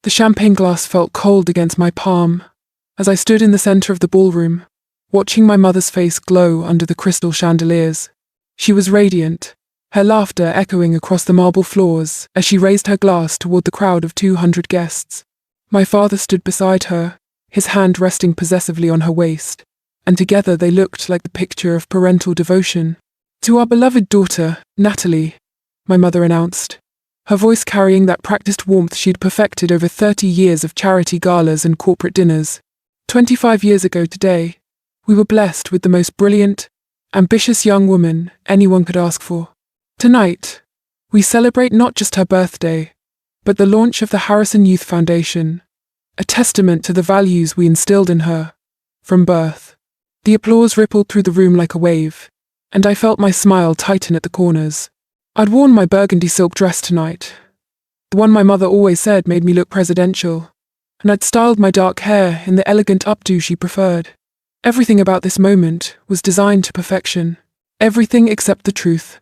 The champagne glass felt cold against my palm as I stood in the center of the ballroom, watching my mother's face glow under the crystal chandeliers. She was radiant, her laughter echoing across the marble floors as she raised her glass toward the crowd of 200 guests. My father stood beside her, his hand resting possessively on her waist, and together they looked like the picture of parental devotion. "To our beloved daughter, Natalie," my mother announced, her voice carrying that practiced warmth she'd perfected over 30 years of charity galas and corporate dinners. 25 years ago today, we were blessed with the most brilliant, ambitious young woman anyone could ask for. Tonight, we celebrate not just her birthday, but the launch of the Harrison Youth Foundation, a testament to the values we instilled in her from birth. The applause rippled through the room like a wave, and I felt my smile tighten at the corners. I'd worn my burgundy silk dress tonight, the one my mother always said made me look presidential, and I'd styled my dark hair in the elegant updo she preferred. Everything about this moment was designed to perfection, everything except the truth,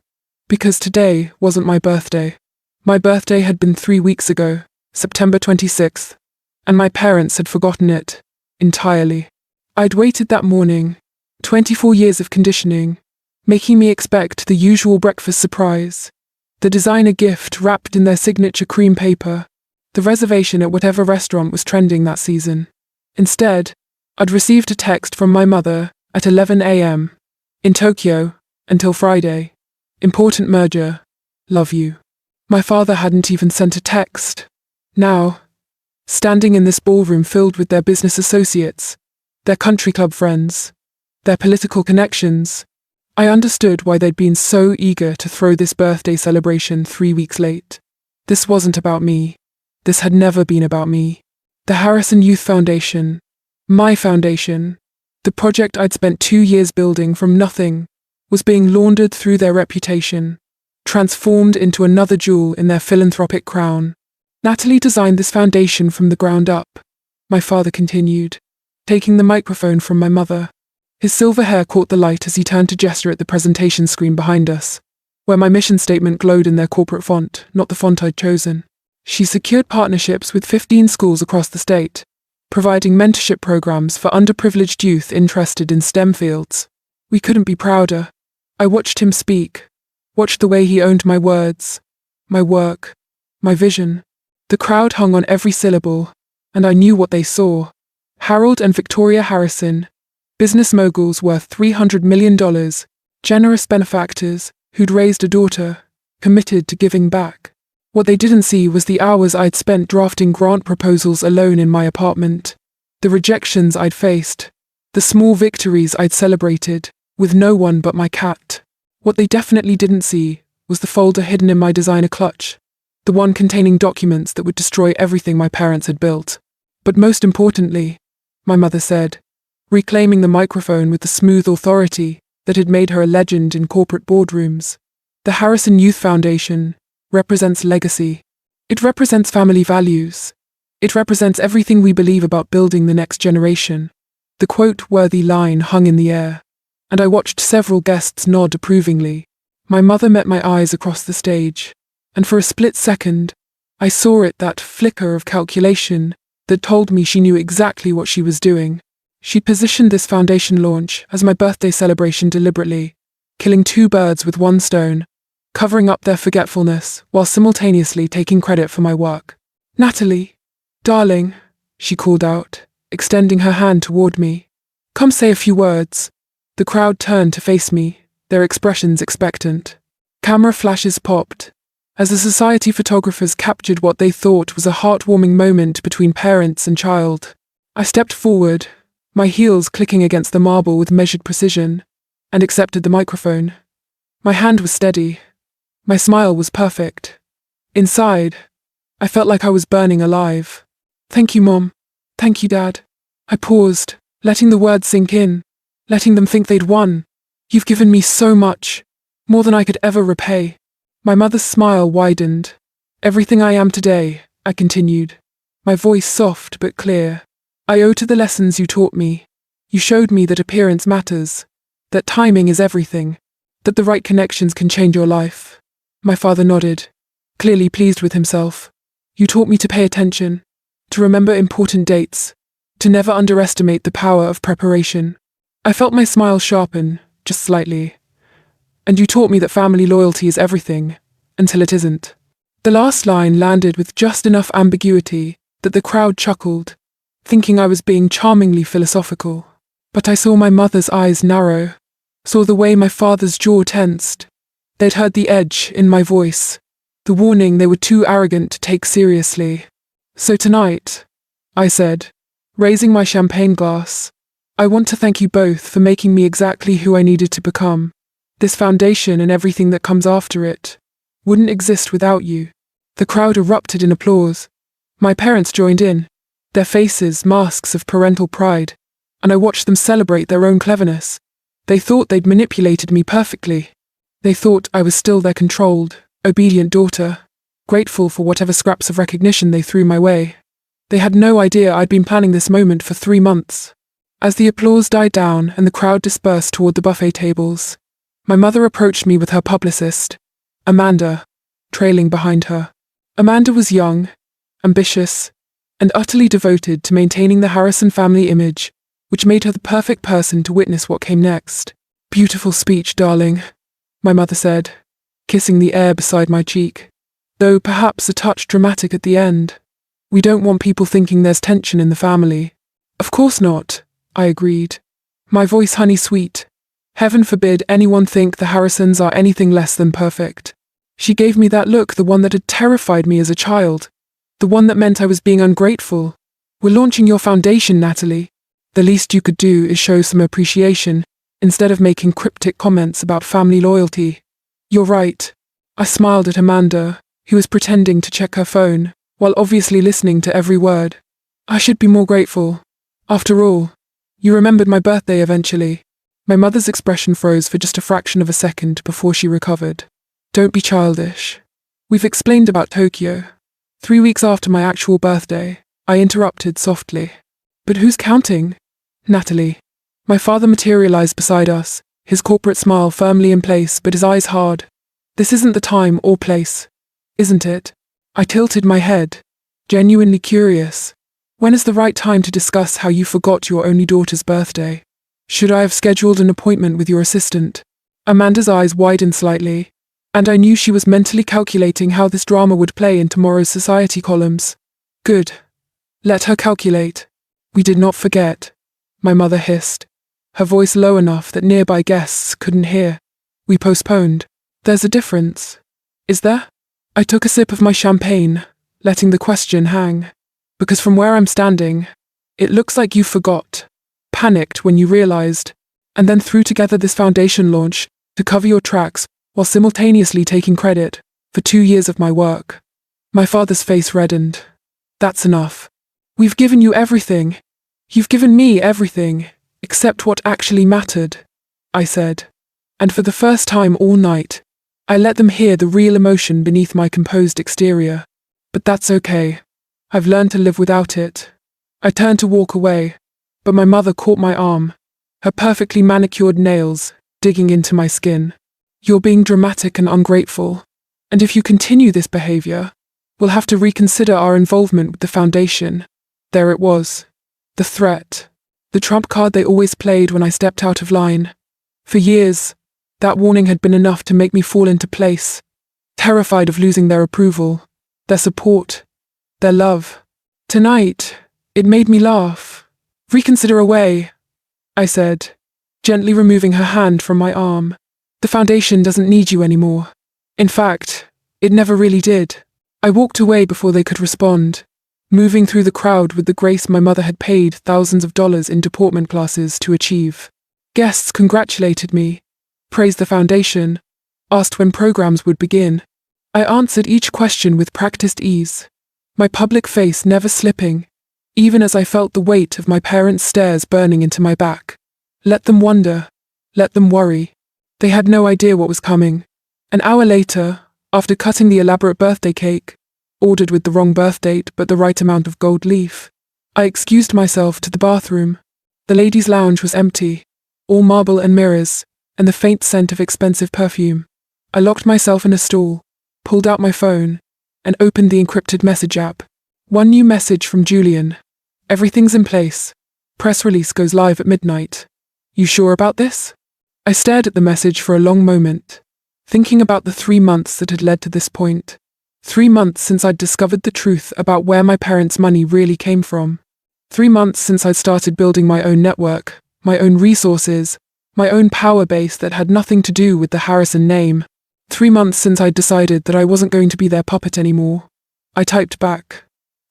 because today wasn't my birthday. My birthday had been 3 weeks ago, September 26th, and my parents had forgotten it entirely. I'd waited that morning, 24 years of conditioning, making me expect the usual breakfast surprise, the designer gift wrapped in their signature cream paper, the reservation at whatever restaurant was trending that season. Instead, I'd received a text from my mother at 11 a.m. In Tokyo, until Friday. Important merger. Love you. My father hadn't even sent a text. Now, standing in this ballroom filled with their business associates, their country club friends, their political connections, I understood why they'd been so eager to throw this birthday celebration 3 weeks late. This wasn't about me. This had never been about me. The Harrison Youth Foundation, my foundation, the project I'd spent 2 years building from nothing, was being laundered through their reputation, transformed into another jewel in their philanthropic crown. Natalie designed this foundation from the ground up, my father continued, taking the microphone from my mother. His silver hair caught the light as he turned to gesture at the presentation screen behind us, where my mission statement glowed in their corporate font, not the font I'd chosen. She secured partnerships with 15 schools across the state, providing mentorship programs for underprivileged youth interested in STEM fields. We couldn't be prouder. I watched him speak, watched the way he owned my words, my work, my vision. The crowd hung on every syllable, and I knew what they saw. Harold and Victoria Harrison, business moguls worth $300 million, generous benefactors who'd raised a daughter, committed to giving back. What they didn't see was the hours I'd spent drafting grant proposals alone in my apartment, the rejections I'd faced, the small victories I'd celebrated, with no one but my cat. What they definitely didn't see was the folder hidden in my designer clutch, the one containing documents that would destroy everything my parents had built. But most importantly, my mother said, reclaiming the microphone with the smooth authority that had made her a legend in corporate boardrooms, the Harrison Youth Foundation represents legacy. It represents family values. It represents everything we believe about building the next generation. The quote-worthy line hung in the air, and I watched several guests nod approvingly. My mother met my eyes across the stage, and for a split second, I saw it, that flicker of calculation that told me she knew exactly what she was doing. She positioned this foundation launch as my birthday celebration deliberately, killing 2 birds with 1 stone, covering up their forgetfulness while simultaneously taking credit for my work. "Natalie, darling," she called out, extending her hand toward me. "Come say a few words." The crowd turned to face me, their expressions expectant. Camera flashes popped, as the society photographers captured what they thought was a heartwarming moment between parents and child. I stepped forward, my heels clicking against the marble with measured precision, and accepted the microphone. My hand was steady. My smile was perfect. Inside, I felt like I was burning alive. "Thank you, Mom. Thank you, Dad." I paused, letting the words sink in, letting them think they'd won. "You've given me so much, more than I could ever repay." My mother's smile widened. "Everything I am today," I continued, my voice soft but clear, "I owe to the lessons you taught me. You showed me that appearance matters, that timing is everything, that the right connections can change your life." My father nodded, clearly pleased with himself. "You taught me to pay attention, to remember important dates, to never underestimate the power of preparation. I felt my smile sharpen, just slightly. And you taught me that family loyalty is everything, until it isn't. The last line landed with just enough ambiguity that the crowd chuckled, thinking I was being charmingly philosophical. But I saw my mother's eyes narrow, saw the way my father's jaw tensed. They'd heard the edge in my voice, the warning they were too arrogant to take seriously. So tonight, I said, raising my champagne glass, I want to thank you both for making me exactly who I needed to become. This foundation and everything that comes after it wouldn't exist without you. The crowd erupted in applause. My parents joined in, their faces masks of parental pride, and I watched them celebrate their own cleverness. They thought they'd manipulated me perfectly. They thought I was still their controlled, obedient daughter, grateful for whatever scraps of recognition they threw my way. They had no idea I'd been planning this moment for 3 months. As the applause died down and the crowd dispersed toward the buffet tables, my mother approached me with her publicist, Amanda, trailing behind her. Amanda was young, ambitious, and utterly devoted to maintaining the Harrison family image, which made her the perfect person to witness what came next. Beautiful speech, darling, my mother said, kissing the air beside my cheek, though perhaps a touch dramatic at the end. We don't want people thinking there's tension in the family. Of course not, I agreed, my voice honey-sweet. Heaven forbid anyone think the Harrisons are anything less than perfect. She gave me that look, the one that had terrified me as a child, the one that meant I was being ungrateful. We're launching your foundation, Natalie. The least you could do is show some appreciation, instead of making cryptic comments about family loyalty. You're right. I smiled at Amanda, who was pretending to check her phone, while obviously listening to every word. I should be more grateful. After all, you remembered my birthday eventually. My mother's expression froze for just a fraction of a second before she recovered. Don't be childish. We've explained about Tokyo. 3 weeks after my actual birthday, I interrupted softly. But who's counting? Natalie. My father materialized beside us, his corporate smile firmly in place but his eyes hard. This isn't the time or place, isn't it? I tilted my head, genuinely curious. When is the right time to discuss how you forgot your only daughter's birthday? Should I have scheduled an appointment with your assistant? Amanda's eyes widened slightly, and I knew she was mentally calculating how this drama would play in tomorrow's society columns. Good. Let her calculate. We did not forget, my mother hissed, her voice low enough that nearby guests couldn't hear. We postponed. There's a difference. Is there? I took a sip of my champagne, letting the question hang. Because from where I'm standing, it looks like you forgot, panicked when you realized, and then threw together this foundation launch to cover your tracks while simultaneously taking credit for 2 years of my work. My father's face reddened. That's enough. We've given you everything. You've given me everything, except what actually mattered, I said. And for the first time all night, I let them hear the real emotion beneath my composed exterior. But that's okay. I've learned to live without it. I turned to walk away, but my mother caught my arm, her perfectly manicured nails digging into my skin. You're being dramatic and ungrateful, and if you continue this behavior, we'll have to reconsider our involvement with the foundation. There it was. The threat. The trump card they always played when I stepped out of line. For years, that warning had been enough to make me fall into place, terrified of losing their approval, their support, their love. Tonight, it made me laugh. Reconsider away, I said, gently removing her hand from my arm. The foundation doesn't need you anymore. In fact, it never really did. I walked away before they could respond, moving through the crowd with the grace my mother had paid thousands of dollars in deportment classes to achieve. Guests congratulated me, praised the foundation, asked when programs would begin. I answered each question with practiced ease, my public face never slipping, even as I felt the weight of my parents' stares burning into my back. Let them wonder, let them worry. They had no idea what was coming. An hour later, after cutting the elaborate birthday cake, ordered with the wrong birth date but the right amount of gold leaf, I excused myself to the bathroom. The ladies' lounge was empty, all marble and mirrors, and the faint scent of expensive perfume. I locked myself in a stall, pulled out my phone, and opened the encrypted message app. One new message from Julian. Everything's in place. Press release goes live at midnight. You sure about this? I stared at the message for a long moment, thinking about the 3 months that had led to this point. 3 months since I'd discovered the truth about where my parents' money really came from. 3 months since I'd started building my own network, my own resources, my own power base that had nothing to do with the Harrison name. 3 months since I'd decided that I wasn't going to be their puppet anymore. I typed back,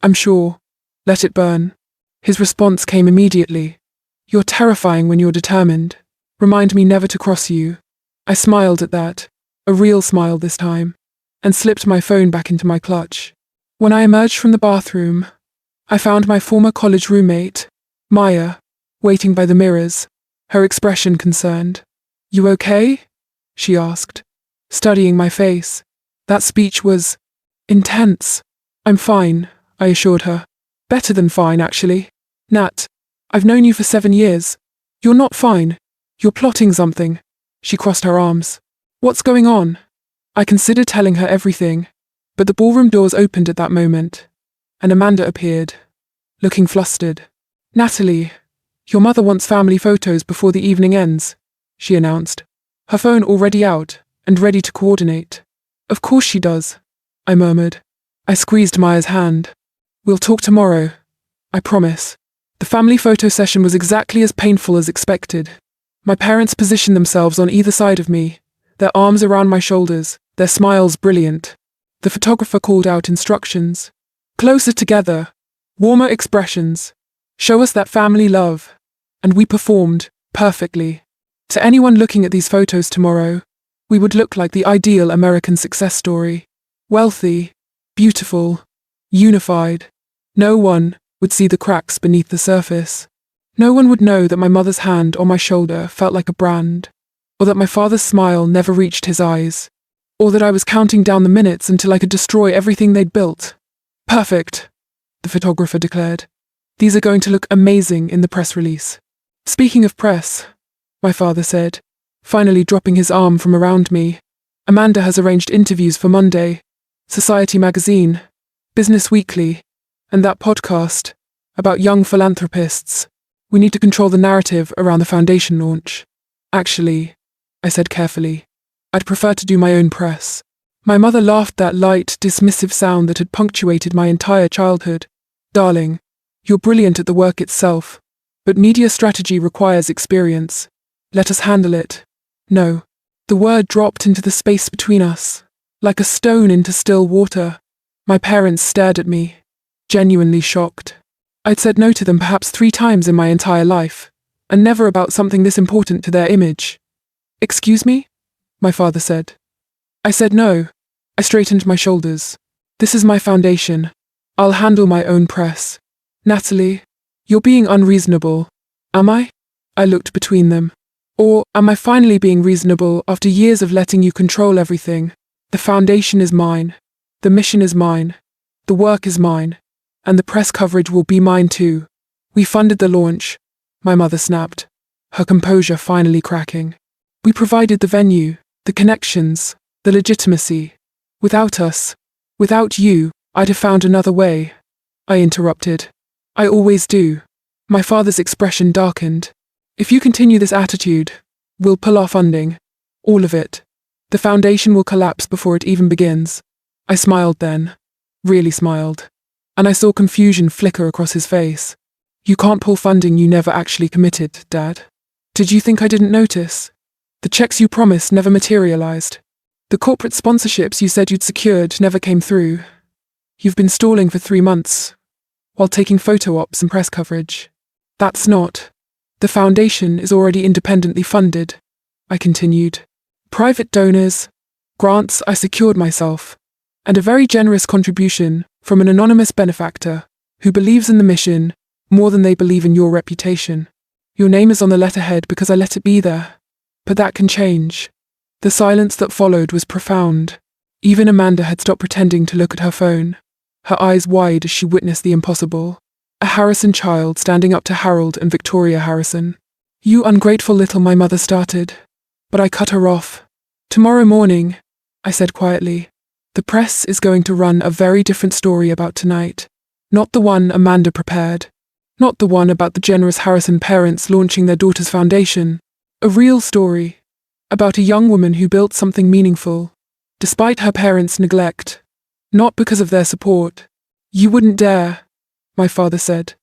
I'm sure. Let it burn. His response came immediately. You're terrifying when you're determined. Remind me never to cross you. I smiled at that, a real smile this time, and slipped my phone back into my clutch. When I emerged from the bathroom, I found my former college roommate, Maya, waiting by the mirrors, her expression concerned. You okay? She asked, studying my face. That speech was intense. I'm fine, I assured her. Better than fine, actually. Nat, I've known you for 7 years. You're not fine. You're plotting something. She crossed her arms. What's going on? I considered telling her everything, but the ballroom doors opened at that moment, and Amanda appeared, looking flustered. Natalie, your mother wants family photos before the evening ends, she announced, her phone already out and ready to coordinate. Of course she does, I murmured. I squeezed Maya's hand. We'll talk tomorrow, I promise. The family photo session was exactly as painful as expected. My parents positioned themselves on either side of me, their arms around my shoulders, their smiles brilliant. The photographer called out instructions. Closer together, warmer expressions. Show us that family love. And we performed, perfectly. To anyone looking at these photos tomorrow, we would look like the ideal American success story. Wealthy, beautiful, unified. No one would see the cracks beneath the surface. No one would know that my mother's hand on my shoulder felt like a brand, or that my father's smile never reached his eyes, or that I was counting down the minutes until I could destroy everything they'd built. Perfect, the photographer declared. These are going to look amazing in the press release. Speaking of press, my father said, finally dropping his arm from around me, Amanda has arranged interviews for Monday, Society magazine, Business Weekly, and that podcast about young philanthropists. We need to control the narrative around the foundation launch. Actually, I said carefully, I'd prefer to do my own press. My mother laughed, that light, dismissive sound that had punctuated my entire childhood. Darling, you're brilliant at the work itself, but media strategy requires experience. Let us handle it. No. The word dropped into the space between us, like a stone into still water. My parents stared at me, genuinely shocked. I'd said no to them perhaps 3 times in my entire life, and never about something this important to their image. Excuse me? My father said. I said no. I straightened my shoulders. This is my foundation. I'll handle my own press. Natalie, you're being unreasonable. Am I? I looked between them. Or am I finally being reasonable after years of letting you control everything? The foundation is mine. The mission is mine. The work is mine. And the press coverage will be mine too. We funded the launch, my mother snapped, her composure finally cracking. We provided the venue, the connections, the legitimacy. Without us, without you, I'd have found another way. I interrupted. I always do. My father's expression darkened. If you continue this attitude, we'll pull our funding. All of it. The foundation will collapse before it even begins. I smiled then. Really smiled. And I saw confusion flicker across his face. You can't pull funding you never actually committed, Dad. Did you think I didn't notice? The checks you promised never materialized. The corporate sponsorships you said you'd secured never came through. You've been stalling for 3 months, while taking photo ops and press coverage. That's not. The foundation is already independently funded, I continued. Private donors, grants I secured myself, and a very generous contribution from an anonymous benefactor who believes in the mission more than they believe in your reputation. Your name is on the letterhead because I let it be there. But that can change. The silence that followed was profound. Even Amanda had stopped pretending to look at her phone, her eyes wide as she witnessed the impossible. A Harrison child standing up to Harold and Victoria Harrison. You ungrateful little, my mother started. But I cut her off. Tomorrow morning, I said quietly, the press is going to run a very different story about tonight. Not the one Amanda prepared. Not the one about the generous Harrison parents launching their daughter's foundation. A real story. About a young woman who built something meaningful, despite her parents' neglect. Not because of their support. "You wouldn't dare," my father said.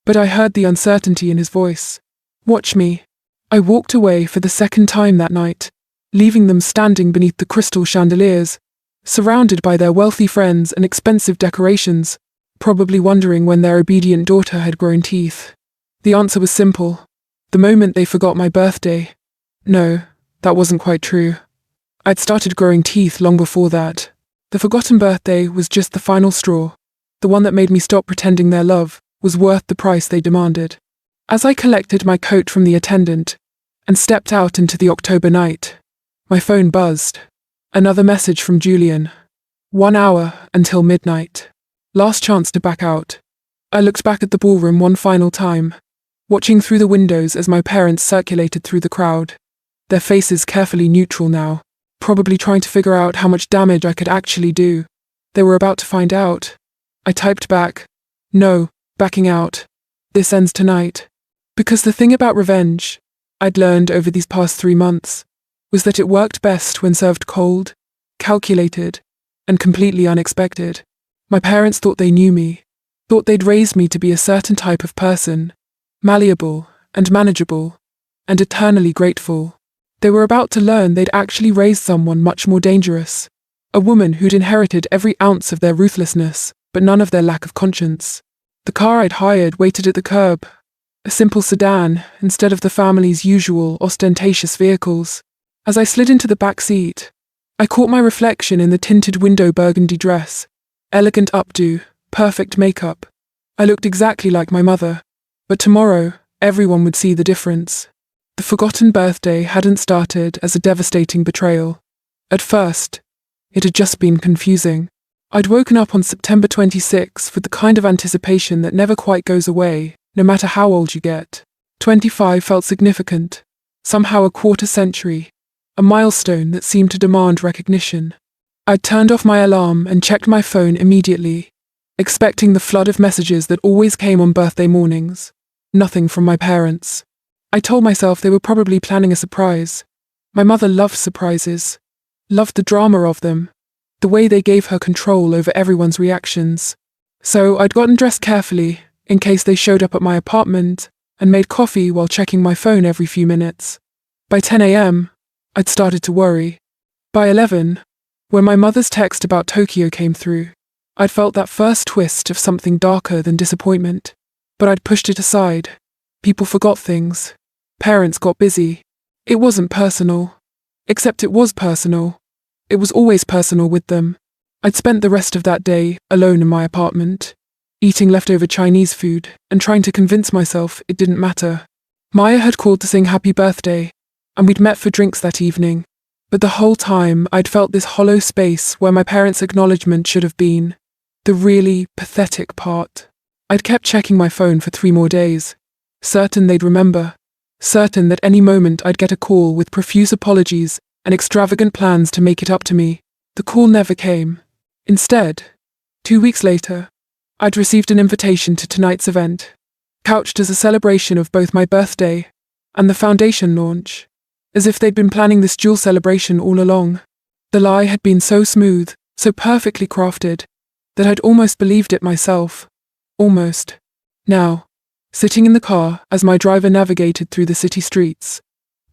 But I heard the uncertainty in his voice. "Watch me." I walked away for the second time that night, leaving them standing beneath the crystal chandeliers, surrounded by their wealthy friends and expensive decorations, probably wondering when their obedient daughter had grown teeth. The answer was simple. The moment they forgot my birthday. No, that wasn't quite true. I'd started growing teeth long before that. The forgotten birthday was just the final straw, the one that made me stop pretending their love was worth the price they demanded. As I collected my coat from the attendant and stepped out into the October night, my phone buzzed. Another message from Julian. 1 hour until midnight. Last chance to back out. I looked back at the ballroom one final time, watching through the windows as my parents circulated through the crowd, their faces carefully neutral now, probably trying to figure out how much damage I could actually do. They were about to find out. I typed back, "No, backing out. This ends tonight." Because the thing about revenge, I'd learned over these past 3 months, was that it worked best when served cold, calculated, and completely unexpected. My parents thought they knew me, thought they'd raised me to be a certain type of person, malleable and manageable, and eternally grateful. They were about to learn they'd actually raised someone much more dangerous, a woman who'd inherited every ounce of their ruthlessness, but none of their lack of conscience. The car I'd hired waited at the curb, a simple sedan instead of the family's usual ostentatious vehicles. As I slid into the back seat, I caught my reflection in the tinted window burgundy dress, elegant updo, perfect makeup. I looked exactly like my mother, but tomorrow everyone would see the difference. The forgotten birthday hadn't started as a devastating betrayal. At first, it had just been confusing. I'd woken up on September 26 with the kind of anticipation that never quite goes away, no matter how old you get. 25 felt significant, somehow a quarter century, a milestone that seemed to demand recognition. I'd turned off my alarm and checked my phone immediately, expecting the flood of messages that always came on birthday mornings. Nothing from my parents. I told myself they were probably planning a surprise. My mother loved surprises, loved the drama of them, the way they gave her control over everyone's reactions. So I'd gotten dressed carefully, in case they showed up at my apartment, and made coffee while checking my phone every few minutes. By 10 a.m., I'd started to worry. By 11, when my mother's text about Tokyo came through, I'd felt that first twist of something darker than disappointment. But I'd pushed it aside. People forgot things. Parents got busy. It wasn't personal. Except it was personal. It was always personal with them. I'd spent the rest of that day alone in my apartment, eating leftover Chinese food and trying to convince myself it didn't matter. Maya had called to sing happy birthday, and we'd met for drinks that evening. But the whole time I'd felt this hollow space where my parents' acknowledgement should have been. The really pathetic part. I'd kept checking my phone for 3 more days, certain they'd remember, certain that any moment I'd get a call with profuse apologies and extravagant plans to make it up to me. The call never came. Instead, 2 weeks later, I'd received an invitation to tonight's event, couched as a celebration of both my birthday and the foundation launch, as if they'd been planning this dual celebration all along. The lie had been so smooth, so perfectly crafted, that I'd almost believed it myself. Almost. Now, sitting in the car as my driver navigated through the city streets,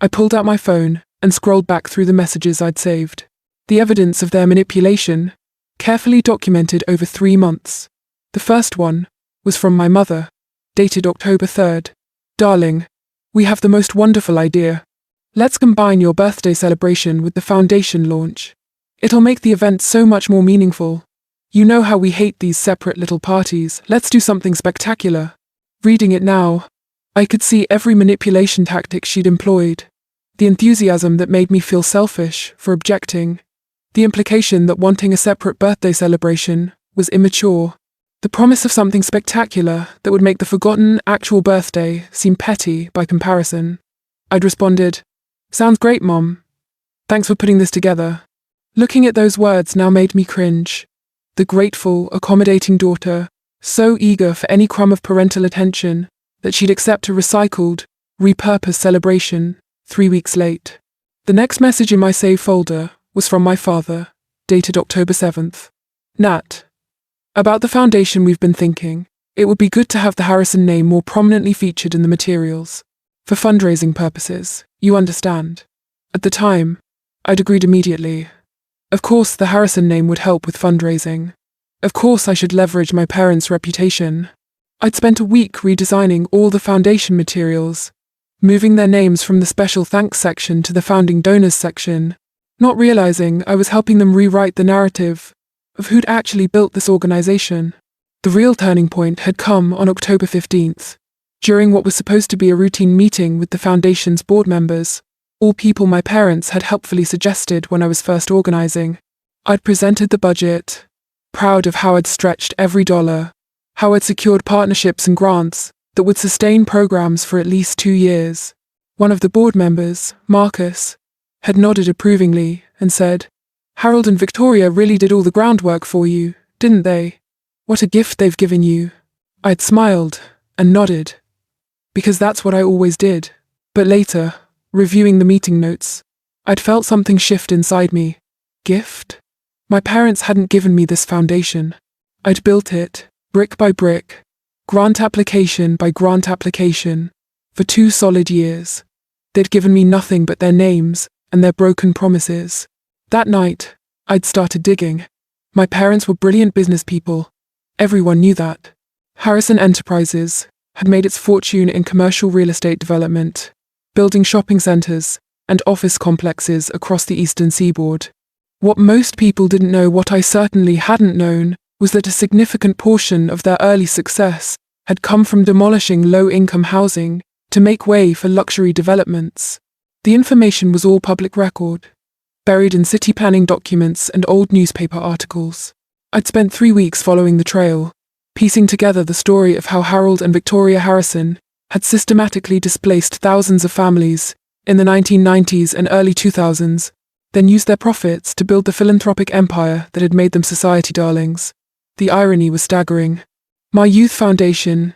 I pulled out my phone and scrolled back through the messages I'd saved. The evidence of their manipulation, carefully documented over 3 months. The first one was from my mother, dated October 3rd. "Darling, we have the most wonderful idea. Let's combine your birthday celebration with the foundation launch. It'll make the event so much more meaningful. You know how we hate these separate little parties. Let's do something spectacular." Reading it now, I could see every manipulation tactic she'd employed. The enthusiasm that made me feel selfish for objecting. The implication that wanting a separate birthday celebration was immature. The promise of something spectacular that would make the forgotten actual birthday seem petty by comparison. I'd responded, "Sounds great, Mom. Thanks for putting this together." Looking at those words now made me cringe. The grateful, accommodating daughter, so eager for any crumb of parental attention that she'd accept a recycled, repurposed celebration 3 weeks late. The next message in my save folder was from my father, dated October 7th. Nat. About the foundation we've been thinking. It would be good to have the Harrison name more prominently featured in the materials. For fundraising purposes, you understand. At the time, I'd agreed immediately. Of course, the Harrison name would help with fundraising. Of course, I should leverage my parents' reputation. I'd spent a week redesigning all the foundation materials, moving their names from the special thanks section to the founding donors section, not realizing I was helping them rewrite the narrative of who'd actually built this organization. The real turning point had come on October 15th, during what was supposed to be a routine meeting with the foundation's board members, all people my parents had helpfully suggested when I was first organizing. I'd presented the budget, proud of how I'd stretched every dollar, how I'd secured partnerships and grants that would sustain programs for at least 2 years. One of the board members, Marcus, had nodded approvingly and said, "Harold and Victoria really did all the groundwork for you, didn't they? What a gift they've given you." I'd smiled and nodded, because that's what I always did. But later, reviewing the meeting notes, I'd felt something shift inside me. Gift? My parents hadn't given me this foundation. I'd built it, brick by brick, grant application by grant application, for 2 solid years. They'd given me nothing but their names and their broken promises. That night, I'd started digging. My parents were brilliant business people. Everyone knew that. Harrison Enterprises had made its fortune in commercial real estate development, building shopping centers and office complexes across the eastern seaboard. What most people didn't know, what I certainly hadn't known, was that a significant portion of their early success had come from demolishing low-income housing to make way for luxury developments. The information was all public record, buried in city planning documents and old newspaper articles. I'd spent 3 weeks following the trail, piecing together the story of how Harold and Victoria Harrison had systematically displaced thousands of families in the 1990s and early 2000s, then used their profits to build the philanthropic empire that had made them society darlings. The irony was staggering. My youth foundation,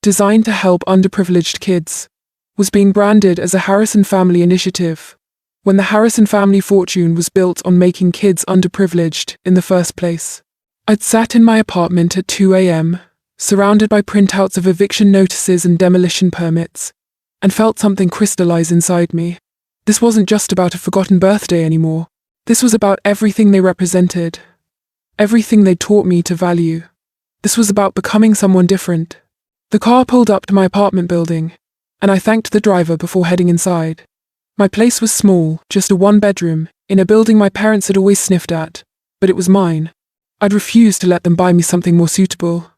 designed to help underprivileged kids, was being branded as a Harrison family initiative, when the Harrison family fortune was built on making kids underprivileged in the first place. I'd sat in my apartment at 2 a.m., surrounded by printouts of eviction notices and demolition permits, and felt something crystallize inside me. This wasn't just about a forgotten birthday anymore. This was about everything they represented, everything they taught me to value. This was about becoming someone different. The car pulled up to my apartment building, and I thanked the driver before heading inside. My place was small, just a 1-bedroom, in a building my parents had always sniffed at, but it was mine. I'd refused to let them buy me something more suitable.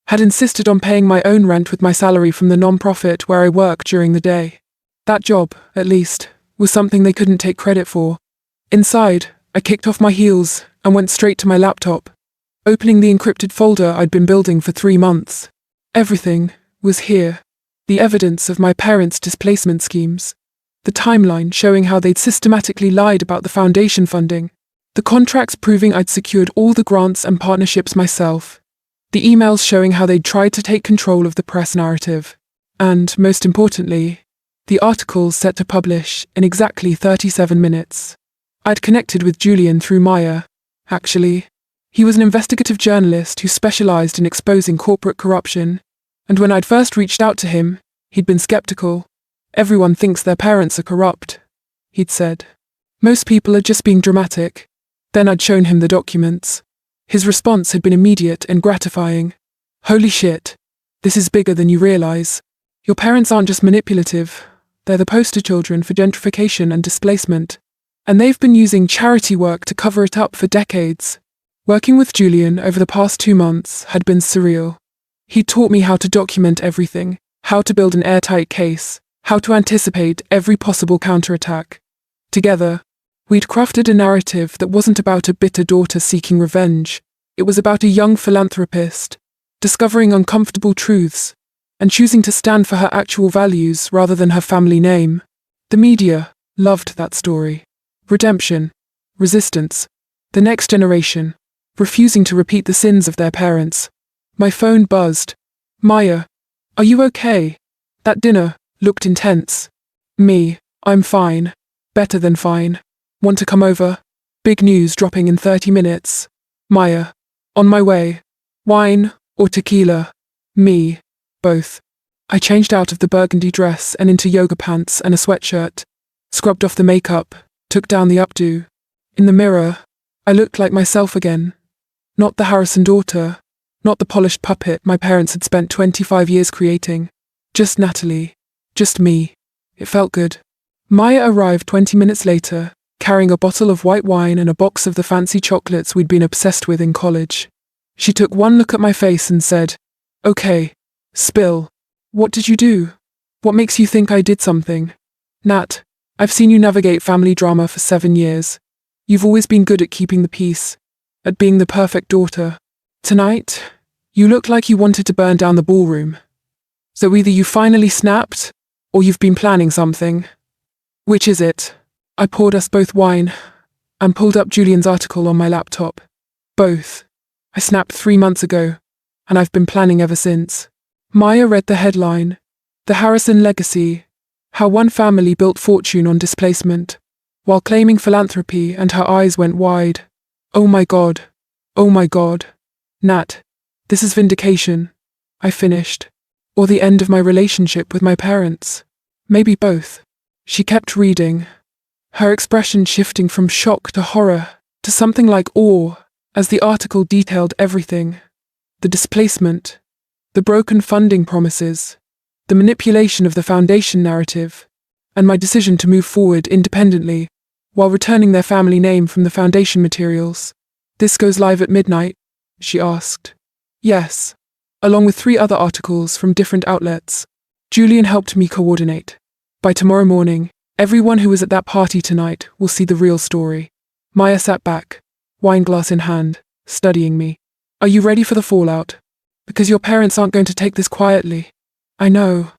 Had insisted on paying my own rent with my salary from the non-profit where I work during the day. That job, at least, was something they couldn't take credit for. Inside, I kicked off my heels and went straight to my laptop, opening the encrypted folder I'd been building for 3 months. Everything was here. The evidence of my parents' displacement schemes. The timeline showing how they'd systematically lied about the foundation funding. The contracts proving I'd secured all the grants and partnerships myself. The emails showing how they'd tried to take control of the press narrative. And, most importantly, the articles set to publish in exactly 37 minutes. I'd connected with Julian through Maya, actually. He was an investigative journalist who specialized in exposing corporate corruption, and when I'd first reached out to him, he'd been skeptical. "Everyone thinks their parents are corrupt," he'd said. "Most people are just being dramatic." Then I'd shown him the documents. His response had been immediate and gratifying. "Holy shit. This is bigger than you realize. Your parents aren't just manipulative. They're the poster children for gentrification and displacement. And they've been using charity work to cover it up for decades." Working with Julian over the past 2 months had been surreal. He taught me how to document everything, how to build an airtight case, how to anticipate every possible counterattack. Together, we'd crafted a narrative that wasn't about a bitter daughter seeking revenge. It was about a young philanthropist, discovering uncomfortable truths, and choosing to stand for her actual values rather than her family name. The media loved that story. Redemption, resistance, the next generation, refusing to repeat the sins of their parents. My phone buzzed. Maya, are you okay? That dinner looked intense. Me, I'm fine. Better than fine. Want to come over? Big news dropping in 30 minutes. Maya, on my way. Wine or tequila? Me, both. I changed out of the burgundy dress and into yoga pants and a sweatshirt, scrubbed off the makeup, took down the updo. In the mirror, I looked like myself again. Not the Harrison daughter, not the polished puppet my parents had spent 25 years creating. Just Natalie. Just me. It felt good. Maya arrived 20 minutes later, carrying a bottle of white wine and a box of the fancy chocolates we'd been obsessed with in college. She took one look at my face and said, "Okay, spill. What did you do? What makes you think I did something? Nat, I've seen you navigate family drama for 7 years. You've always been good at keeping the peace, at being the perfect daughter. Tonight, you look like you wanted to burn down the ballroom. So either you finally snapped, or you've been planning something. Which is it?" I poured us both wine and pulled up Julian's article on my laptop. Both. I snapped 3 months ago, and I've been planning ever since. Maya read the headline, "The Harrison Legacy, How One Family Built Fortune on Displacement," while claiming philanthropy, and her eyes went wide. Oh my God. Oh my God. Nat, this is vindication. I finished. Or the end of my relationship with my parents. Maybe both. She kept reading, her expression shifting from shock to horror to something like awe as the article detailed everything. The displacement, the broken funding promises, the manipulation of the foundation narrative, and my decision to move forward independently while returning their family name from the foundation materials. "This goes live at midnight?" she asked. Yes, along with 3 other articles from different outlets. Julian helped me coordinate. By tomorrow morning, everyone who was at that party tonight will see the real story. Maya sat back, wine glass in hand, studying me. "Are you ready for the fallout? Because your parents aren't going to take this quietly." I know.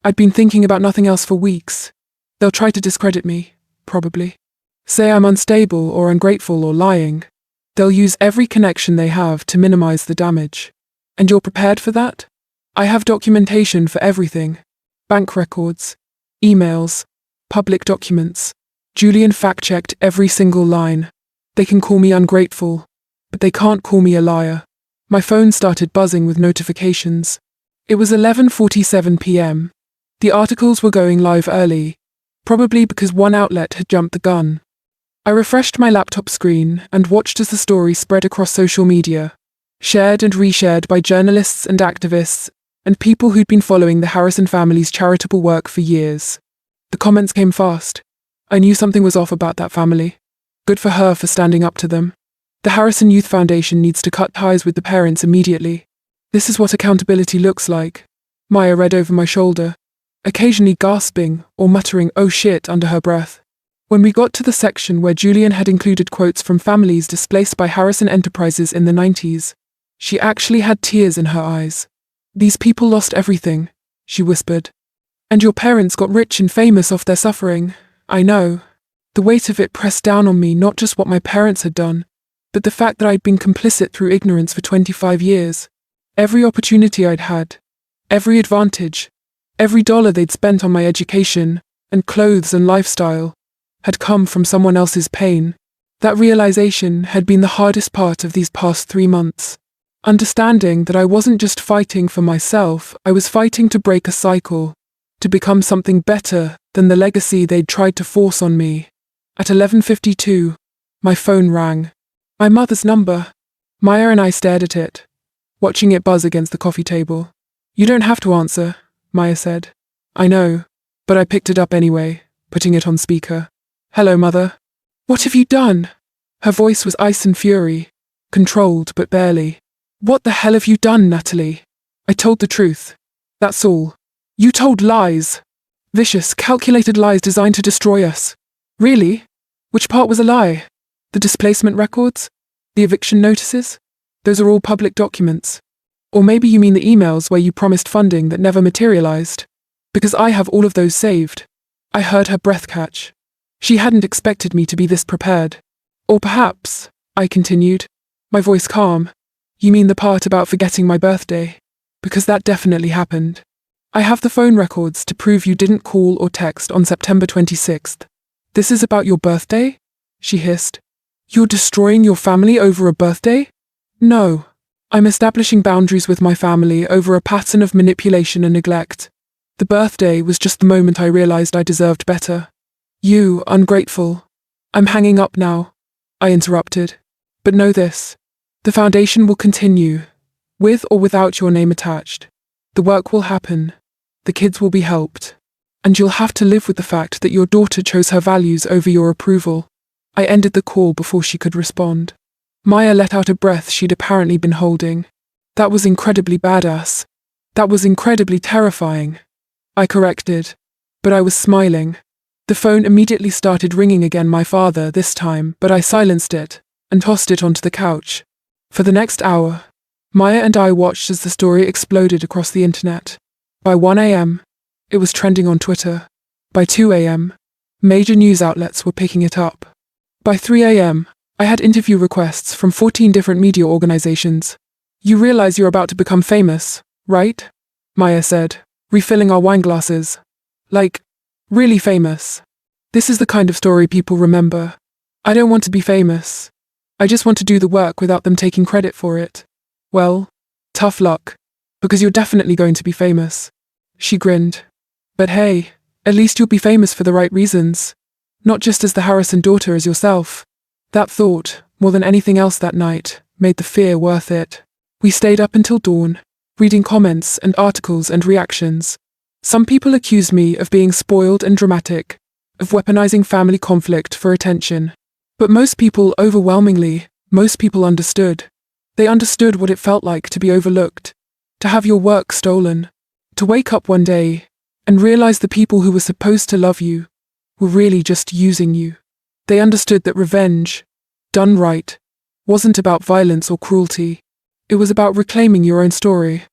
I'd been thinking about nothing else for weeks. They'll try to discredit me, probably. Say I'm unstable or ungrateful or lying. They'll use every connection they have to minimize the damage. And you're prepared for that? I have documentation for everything. Bank records, emails, public documents. Julian fact-checked every single line. They can call me ungrateful, but they can't call me a liar. My phone started buzzing with notifications. It was 11:47 p.m. The articles were going live early, probably because one outlet had jumped the gun. I refreshed my laptop screen and watched as the story spread across social media, shared and reshared by journalists and activists, and people who'd been following the Harrison family's charitable work for years. The comments came fast. I knew something was off about that family. Good for her for standing up to them. The Harrison Youth Foundation needs to cut ties with the parents immediately. This is what accountability looks like. Maya read over my shoulder, occasionally gasping or muttering "oh shit" under her breath. When we got to the section where Julian had included quotes from families displaced by Harrison Enterprises in the 90s, she actually had tears in her eyes. "These people lost everything," she whispered. "And your parents got rich and famous off their suffering." I know. The weight of it pressed down on me, not just what my parents had done, but the fact that I'd been complicit through ignorance for 25 years. Every opportunity I'd had, every advantage, every dollar they'd spent on my education and clothes and lifestyle had come from someone else's pain. That realization had been the hardest part of these past 3 months. Understanding that I wasn't just fighting for myself, I was fighting to break a cycle, to become something better than the legacy they'd tried to force on me. At 11:52, my phone rang. My mother's number. Maya and I stared at it, watching it buzz against the coffee table. "You don't have to answer," Maya said. "I know," but I picked it up anyway, putting it on speaker. "Hello, Mother." "What have you done?" Her voice was ice and fury, controlled but barely. "What the hell have you done, Natalie?" "I told the truth. That's all." "You told lies. Vicious, calculated lies designed to destroy us." "Really? Which part was a lie? The displacement records? The eviction notices? Those are all public documents. Or maybe you mean the emails where you promised funding that never materialized. Because I have all of those saved." I heard her breath catch. She hadn't expected me to be this prepared. "Or perhaps," I continued, my voice calm, You mean the part about forgetting my birthday? Because that definitely happened. I have the phone records to prove you didn't call or text on September 26th. This is about your birthday? She hissed. You're destroying your family over a birthday? No. I'm establishing boundaries with my family over a pattern of manipulation and neglect. The birthday was just the moment I realized I deserved better. You, ungrateful. I'm hanging up now, I interrupted. But know this. The foundation will continue, with or without your name attached. The work will happen. The kids will be helped. And you'll have to live with the fact that your daughter chose her values over your approval. I ended the call before she could respond. Maya let out a breath she'd apparently been holding. That was incredibly badass. That was incredibly terrifying. I corrected. But I was smiling. The phone immediately started ringing again, my father this time, but I silenced it and tossed it onto the couch. For the next hour, Maya and I watched as the story exploded across the internet. By 1 a.m., it was trending on Twitter. By 2 a.m., major news outlets were picking it up. By 3 a.m., I had interview requests from 14 different media organizations. You realize you're about to become famous, right? Maya said, refilling our wine glasses. Like, really famous. This is the kind of story people remember. I don't want to be famous. I just want to do the work without them taking credit for it. Well, tough luck, because you're definitely going to be famous. She grinned. But hey, at least you'll be famous for the right reasons. Not just as the Harrison daughter as yourself. That thought, more than anything else that night, made the fear worth it. We stayed up until dawn, reading comments and articles and reactions. Some people accused me of being spoiled and dramatic, of weaponizing family conflict for attention. But most people, overwhelmingly, most people understood. They understood what it felt like to be overlooked, to have your work stolen, to wake up one day and realize the people who were supposed to love you were really just using you. They understood that revenge, done right, wasn't about violence or cruelty. It was about reclaiming your own story.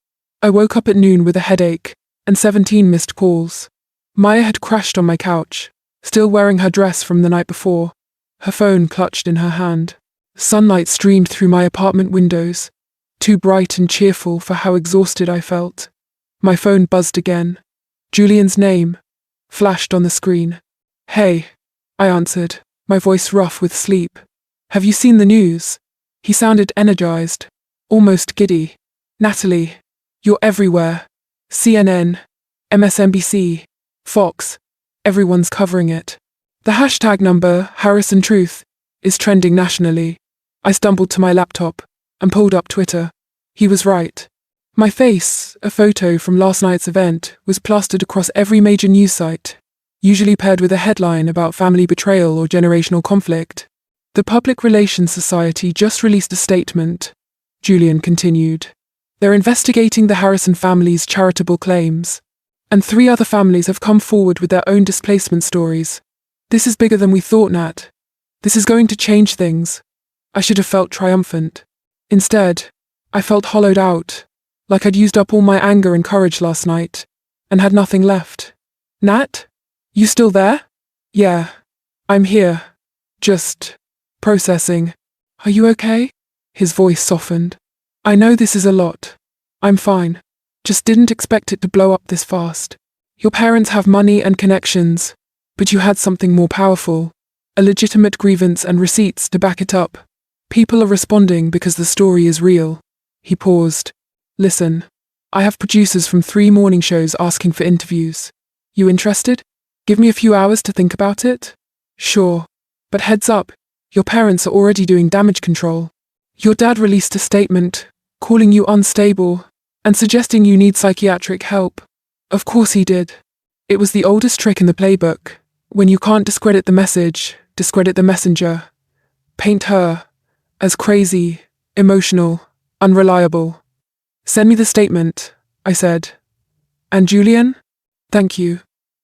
I woke up at noon with a headache and 17 missed calls. Maya had crashed on my couch, still wearing her dress from the night before, her phone clutched in her hand. Sunlight streamed through my apartment windows, too bright and cheerful for how exhausted I felt. My phone buzzed again. Julian's name flashed on the screen. Hey, I answered, my voice rough with sleep. Have you seen the news? He sounded energized, almost giddy. Natalie, you're everywhere. CNN, MSNBC, Fox, everyone's covering it. The hashtag number, Harrison Truth, is trending nationally. I stumbled to my laptop and pulled up Twitter. He was right. My face, a photo from last night's event, was plastered across every major news site, usually paired with a headline about family betrayal or generational conflict. The Public Relations Society just released a statement, Julian continued. They're investigating the Harrison family's charitable claims, and 3 other families have come forward with their own displacement stories. This is bigger than we thought, Nat. This is going to change things. I should have felt triumphant. Instead, I felt hollowed out, like I'd used up all my anger and courage last night, and had nothing left. Nat? You still there? Yeah, I'm here. Just processing. Are you okay? His voice softened. I know this is a lot. I'm fine. Just didn't expect it to blow up this fast. Your parents have money and connections, but you had something more powerful. A legitimate grievance and receipts to back it up. People are responding because the story is real. He paused. Listen, I have producers from 3 morning shows asking for interviews. You interested? Give me a few hours to think about it? Sure. But heads up, your parents are already doing damage control. Your dad released a statement, calling you unstable, and suggesting you need psychiatric help. Of course he did. It was the oldest trick in the playbook. When you can't discredit the message, discredit the messenger. Paint her as crazy, emotional, unreliable. Send me the statement, I said. And Julian? Thank you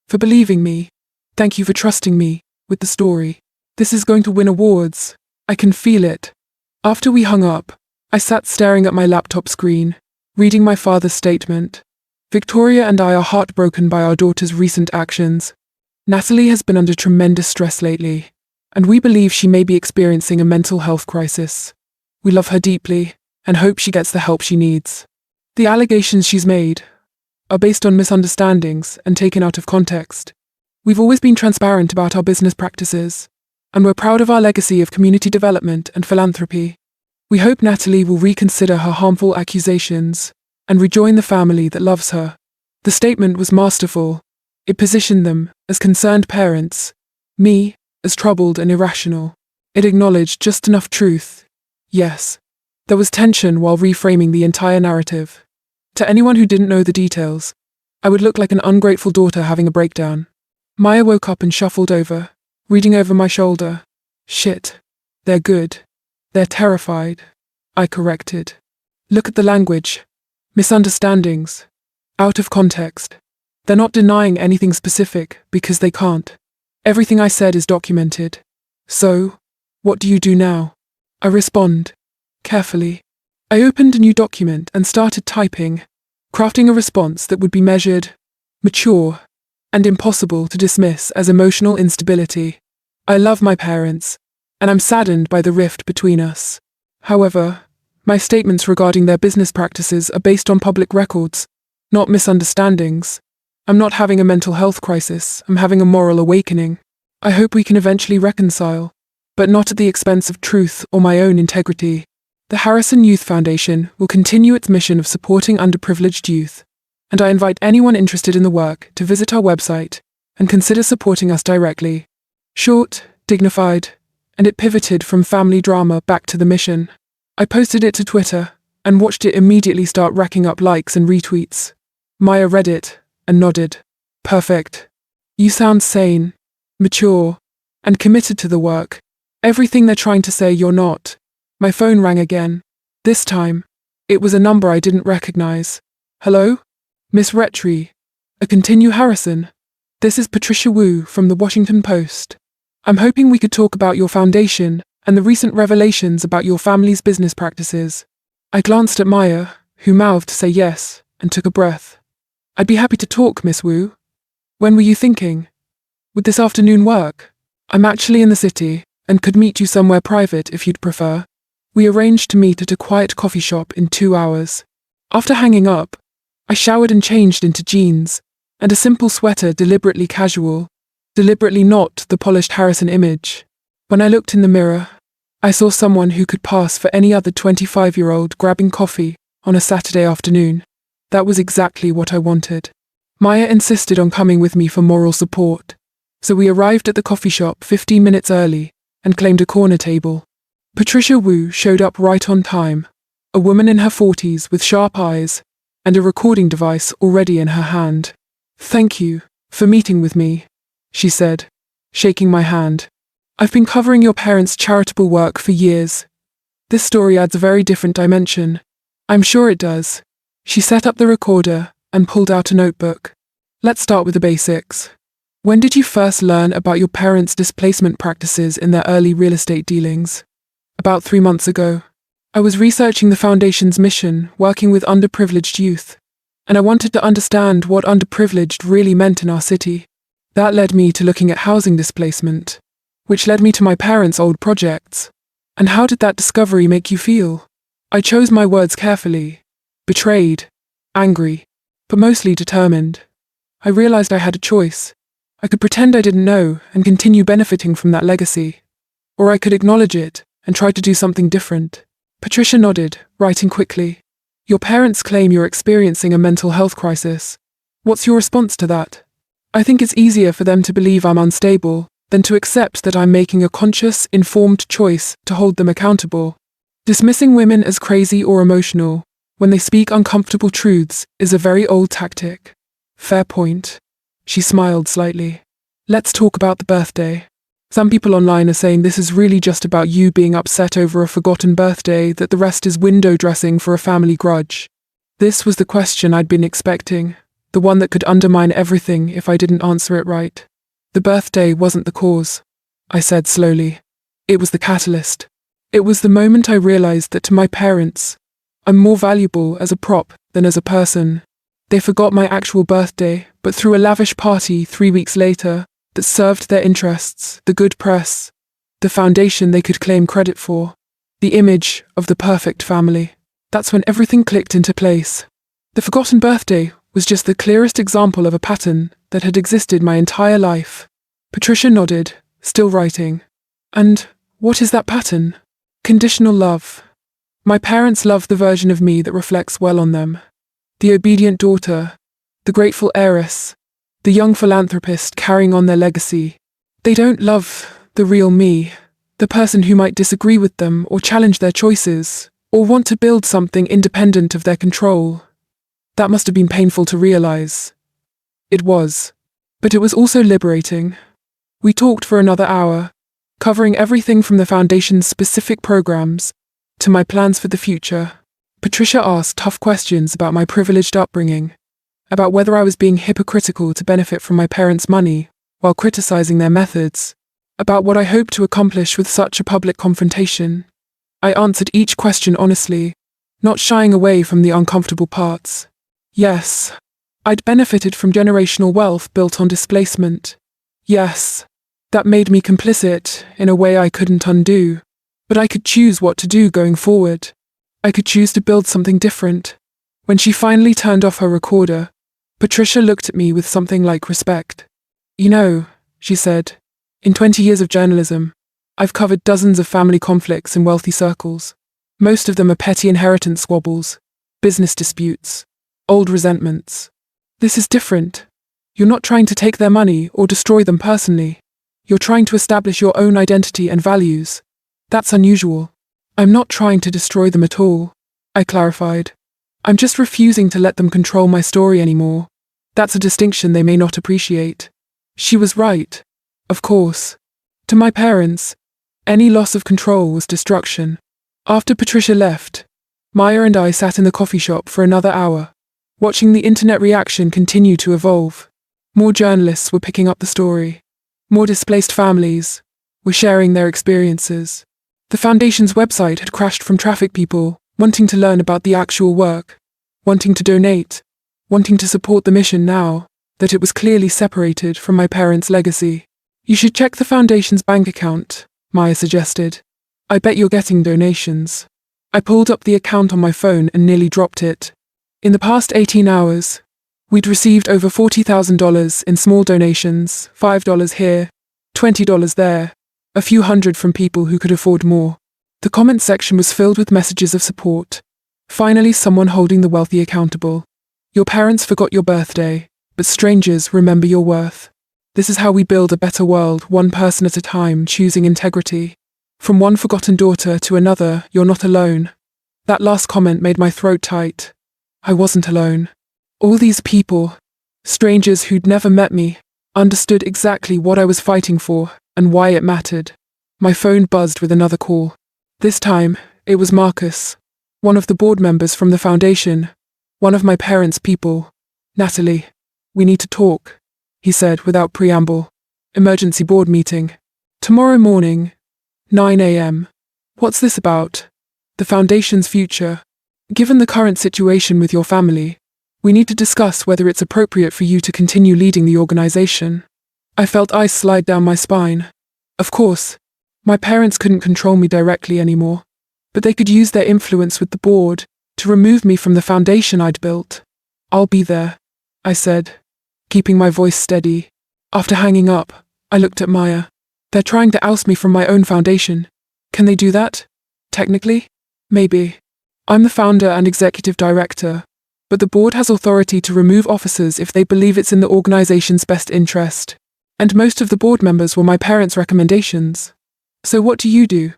for believing me. Thank you for trusting me with the story. This is going to win awards. I can feel it. After we hung up, I sat staring at my laptop screen, reading my father's statement. Victoria and I are heartbroken by our daughter's recent actions. Natalie has been under tremendous stress lately, and we believe she may be experiencing a mental health crisis. We love her deeply, and hope she gets the help she needs. The allegations she's made are based on misunderstandings and taken out of context. We've always been transparent about our business practices, and we're proud of our legacy of community development and philanthropy. We hope Natalie will reconsider her harmful accusations and rejoin the family that loves her. The statement was masterful. It positioned them as concerned parents, me as troubled and irrational. It acknowledged just enough truth. Yes, there was tension while reframing the entire narrative. To anyone who didn't know the details, I would look like an ungrateful daughter having a breakdown. Maya woke up and shuffled over, reading over my shoulder. Shit. They're good. They're terrified. I corrected. Look at the language. Misunderstandings. Out of context. They're not denying anything specific because they can't. Everything I said is documented. So, what do you do now? I respond. Carefully. I opened a new document and started typing, crafting a response that would be measured, mature, and impossible to dismiss as emotional instability. I love my parents, and I'm saddened by the rift between us. However, my statements regarding their business practices are based on public records, not misunderstandings. I'm not having a mental health crisis, I'm having a moral awakening. I hope we can eventually reconcile, but not at the expense of truth or my own integrity. The Harrison Youth Foundation will continue its mission of supporting underprivileged youth, and I invite anyone interested in the work to visit our website and consider supporting us directly. Short, dignified, and it pivoted from family drama back to the mission. I posted it to Twitter and watched it immediately start racking up likes and retweets. Maya read it and nodded. Perfect. You sound sane, mature, and committed to the work. Everything they're trying to say you're not. My phone rang again. This time, it was a number I didn't recognize. Hello? Miss Rettry. Continue Harrison. This is Patricia Wu from the Washington Post. I'm hoping we could talk about your foundation and the recent revelations about your family's business practices. I glanced at Maya, who mouthed to say yes, and took a breath. I'd be happy to talk, Miss Wu. When were you thinking? Would this afternoon work? I'm actually in the city, and could meet you somewhere private if you'd prefer. We arranged to meet at a quiet coffee shop in 2 hours. After hanging up, I showered and changed into jeans, and a simple sweater deliberately casual, deliberately not the polished Harrison image. When I looked in the mirror, I saw someone who could pass for any other 25-year-old grabbing coffee on a Saturday afternoon. That was exactly what I wanted. Maya insisted on coming with me for moral support, so we arrived at the coffee shop 15 minutes early and claimed a corner table. Patricia Wu showed up right on time, a woman in her 40s with sharp eyes and a recording device already in her hand. Thank you for meeting with me, she said, shaking my hand. I've been covering your parents' charitable work for years. This story adds a very different dimension. I'm sure it does. She set up the recorder and pulled out a notebook. Let's start with the basics. When did you first learn about your parents' displacement practices in their early real estate dealings? About 3 months ago. I was researching the foundation's mission, working with underprivileged youth, and I wanted to understand what underprivileged really meant in our city. That led me to looking at housing displacement, which led me to my parents' old projects. And how did that discovery make you feel? I chose my words carefully. Betrayed, angry, but mostly determined. I realized I had a choice. I could pretend I didn't know and continue benefiting from that legacy, or I could acknowledge it and try to do something different. Patricia nodded, writing quickly. Your parents claim you're experiencing a mental health crisis. What's your response to that? I think it's easier for them to believe I'm unstable than to accept that I'm making a conscious, informed choice to hold them accountable. Dismissing women as crazy or emotional when they speak uncomfortable truths is a very old tactic. Fair point. She smiled slightly. Let's talk about the birthday. Some people online are saying this is really just about you being upset over a forgotten birthday, that the rest is window dressing for a family grudge. This was the question I'd been expecting, the one that could undermine everything if I didn't answer it right. The birthday wasn't the cause, I said slowly. It was the catalyst. It was the moment I realized that to my parents, I'm more valuable as a prop than as a person. They forgot my actual birthday, but threw a lavish party 3 weeks later that served their interests, the good press, the foundation they could claim credit for, the image of the perfect family. That's when everything clicked into place. The forgotten birthday was just the clearest example of a pattern that had existed my entire life. Patricia nodded, still writing. And what is that pattern? Conditional love. My parents love the version of me that reflects well on them. The obedient daughter, the grateful heiress, the young philanthropist carrying on their legacy. They don't love the real me, the person who might disagree with them or challenge their choices, or want to build something independent of their control. That must have been painful to realize. It was. But it was also liberating. We talked for another hour, covering everything from the Foundation's specific programs to my plans for the future. Patricia asked tough questions about my privileged upbringing, about whether I was being hypocritical to benefit from my parents' money while criticizing their methods, about what I hoped to accomplish with such a public confrontation. I answered each question honestly, not shying away from the uncomfortable parts. Yes, I'd benefited from generational wealth built on displacement. Yes, that made me complicit in a way I couldn't undo. But I could choose what to do going forward. I could choose to build something different. When she finally turned off her recorder, Patricia looked at me with something like respect. You know, she said, in 20 years of journalism, I've covered dozens of family conflicts in wealthy circles. Most of them are petty inheritance squabbles, business disputes, old resentments. This is different. You're not trying to take their money or destroy them personally. You're trying to establish your own identity and values. That's unusual. I'm not trying to destroy them at all, I clarified. I'm just refusing to let them control my story anymore. That's a distinction they may not appreciate. She was right. Of course. To my parents, any loss of control was destruction. After Patricia left, Maya and I sat in the coffee shop for another hour, watching the internet reaction continue to evolve. More journalists were picking up the story. More displaced families were sharing their experiences. The Foundation's website had crashed from traffic people wanting to learn about the actual work, wanting to donate, wanting to support the mission now that it was clearly separated from my parents' legacy. You should check the Foundation's bank account, Maya suggested. I bet you're getting donations. I pulled up the account on my phone and nearly dropped it. In the past 18 hours, we'd received over $40,000 in small donations, $5 here, $20 there, a few hundred from people who could afford more. The comment section was filled with messages of support. Finally, someone holding the wealthy accountable. Your parents forgot your birthday, but strangers remember your worth. This is how we build a better world, one person at a time, choosing integrity. From one forgotten daughter to another, you're not alone. That last comment made my throat tight. I wasn't alone. All these people, strangers who'd never met me, understood exactly what I was fighting for and why it mattered. My phone buzzed with another call. This time, it was Marcus, one of the board members from the Foundation, one of my parents' people. Natalie, we need to talk, he said without preamble. Emergency board meeting. Tomorrow morning, 9 a.m. What's this about? The Foundation's future. Given the current situation with your family, we need to discuss whether it's appropriate for you to continue leading the organization. I felt ice slide down my spine. Of course, my parents couldn't control me directly anymore, but they could use their influence with the board to remove me from the foundation I'd built. I'll be there, I said, keeping my voice steady. After hanging up, I looked at Maya. They're trying to oust me from my own foundation. Can they do that? Technically? Maybe. I'm the founder and executive director, but the board has authority to remove officers if they believe it's in the organization's best interest. And most of the board members were my parents' recommendations. So what do you do?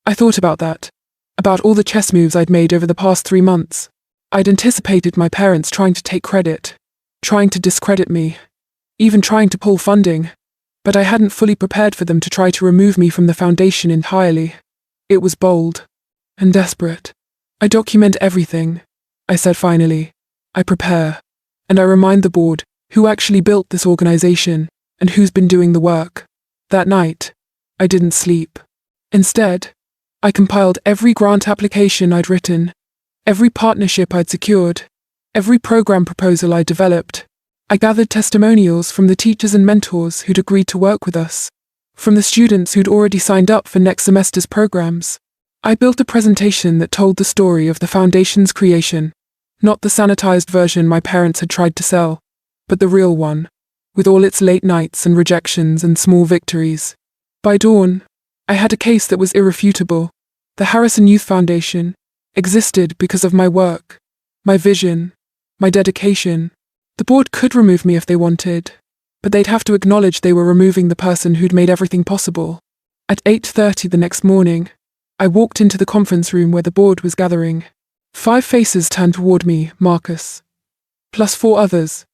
I thought about that. About all the chess moves I'd made over the past 3 months. I'd anticipated my parents trying to take credit, trying to discredit me, even trying to pull funding. But I hadn't fully prepared for them to try to remove me from the foundation entirely. It was bold and desperate. I document everything, I said finally. I prepare. And I remind the board who actually built this organization and who's been doing the work. That night, I didn't sleep. Instead, I compiled every grant application I'd written, every partnership I'd secured, every program proposal I'd developed. I gathered testimonials from the teachers and mentors who'd agreed to work with us, from the students who'd already signed up for next semester's programs, I built a presentation that told the story of the foundation's creation, not the sanitized version my parents had tried to sell, but the real one, with all its late nights and rejections and small victories. By dawn, I had a case that was irrefutable. The Harrison Youth Foundation existed because of my work, my vision, my dedication. The board could remove me if they wanted, but they'd have to acknowledge they were removing the person who'd made everything possible. At 8:30 the next morning, I walked into the conference room where the board was gathering. 5 faces turned toward me, Marcus, plus 4 others,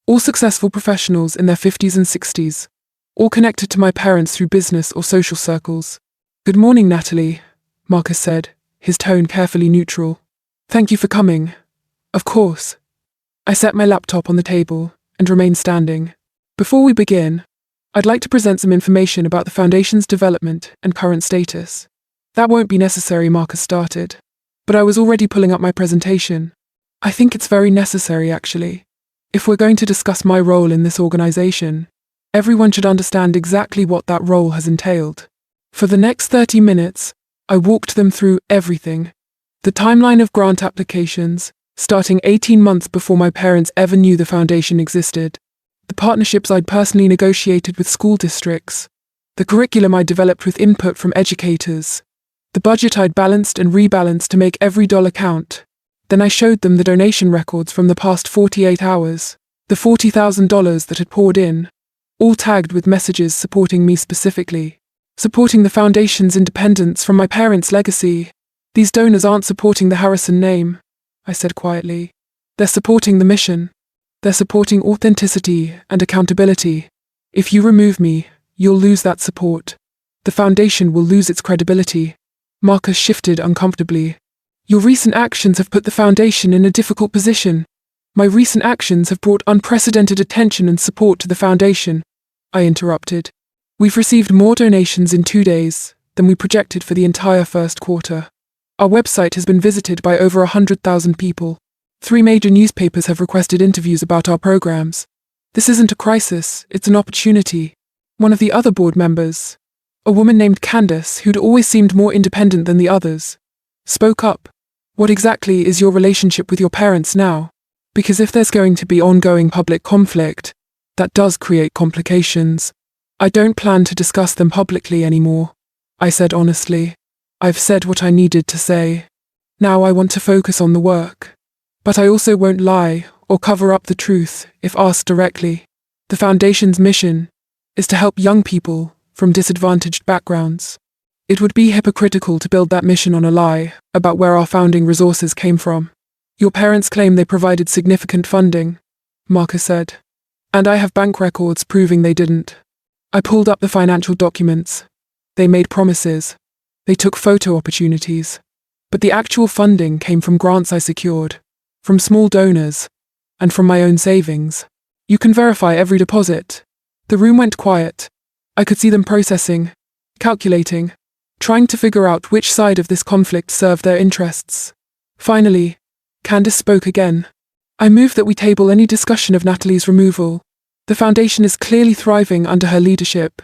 all successful professionals in their 50s and 60s, all connected to my parents through business or social circles. "Good morning, Natalie," Marcus said, his tone carefully neutral. "Thank you for coming." "Of course." I set my laptop on the table and remained standing. "Before we begin, I'd like to present some information about the Foundation's development and current status." "That won't be necessary," Marcus started, but I was already pulling up my presentation. "I think it's very necessary, actually. If we're going to discuss my role in this organization, everyone should understand exactly what that role has entailed." For the next 30 minutes, I walked them through everything. The timeline of grant applications, starting 18 months before my parents ever knew the foundation existed. The partnerships I'd personally negotiated with school districts. The curriculum I developed with input from educators. The budget I'd balanced and rebalanced to make every dollar count. Then I showed them the donation records from the past 48 hours, the $40,000 that had poured in, all tagged with messages supporting me specifically, supporting the foundation's independence from my parents' legacy. "These donors aren't supporting the Harrison name," I said quietly. "They're supporting the mission. They're supporting authenticity and accountability. If you remove me, you'll lose that support. The foundation will lose its credibility." Marcus shifted uncomfortably. "Your recent actions have put the foundation in a difficult position." "My recent actions have brought unprecedented attention and support to the foundation," I interrupted. "We've received more donations in 2 days than we projected for the entire first quarter. Our website has been visited by over 100,000 people. 3 major newspapers have requested interviews about our programs. This isn't a crisis, it's an opportunity." One of the other board members, a woman named Candace, who'd always seemed more independent than the others, spoke up. "What exactly is your relationship with your parents now? Because if there's going to be ongoing public conflict, that does create complications." "I don't plan to discuss them publicly anymore," I said honestly. "I've said what I needed to say. Now I want to focus on the work. But I also won't lie or cover up the truth if asked directly. The Foundation's mission is to help young people from disadvantaged backgrounds. It would be hypocritical to build that mission on a lie about where our founding resources came from." "Your parents claim they provided significant funding," Marcus said. "And I have bank records proving they didn't." I pulled up the financial documents. They made promises. They took photo opportunities. But the actual funding came from grants I secured, from small donors, and from my own savings. "You can verify every deposit." The room went quiet. I could see them processing, calculating, trying to figure out which side of this conflict served their interests. Finally, Candace spoke again. "I move that we table any discussion of Natalie's removal. The foundation is clearly thriving under her leadership,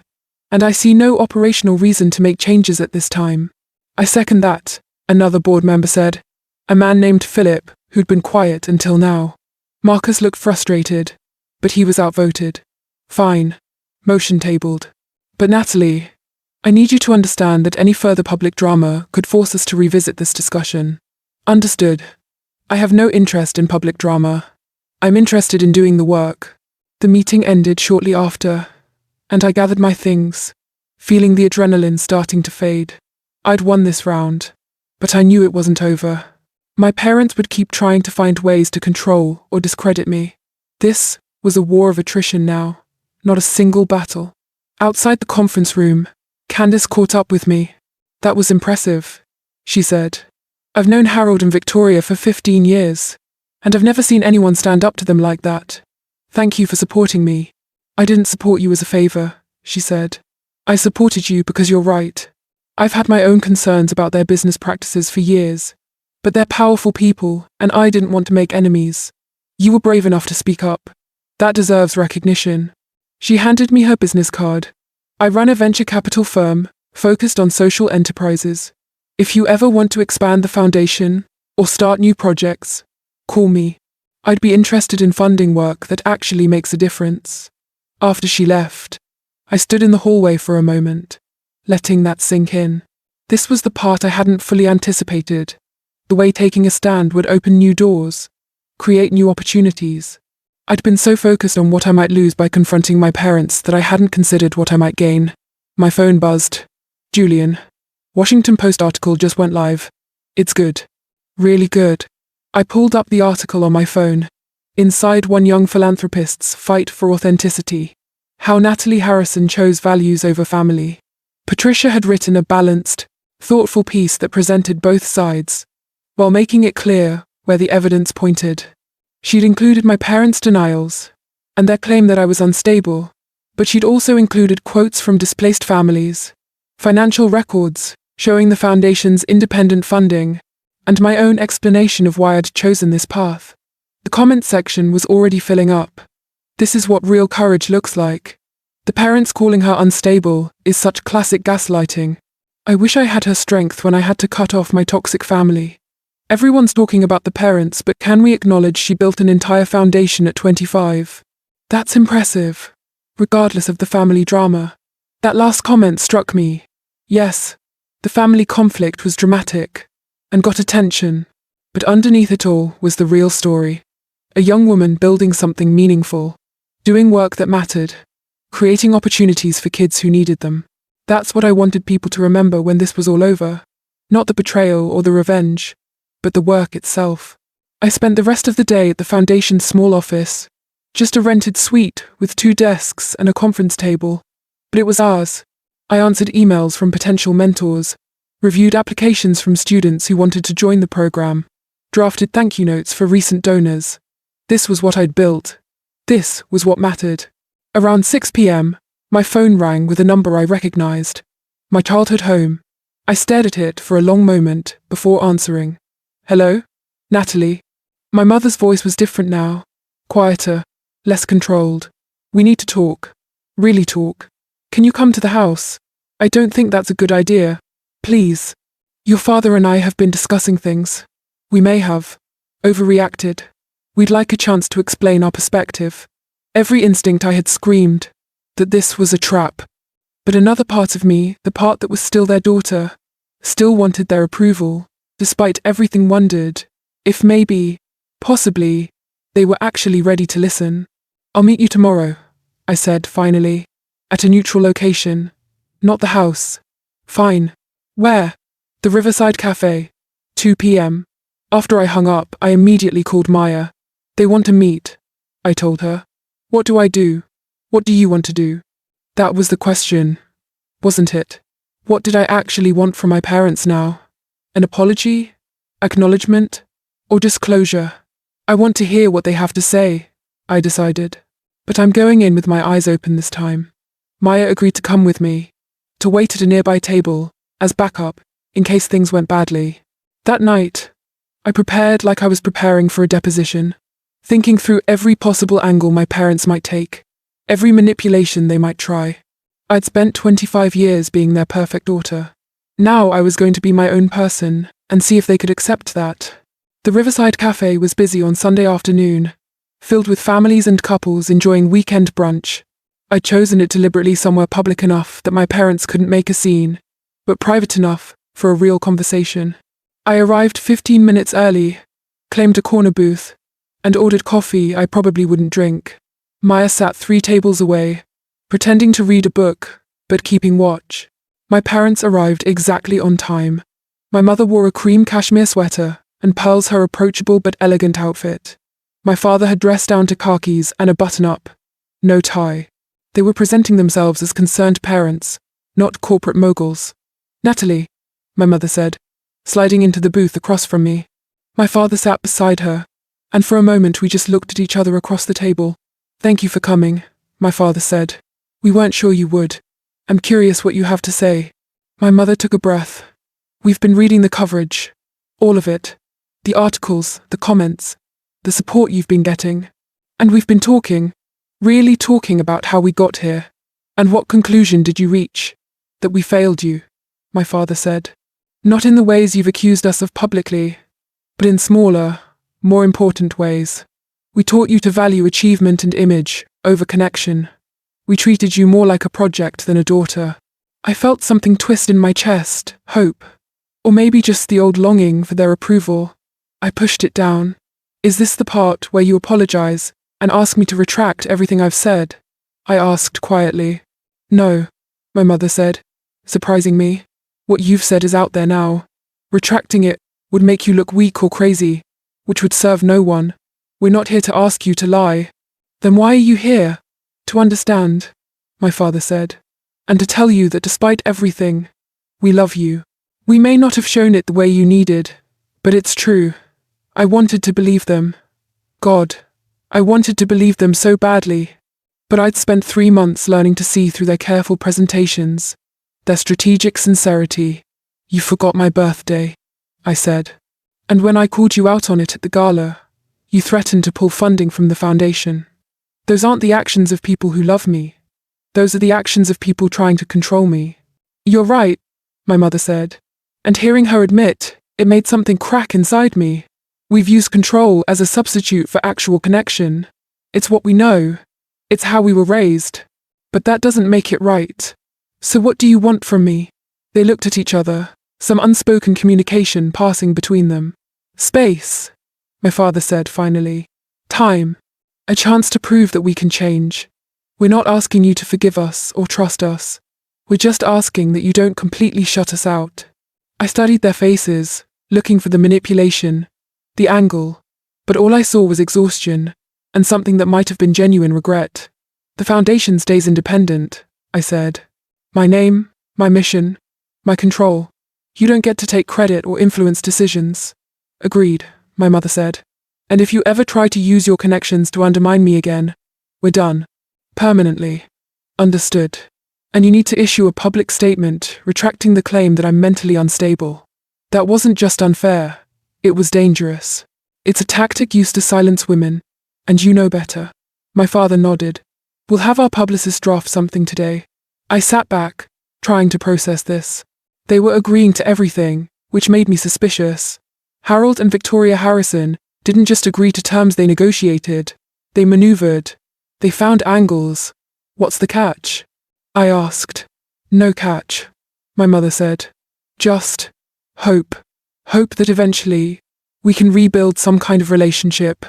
and I see no operational reason to make changes at this time." "I second that," another board member said, a man named Philip, who'd been quiet until now. Marcus looked frustrated, but he was outvoted. "Fine. Motion tabled. But Natalie, I need you to understand that any further public drama could force us to revisit this discussion." "Understood. I have no interest in public drama. I'm interested in doing the work." The meeting ended shortly after, and I gathered my things, feeling the adrenaline starting to fade. I'd won this round, but I knew it wasn't over. My parents would keep trying to find ways to control or discredit me. This was a war of attrition now, not a single battle. Outside the conference room, Candace caught up with me. "That was impressive," she said. "I've known Harold and Victoria for 15 years, and I've never seen anyone stand up to them like that. Thank you for supporting me." "I didn't support you as a favor," she said. "I supported you because you're right. I've had my own concerns about their business practices for years, but they're powerful people, and I didn't want to make enemies. You were brave enough to speak up. That deserves recognition." She handed me her business card. "I run a venture capital firm focused on social enterprises. If you ever want to expand the foundation or start new projects, call me. I'd be interested in funding work that actually makes a difference." After she left, I stood in the hallway for a moment, letting that sink in. This was the part I hadn't fully anticipated. The way taking a stand would open new doors, create new opportunities. I'd been so focused on what I might lose by confronting my parents that I hadn't considered what I might gain. My phone buzzed. "Julian, Washington Post article just went live. It's good. Really good." I pulled up the article on my phone. Inside, one young philanthropist's fight for authenticity. How Natalie Harrison chose values over family. Patricia had written a balanced, thoughtful piece that presented both sides, while making it clear where the evidence pointed. She'd included my parents' denials and their claim that I was unstable, but she'd also included quotes from displaced families, financial records showing the foundation's independent funding, and my own explanation of why I'd chosen this path. The comment section was already filling up. This is what real courage looks like. The parents calling her unstable is such classic gaslighting. I wish I had her strength when I had to cut off my toxic family. Everyone's talking about the parents, but can we acknowledge she built an entire foundation at 25? That's impressive, regardless of the family drama. That last comment struck me. Yes, the family conflict was dramatic and got attention, but underneath it all was the real story. A young woman building something meaningful, doing work that mattered, creating opportunities for kids who needed them. That's what I wanted people to remember when this was all over. Not the betrayal or the revenge, but the work itself. I spent the rest of the day at the foundation's small office, just a rented suite with 2 desks and a conference table. But it was ours. I answered emails from potential mentors, reviewed applications from students who wanted to join the program, drafted thank you notes for recent donors. This was what I'd built. This was what mattered. Around 6 p.m., my phone rang with a number I recognized. My childhood home. I stared at it for a long moment before answering. "Hello? Natalie?" My mother's voice was different now. Quieter, less controlled. "We need to talk. Really talk. Can you come to the house? I don't think that's a good idea. Please. Your father and I have been discussing things. We may have overreacted. We'd like a chance to explain our perspective." Every instinct I had screamed that this was a trap. But another part of me, the part that was still their daughter, still wanted their approval, despite everything, wondered if maybe, possibly, they were actually ready to listen. "I'll meet you tomorrow," I said finally, "at a neutral location. Not the house." "Fine. Where?" "The Riverside Cafe. 2 p.m. After I hung up, I immediately called Maya. "They want to meet," I told her. "What do I do? What do you want to do?" That was the question, wasn't it? What did I actually want from my parents now? An apology? Acknowledgement? Or just closure? I want to hear what they have to say, I decided. But I'm going in with my eyes open this time. Maya agreed to come with me, to wait at a nearby table, as backup, in case things went badly. That night, I prepared like I was preparing for a deposition, thinking through every possible angle my parents might take, every manipulation they might try. I'd spent 25 years being their perfect daughter. Now I was going to be my own person, and see if they could accept that. The Riverside Cafe was busy on Sunday afternoon, filled with families and couples enjoying weekend brunch. I'd chosen it deliberately somewhere public enough that my parents couldn't make a scene, but private enough for a real conversation. I arrived 15 minutes early, claimed a corner booth, and ordered coffee I probably wouldn't drink. Maya sat 3 tables away, pretending to read a book, but keeping watch. My parents arrived exactly on time. My mother wore a cream cashmere sweater and pearls her approachable but elegant outfit. My father had dressed down to khakis and a button-up. No tie. They were presenting themselves as concerned parents, not corporate moguls. "Natalie," my mother said, sliding into the booth across from me. My father sat beside her, and for a moment we just looked at each other across the table. "Thank you for coming," my father said. "We weren't sure you would. I'm curious what you have to say." My mother took a breath. "We've been reading the coverage. All of it. The articles, the comments, the support you've been getting. And we've been talking, really talking about how we got here. And what conclusion did you reach? That we failed you," my father said. Not in the ways you've accused us of publicly, but in smaller, more important ways. We taught you to value achievement and image over connection. We treated you more like a project than a daughter. I felt something twist in my chest, hope. Or maybe just the old longing for their approval. I pushed it down. Is this the part where you apologize and ask me to retract everything I've said? I asked quietly. No, my mother said, surprising me. What you've said is out there now. Retracting it would make you look weak or crazy, which would serve no one. We're not here to ask you to lie. Then why are you here? To understand, my father said, and to tell you that despite everything, we love you. We may not have shown it the way you needed, but it's true. I wanted to believe them. God, I wanted to believe them so badly. But I'd spent 3 months learning to see through their careful presentations, their strategic sincerity. You forgot my birthday, I said. And when I called you out on it at the gala, you threatened to pull funding from the foundation. Those aren't the actions of people who love me. Those are the actions of people trying to control me. You're right, my mother said. And hearing her admit, it made something crack inside me. We've used control as a substitute for actual connection. It's what we know. It's how we were raised. But that doesn't make it right. So what do you want from me? They looked at each other, some unspoken communication passing between them. Space, my father said finally. Time. A chance to prove that we can change. We're not asking you to forgive us or trust us. We're just asking that you don't completely shut us out. I studied their faces, looking for the manipulation, the angle, but all I saw was exhaustion, and something that might have been genuine regret. The foundation stays independent, I said. My name, my mission, my control. You don't get to take credit or influence decisions. Agreed, my mother said. And if you ever try to use your connections to undermine me again, we're done. Permanently. Understood. And you need to issue a public statement retracting the claim that I'm mentally unstable. That wasn't just unfair. It was dangerous. It's a tactic used to silence women, and you know better. My father nodded. We'll have our publicist draft something today. I sat back, trying to process this. They were agreeing to everything, which made me suspicious. Harold and Victoria Harrison didn't just agree to terms they negotiated. They maneuvered. They found angles. What's the catch? I asked. No catch, my mother said. Just hope. Hope that eventually we can rebuild some kind of relationship.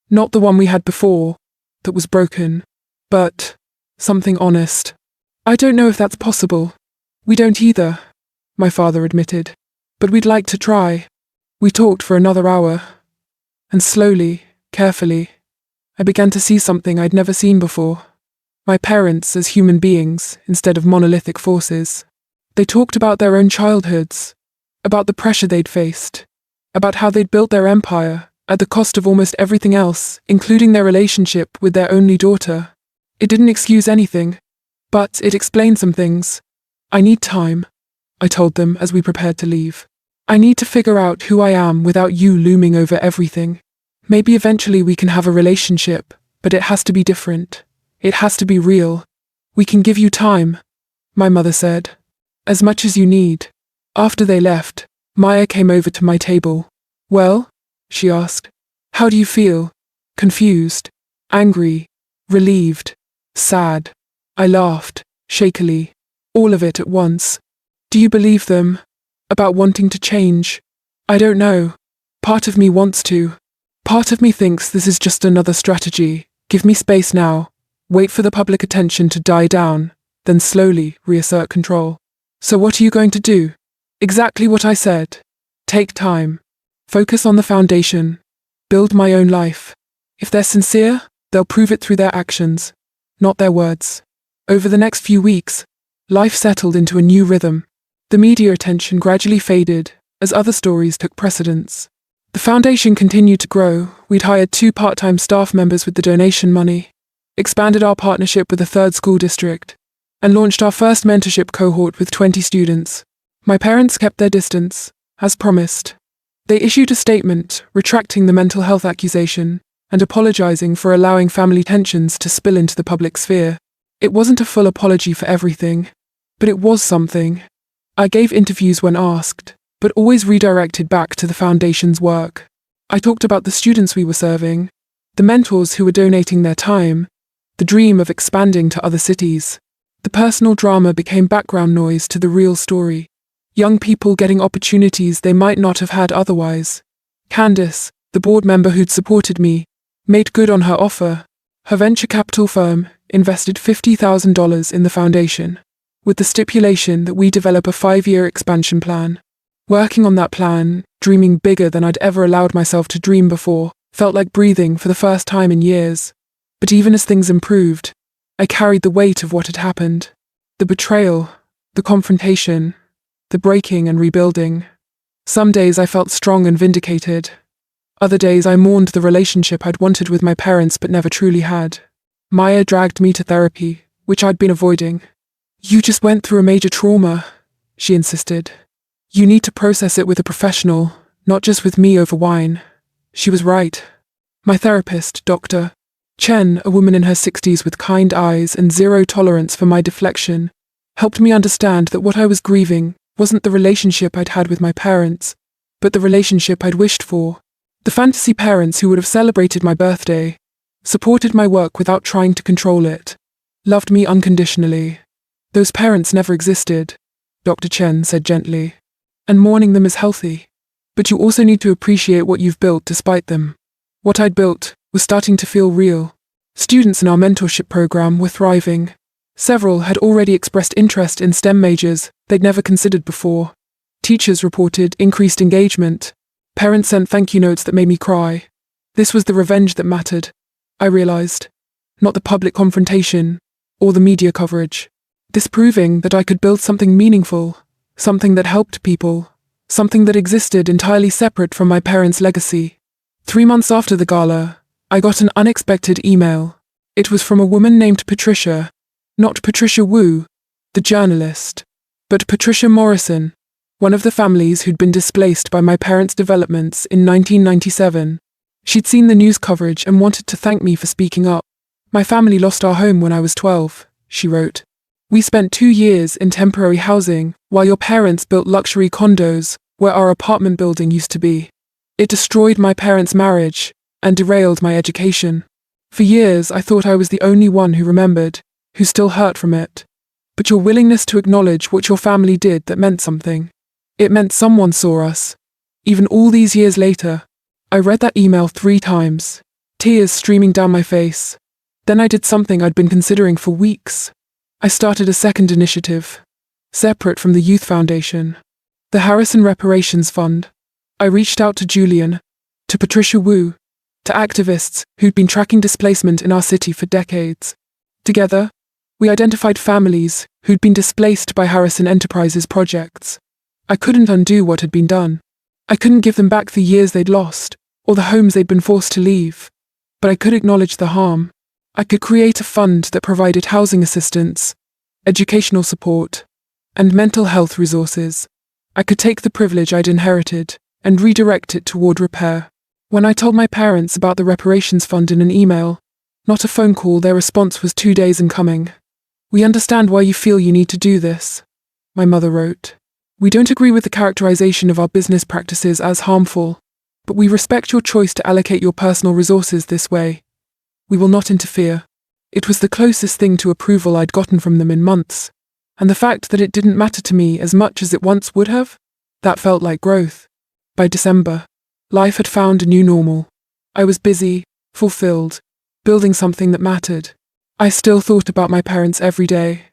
Not the one we had before, that was broken, but something honest. I don't know if that's possible. We don't either, my father admitted. But we'd like to try. We talked for another hour. And slowly, carefully, I began to see something I'd never seen before. My parents as human beings instead of monolithic forces. They talked about their own childhoods, about the pressure they'd faced, about how they'd built their empire at the cost of almost everything else, including their relationship with their only daughter. It didn't excuse anything, but it explained some things. I need time, I told them as we prepared to leave. I need to figure out who I am without you looming over everything. Maybe eventually we can have a relationship, but it has to be different. It has to be real. We can give you time, my mother said. As much as you need. After they left, Maya came over to my table. Well, she asked. How do you feel? Confused, angry, relieved, sad. I laughed, shakily. All of it at once. Do you believe them? About wanting to change? I don't know. Part of me wants to. Part of me thinks this is just another strategy. Give me space now. Wait for the public attention to die down, then slowly reassert control. So what are you going to do? Exactly what I said. Take time. Focus on the foundation. Build my own life. If they're sincere, they'll prove it through their actions, not their words. Over the next few weeks, life settled into a new rhythm. The media attention gradually faded as other stories took precedence. The foundation continued to grow. We'd hired 2 part-time staff members with the donation money, expanded our partnership with a 3rd school district, and launched our first mentorship cohort with 20 students. My parents kept their distance, as promised. They issued a statement retracting the mental health accusation and apologizing for allowing family tensions to spill into the public sphere. It wasn't a full apology for everything, but it was something. I gave interviews when asked, but always redirected back to the foundation's work. I talked about the students we were serving, the mentors who were donating their time, the dream of expanding to other cities. The personal drama became background noise to the real story. Young people getting opportunities they might not have had otherwise. Candace, the board member who'd supported me, made good on her offer. Her venture capital firm invested $50,000 in the foundation, with the stipulation that we develop a 5-year expansion plan. Working on that plan, dreaming bigger than I'd ever allowed myself to dream before, felt like breathing for the first time in years. But even as things improved, I carried the weight of what had happened. The betrayal, the confrontation, the breaking and rebuilding. Some days I felt strong and vindicated. Other days I mourned the relationship I'd wanted with my parents but never truly had. Maya dragged me to therapy, which I'd been avoiding. "You just went through a major trauma," she insisted. "You need to process it with a professional, not just with me over wine." She was right. My therapist, Dr. Chen, a woman in her 60s with kind eyes and zero tolerance for my deflection, helped me understand that what I was grieving wasn't the relationship I'd had with my parents, but the relationship I'd wished for. The fantasy parents who would have celebrated my birthday, supported my work without trying to control it, loved me unconditionally. Those parents never existed, Dr. Chen said gently, and mourning them is healthy. But you also need to appreciate what you've built despite them. What I'd built was starting to feel real. Students in our mentorship program were thriving. Several had already expressed interest in STEM majors they'd never considered before. Teachers reported increased engagement. Parents sent thank you notes that made me cry. This was the revenge that mattered, I realized, not the public confrontation or the media coverage. This proving that I could build something meaningful, something that helped people, something that existed entirely separate from my parents' legacy. 3 months after the gala, I got an unexpected email. It was from a woman named Patricia, not Patricia Wu, the journalist, but Patricia Morrison, one of the families who'd been displaced by my parents' developments in 1997. She'd seen the news coverage and wanted to thank me for speaking up. "My family lost our home when I was 12, she wrote. "We spent 2 years in temporary housing while your parents built luxury condos where our apartment building used to be. It destroyed my parents' marriage and derailed my education. For years I thought I was the only one who remembered, who still hurt from it. But your willingness to acknowledge what your family did that meant something. It meant someone saw us. Even all these years later, I read that email 3 times, tears streaming down my face. Then I did something I'd been considering for weeks. I started a second initiative, separate from the Youth Foundation, the Harrison Reparations Fund. I reached out to Julian, to Patricia Wu, to activists who'd been tracking displacement in our city for decades. Together, we identified families who'd been displaced by Harrison Enterprises projects. I couldn't undo what had been done. I couldn't give them back the years they'd lost, or the homes they'd been forced to leave. But I could acknowledge the harm. I could create a fund that provided housing assistance, educational support, and mental health resources. I could take the privilege I'd inherited and redirect it toward repair. When I told my parents about the reparations fund in an email, not a phone call, their response was 2 days in coming. "We understand why you feel you need to do this," my mother wrote. "We don't agree with the characterization of our business practices as harmful, but we respect your choice to allocate your personal resources this way. We will not interfere." It was the closest thing to approval I'd gotten from them in months, and the fact that it didn't matter to me as much as it once would have, that felt like growth. By December, life had found a new normal. I was busy, fulfilled, building something that mattered. I still thought about my parents every day,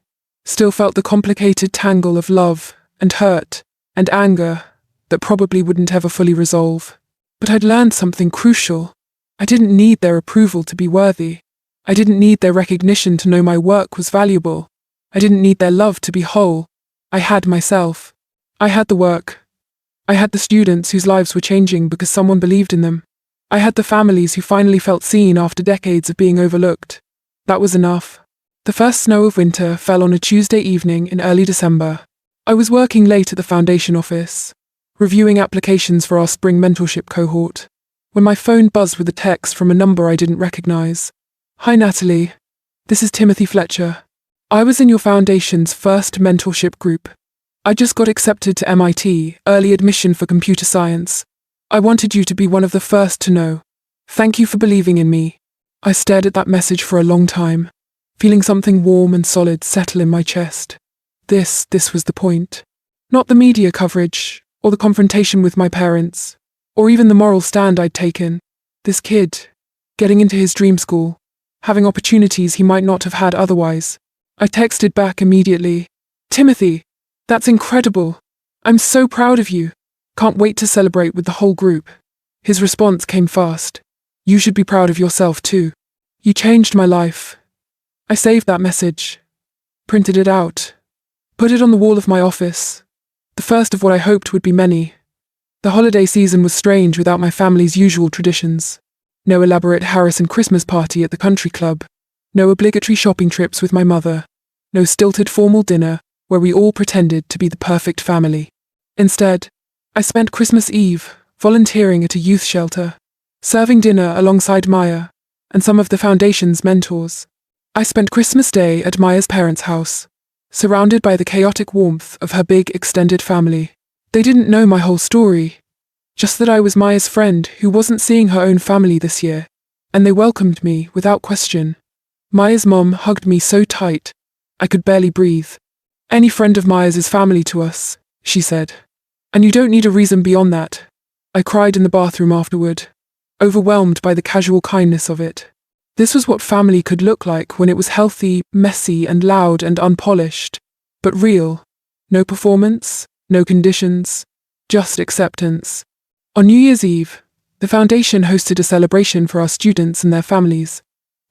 still felt the complicated tangle of love and hurt and anger that probably wouldn't ever fully resolve. But I'd learned something crucial. I didn't need their approval to be worthy. I didn't need their recognition to know my work was valuable. I didn't need their love to be whole. I had myself. I had the work. I had the students whose lives were changing because someone believed in them. I had the families who finally felt seen after decades of being overlooked. That was enough. The first snow of winter fell on a Tuesday evening in early December. I was working late at the foundation office, reviewing applications for our spring mentorship cohort, when my phone buzzed with a text from a number I didn't recognize. "Hi Natalie, this is Timothy Fletcher. I was in your foundation's first mentorship group. I just got accepted to MIT, early admission for computer science. I wanted you to be one of the first to know. Thank you for believing in me." I stared at that message for a long time, feeling something warm and solid settle in my chest. This was the point. Not the media coverage, or the confrontation with my parents, or even the moral stand I'd taken. This kid, getting into his dream school, having opportunities he might not have had otherwise. I texted back immediately, "Timothy, that's incredible. I'm so proud of you. Can't wait to celebrate with the whole group." His response came fast. "You should be proud of yourself too. You changed my life." I saved that message, printed it out, put it on the wall of my office, the first of what I hoped would be many. The holiday season was strange without my family's usual traditions. No elaborate Harrison Christmas party at the country club. No obligatory shopping trips with my mother. No stilted formal dinner where we all pretended to be the perfect family. Instead, I spent Christmas Eve volunteering at a youth shelter, serving dinner alongside Maya and some of the foundation's mentors. I spent Christmas Day at Maya's parents' house, surrounded by the chaotic warmth of her big extended family. They didn't know my whole story, just that I was Maya's friend who wasn't seeing her own family this year, and they welcomed me without question. Maya's mom hugged me so tight, I could barely breathe. "Any friend of Maya's is family to us," she said. "And you don't need a reason beyond that." I cried in the bathroom afterward, overwhelmed by the casual kindness of it. This was what family could look like when it was healthy, messy, and loud and unpolished, but real. No performance, no conditions, just acceptance. On New Year's Eve, the foundation hosted a celebration for our students and their families.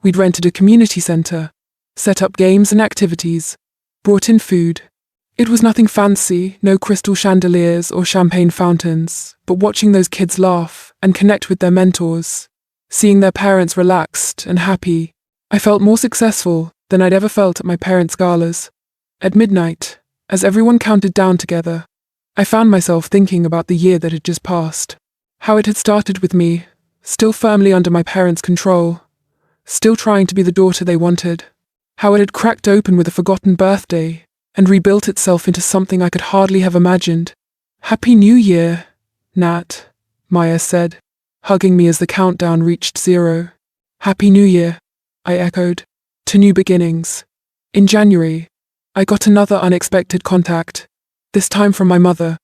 We'd rented a community center, set up games and activities, brought in food. It was nothing fancy, no crystal chandeliers or champagne fountains, but watching those kids laugh and connect with their mentors, seeing their parents relaxed and happy, I felt more successful than I'd ever felt at my parents' galas. At midnight, as everyone counted down together, I found myself thinking about the year that had just passed. How it had started with me, still firmly under my parents' control, still trying to be the daughter they wanted. How it had cracked open with a forgotten birthday and rebuilt itself into something I could hardly have imagined. "Happy New Year, Nat," Maya said, hugging me as the countdown reached 0. "Happy New Year," I echoed, "to new beginnings." In January, I got another unexpected contact, this time from my mother.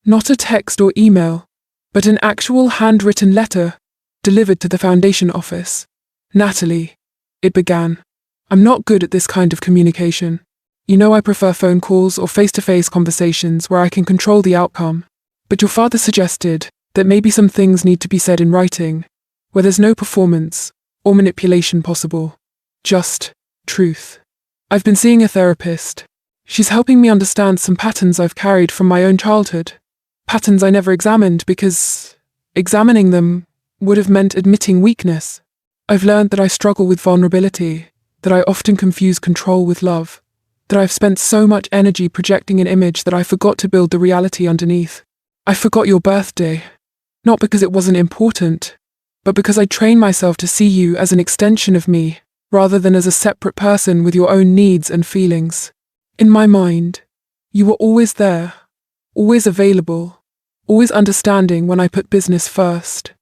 Not a text or email, but an actual handwritten letter, delivered to the foundation office. "Natalie," it began, "I'm not good at this kind of communication. You know I prefer phone calls or face-to-face conversations where I can control the outcome. But your father suggested that maybe some things need to be said in writing, where there's no performance or manipulation possible. Just truth. I've been seeing a therapist. She's helping me understand some patterns I've carried from my own childhood. Patterns I never examined because examining them would have meant admitting weakness. I've learned that I struggle with vulnerability, that I often confuse control with love, that I've spent so much energy projecting an image that I forgot to build the reality underneath. I forgot your birthday. Not because it wasn't important, but because I trained myself to see you as an extension of me, rather than as a separate person with your own needs and feelings. In my mind, you were always there, always available, always understanding when I put business first.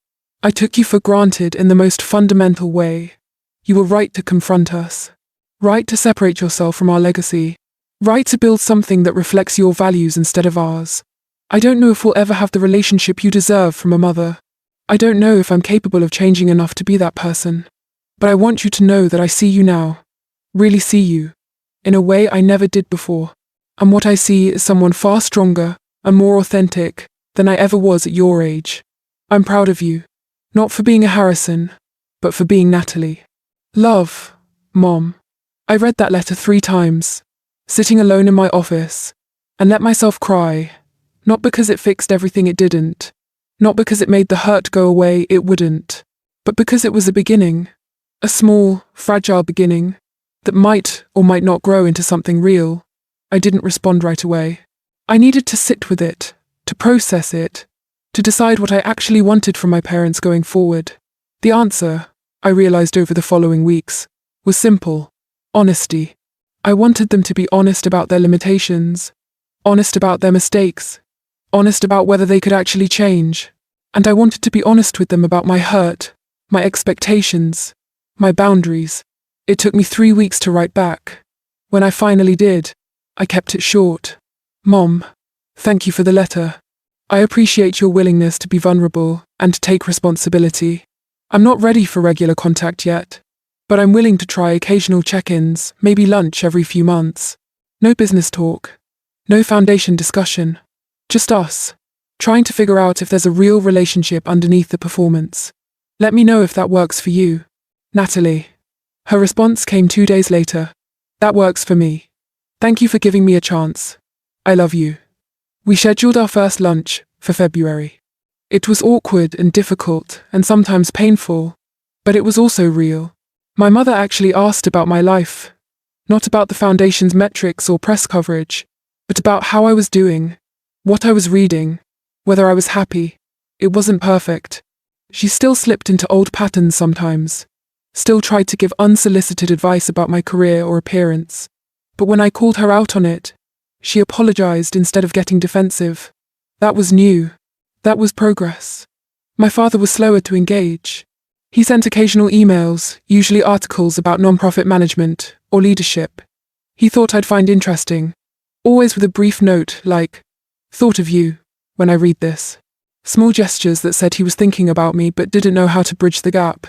I took you for granted in the most fundamental way. You were right to confront us, right to separate yourself from our legacy, right to build something that reflects your values instead of ours. I don't know if we'll ever have the relationship you deserve from a mother. I don't know if I'm capable of changing enough to be that person. But I want you to know that I see you now, really see you, in a way I never did before. And what I see is someone far stronger and more authentic than I ever was at your age. I'm proud of you, not for being a Harrison, but for being Natalie. Love, Mom. I read that letter 3 times, sitting alone in my office, and let myself cry. Not because it fixed everything it didn't, not because it made the hurt go away it wouldn't, but because it was a beginning, a small, fragile beginning, that might or might not grow into something real. I didn't respond right away. I needed to sit with it, to process it, to decide what I actually wanted from my parents going forward. The answer, I realized over the following weeks, was simple: honesty. I wanted them to be honest about their limitations, honest about their mistakes, honest about whether they could actually change. And I wanted to be honest with them about my hurt, my expectations, my boundaries. It took me 3 weeks to write back. When I finally did, I kept it short. Mom, thank you for the letter. I appreciate your willingness to be vulnerable and to take responsibility. I'm not ready for regular contact yet, but I'm willing to try occasional check-ins, maybe lunch every few months. No business talk, no foundation discussion, just us, trying to figure out if there's a real relationship underneath the performance. Let me know if that works for you. Natalie. Her response came 2 days later. That works for me. Thank you for giving me a chance. I love you. We scheduled our first lunch for February. It was awkward and difficult and sometimes painful, but it was also real. My mother actually asked about my life, not about the foundation's metrics or press coverage, but about how I was doing, what I was reading, whether I was happy. It wasn't perfect. She still slipped into old patterns sometimes, still tried to give unsolicited advice about my career or appearance. But when I called her out on it, she apologized instead of getting defensive. That was new. That was progress. My father was slower to engage. He sent occasional emails, usually articles about nonprofit management or leadership. He thought I'd find interesting, always with a brief note like, "Thought of you," when I read this. Small gestures that said he was thinking about me but didn't know how to bridge the gap.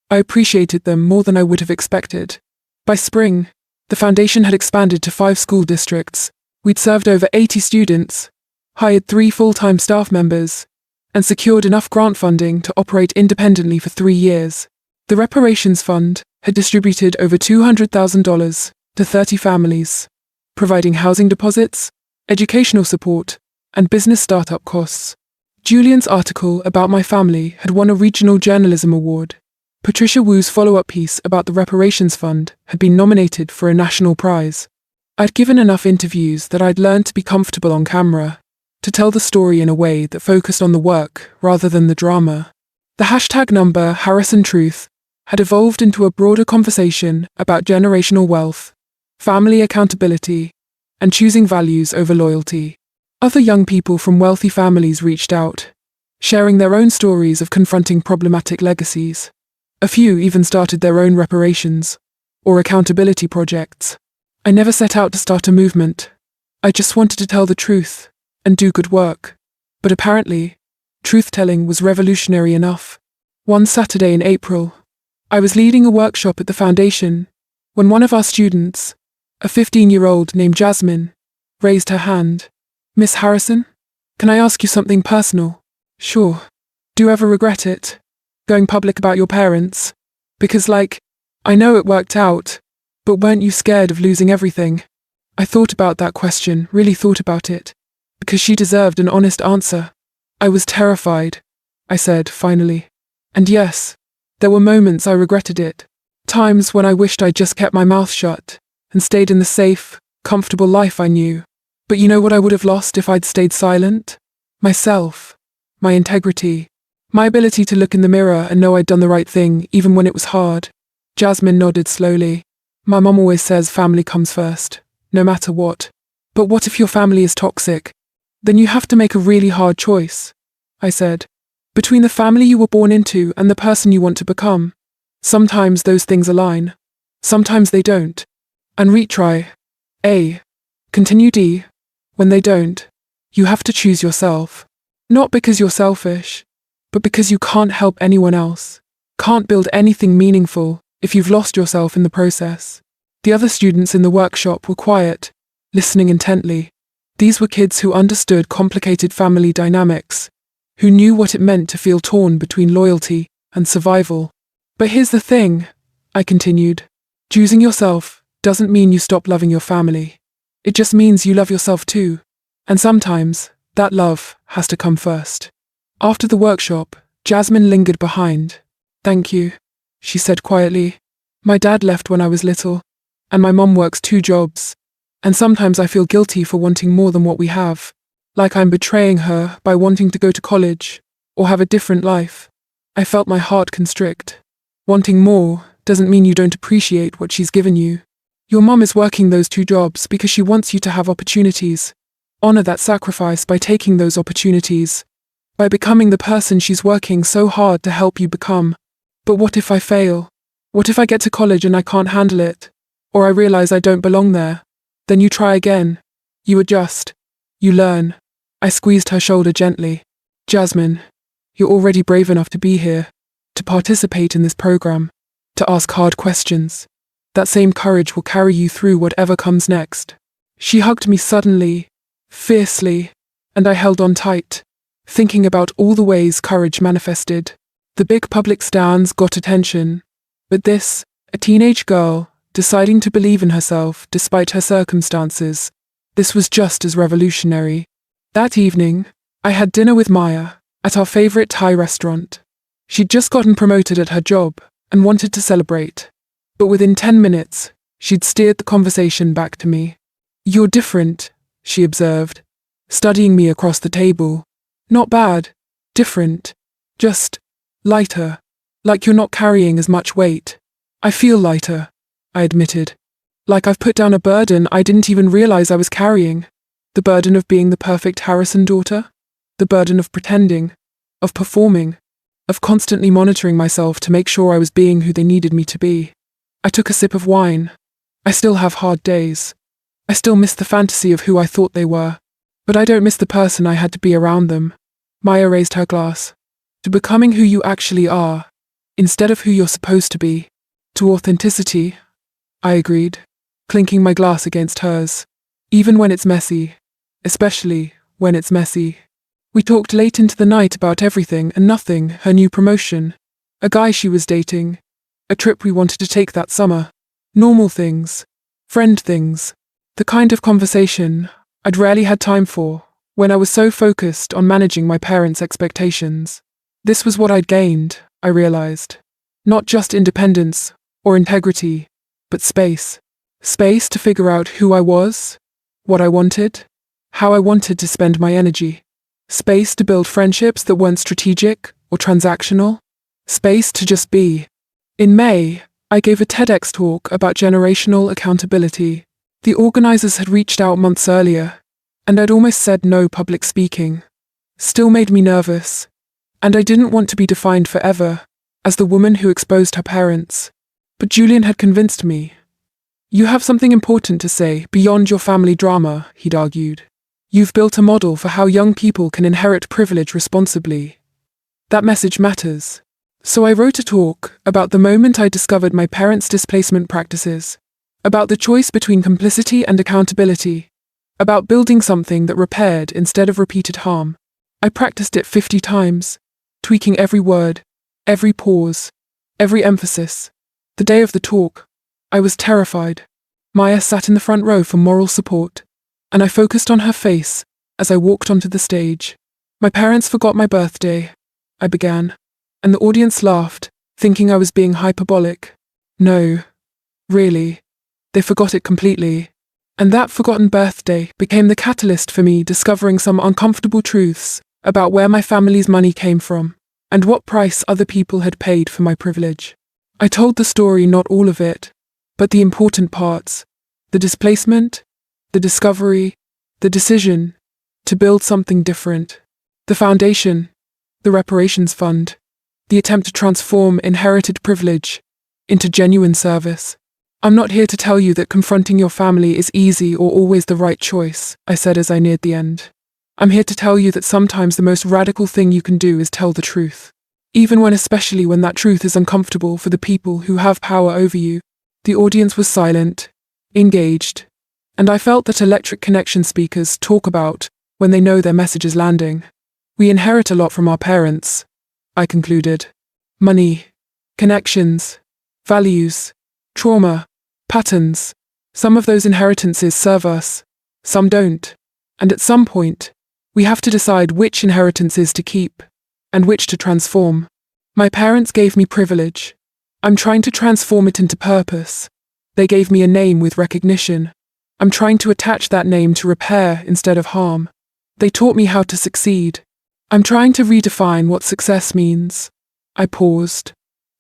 I appreciated them more than I would have expected. By spring, the foundation had expanded to 5 school districts. We'd served over 80 students, hired 3 full-time staff members, and secured enough grant funding to operate independently for 3 years. The reparations fund had distributed over $200,000 to 30 families, providing housing deposits, educational support, and business startup costs. Julian's article about my family had won a regional journalism award. Patricia Wu's follow-up piece about the reparations fund had been nominated for a national prize. I'd given enough interviews that I'd learned to be comfortable on camera, to tell the story in a way that focused on the work rather than the drama. The hashtag number Harrison Truth had evolved into a broader conversation about generational wealth, family accountability, and choosing values over loyalty. Other young people from wealthy families reached out, sharing their own stories of confronting problematic legacies. A few even started their own reparations or accountability projects. I never set out to start a movement. I just wanted to tell the truth and do good work. But apparently, truth-telling was revolutionary enough. One Saturday in April, I was leading a workshop at the foundation when one of our students, a 15-year-old named Jasmine, raised her hand. "Miss Harrison, can I ask you something personal?" "Sure." "Do you ever regret it? Going public about your parents? Because I know it worked out, but weren't you scared of losing everything?" I thought about that question, really thought about it, because she deserved an honest answer. "I was terrified," I said, finally. And yes, there were moments I regretted it. Times when I wished I'd just kept my mouth shut and stayed in the safe, comfortable life I knew. But you know what I would have lost if I'd stayed silent? Myself, my integrity, my ability to look in the mirror and know I'd done the right thing even when it was hard. Jasmine nodded slowly. "My mom always says family comes first, no matter what. But what if your family is toxic? Then you have to make a really hard choice," I said, "between the family you were born into and the person you want to become. Sometimes those things align. Sometimes they don't. And retry. A. Continue D. When they don't, you have to choose yourself. Not because you're selfish, but because you can't help anyone else. Can't build anything meaningful if you've lost yourself in the process." The other students in the workshop were quiet, listening intently. These were kids who understood complicated family dynamics, who knew what it meant to feel torn between loyalty and survival. "But here's the thing," I continued. "Choosing yourself doesn't mean you stop loving your family. It just means you love yourself too. And sometimes, that love has to come first." After the workshop, Jasmine lingered behind. "Thank you," she said quietly. "My dad left when I was little, and my mom works 2 jobs. And sometimes I feel guilty for wanting more than what we have. Like I'm betraying her by wanting to go to college or have a different life." I felt my heart constrict. Wanting more doesn't mean you don't appreciate what she's given you. Your mom is working those 2 jobs because she wants you to have opportunities, Honor that sacrifice by taking those opportunities, by becoming the person she's working so hard to help you become. But what if I fail? What if I get to college and I can't handle it? Or I realize I don't belong there? Then you try again. You adjust. You learn. I squeezed her shoulder gently. Jasmine, you're already brave enough to be here, to participate in this program, to ask hard questions. That same courage will carry you through whatever comes next. She hugged me suddenly, fiercely, and I held on tight, thinking about all the ways courage manifested. The big public stands got attention, but this, a teenage girl, deciding to believe in herself despite her circumstances, this was just as revolutionary. That evening, I had dinner with Maya at our favorite Thai restaurant. She'd just gotten promoted at her job and wanted to celebrate. But within 10 minutes, she'd steered the conversation back to me. "You're different," she observed, studying me across the table. "Not bad. Different. Just lighter. Like you're not carrying as much weight." "I feel lighter," I admitted. "Like I've put down a burden I didn't even realize I was carrying. The burden of being the perfect Harrison daughter. The burden of pretending. Of performing. Of constantly monitoring myself to make sure I was being who they needed me to be." I took a sip of wine. I still have hard days. I still miss the fantasy of who I thought they were. But I don't miss the person I had to be around them. Maya raised her glass. "To becoming who you actually are, instead of who you're supposed to be. To authenticity," I agreed, clinking my glass against hers. "Even when it's messy. Especially when it's messy." We talked late into the night about everything and nothing, her new promotion, a guy she was dating, a trip we wanted to take that summer, normal things, friend things, the kind of conversation I'd rarely had time for when I was so focused on managing my parents' expectations. This was what I'd gained, I realized. Not just independence or integrity, but space. Space to figure out who I was, what I wanted, how I wanted to spend my energy. Space to build friendships that weren't strategic or transactional. Space to just be. In May, I gave a TEDx talk about generational accountability. The organizers had reached out months earlier, and I'd almost said no public speaking. Still made me nervous, and I didn't want to be defined forever as the woman who exposed her parents. But Julian had convinced me. "You have something important to say beyond your family drama," he'd argued. "You've built a model for how young people can inherit privilege responsibly. That message matters." So I wrote a talk about the moment I discovered my parents' displacement practices, about the choice between complicity and accountability, about building something that repaired instead of repeated harm. I practiced it 50 times, tweaking every word, every pause, every emphasis. The day of the talk, I was terrified. Maya sat in the front row for moral support, and I focused on her face as I walked onto the stage. "My parents forgot my birthday," I began, and the audience laughed, thinking I was being hyperbolic. No, really, they forgot it completely. And that forgotten birthday became the catalyst for me discovering some uncomfortable truths about where my family's money came from, and what price other people had paid for my privilege. I told the story, not all of it, but the important parts: the displacement, the discovery, the decision to build something different, the foundation, the reparations fund, the attempt to transform inherited privilege into genuine service. "I'm not here to tell you that confronting your family is easy or always the right choice," I said as I neared the end. "I'm here to tell you that sometimes the most radical thing you can do is tell the truth, especially when that truth is uncomfortable for the people who have power over you." The audience was silent, engaged, and I felt that electric connection speakers talk about when they know their message is landing. We inherit a lot from our parents, I concluded. Money, connections, values, trauma, patterns. Some of those inheritances serve us, some don't. And at some point, we have to decide which inheritances to keep and which to transform. My parents gave me privilege. I'm trying to transform it into purpose. They gave me a name with recognition. I'm trying to attach that name to repair instead of harm. They taught me how to succeed. I'm trying to redefine what success means. I paused,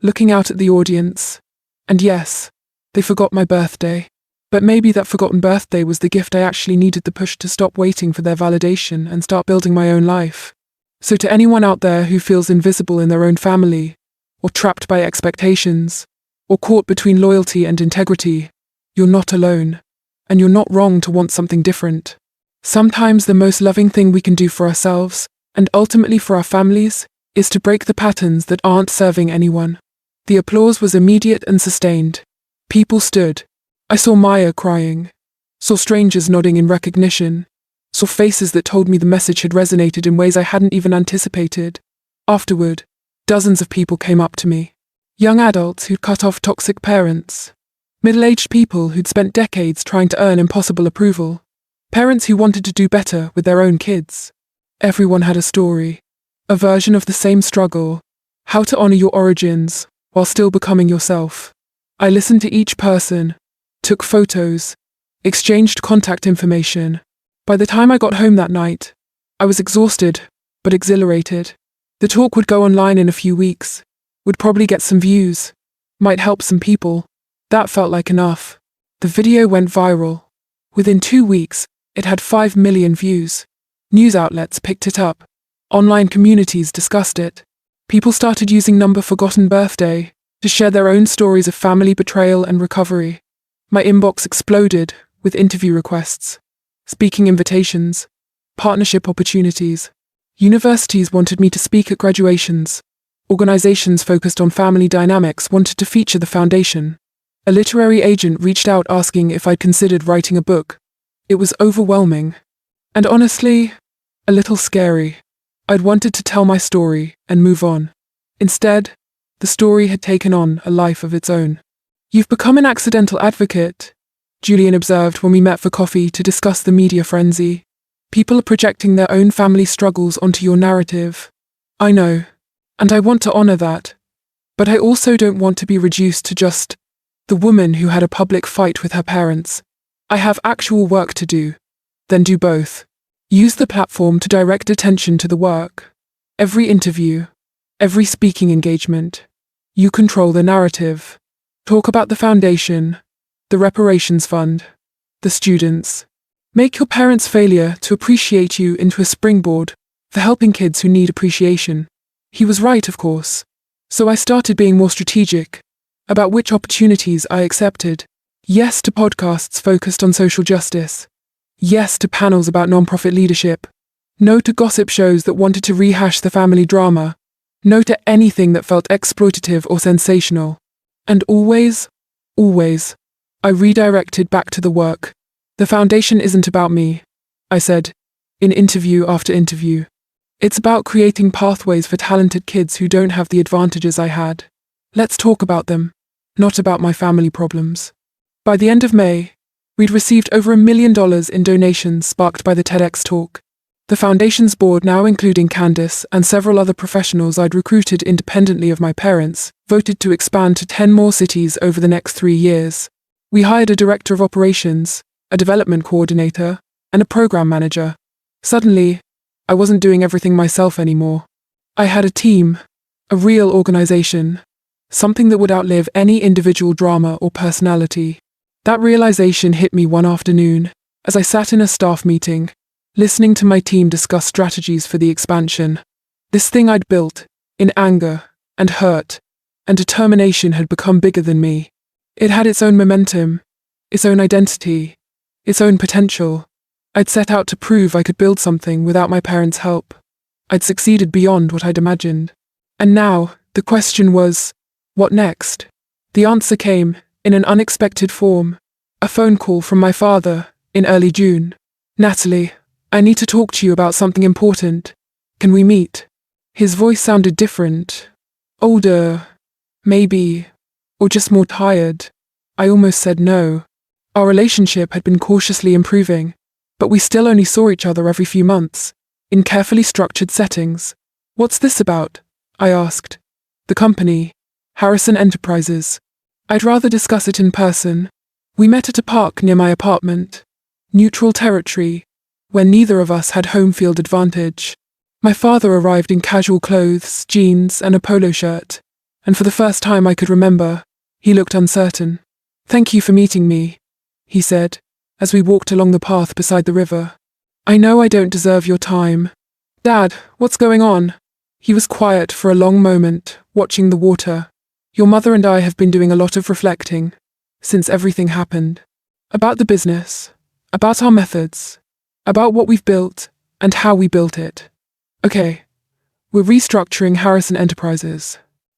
looking out at the audience. And yes, they forgot my birthday. But maybe that forgotten birthday was the gift I actually needed, the push to stop waiting for their validation and start building my own life. So to anyone out there who feels invisible in their own family, or trapped by expectations, or caught between loyalty and integrity, you're not alone. And you're not wrong to want something different. Sometimes the most loving thing we can do for ourselves, and ultimately for our families, is to break the patterns that aren't serving anyone. The applause was immediate and sustained. People stood. I saw Maya crying, saw strangers nodding in recognition, saw faces that told me the message had resonated in ways I hadn't even anticipated. Afterward, dozens of people came up to me. Young adults who'd cut off toxic parents, middle-aged people who'd spent decades trying to earn impossible approval, parents who wanted to do better with their own kids. Everyone had a story, a version of the same struggle, how to honor your origins while still becoming yourself. I listened to each person, took photos, exchanged contact information. By the time I got home that night, I was exhausted, but exhilarated. The talk would go online in a few weeks, would probably get some views, might help some people. That felt like enough. The video went viral. Within 2 weeks, it had 5 million views. News outlets picked it up. Online communities discussed it. People started using Number Forgotten Birthday to share their own stories of family betrayal and recovery. My inbox exploded with interview requests, speaking invitations, partnership opportunities. Universities wanted me to speak at graduations. Organizations focused on family dynamics wanted to feature the foundation. A literary agent reached out asking if I'd considered writing a book. It was overwhelming. And honestly, a little scary. I'd wanted to tell my story and move on. Instead, the story had taken on a life of its own. "You've become an accidental advocate," Julian observed when we met for coffee to discuss the media frenzy. "People are projecting their own family struggles onto your narrative." I know, and I want to honor that. But I also don't want to be reduced to just the woman who had a public fight with her parents. I have actual work to do. Then do both. Use the platform to direct attention to the work. Every interview, every speaking engagement. You control the narrative. Talk about the foundation, the reparations fund, the students. Make your parents' failure to appreciate you into a springboard for helping kids who need appreciation. He was right, of course. So I started being more strategic about which opportunities I accepted. Yes to podcasts focused on social justice. Yes to panels about nonprofit leadership. No to gossip shows that wanted to rehash the family drama. No to anything that felt exploitative or sensational. And always, I redirected back to the work. The foundation isn't about me, I said, in interview after interview. It's about creating pathways for talented kids who don't have the advantages I had. Let's talk about them, not about my family problems. By the end of May, we'd received over $1 million in donations sparked by the TEDx talk. The foundation's board, now including Candice and several other professionals I'd recruited independently of my parents, voted to expand to 10 more cities over the next 3 years. We hired a director of operations, a development coordinator, and a program manager. Suddenly, I wasn't doing everything myself anymore. I had a team, a real organization, something that would outlive any individual drama or personality. That realization hit me one afternoon as I sat in a staff meeting, listening to my team discuss strategies for the expansion. This thing I'd built, in anger and hurt and determination, had become bigger than me. It had its own momentum, its own identity, its own potential. I'd set out to prove I could build something without my parents' help. I'd succeeded beyond what I'd imagined. And now, the question was, what next? The answer came in an unexpected form. A phone call from my father in early June. "Natalie, I need to talk to you about something important. Can we meet?" His voice sounded different. Older, maybe, or just more tired. I almost said no. Our relationship had been cautiously improving, but we still only saw each other every few months, in carefully structured settings. "What's this about?" I asked. "The company, Harrison Enterprises. I'd rather discuss it in person." We met at a park near my apartment. Neutral territory, where neither of us had home field advantage. My father arrived in casual clothes, jeans, and a polo shirt, and for the first time I could remember, he looked uncertain. "Thank you for meeting me," he said, as we walked along the path beside the river. I know I don't deserve your time. Dad, what's going on? He was quiet for a long moment, watching the water. Your mother and I have been doing a lot of reflecting, since everything happened. About the business, about our methods, about what we've built, and how we built it. Okay, we're restructuring Harrison Enterprises,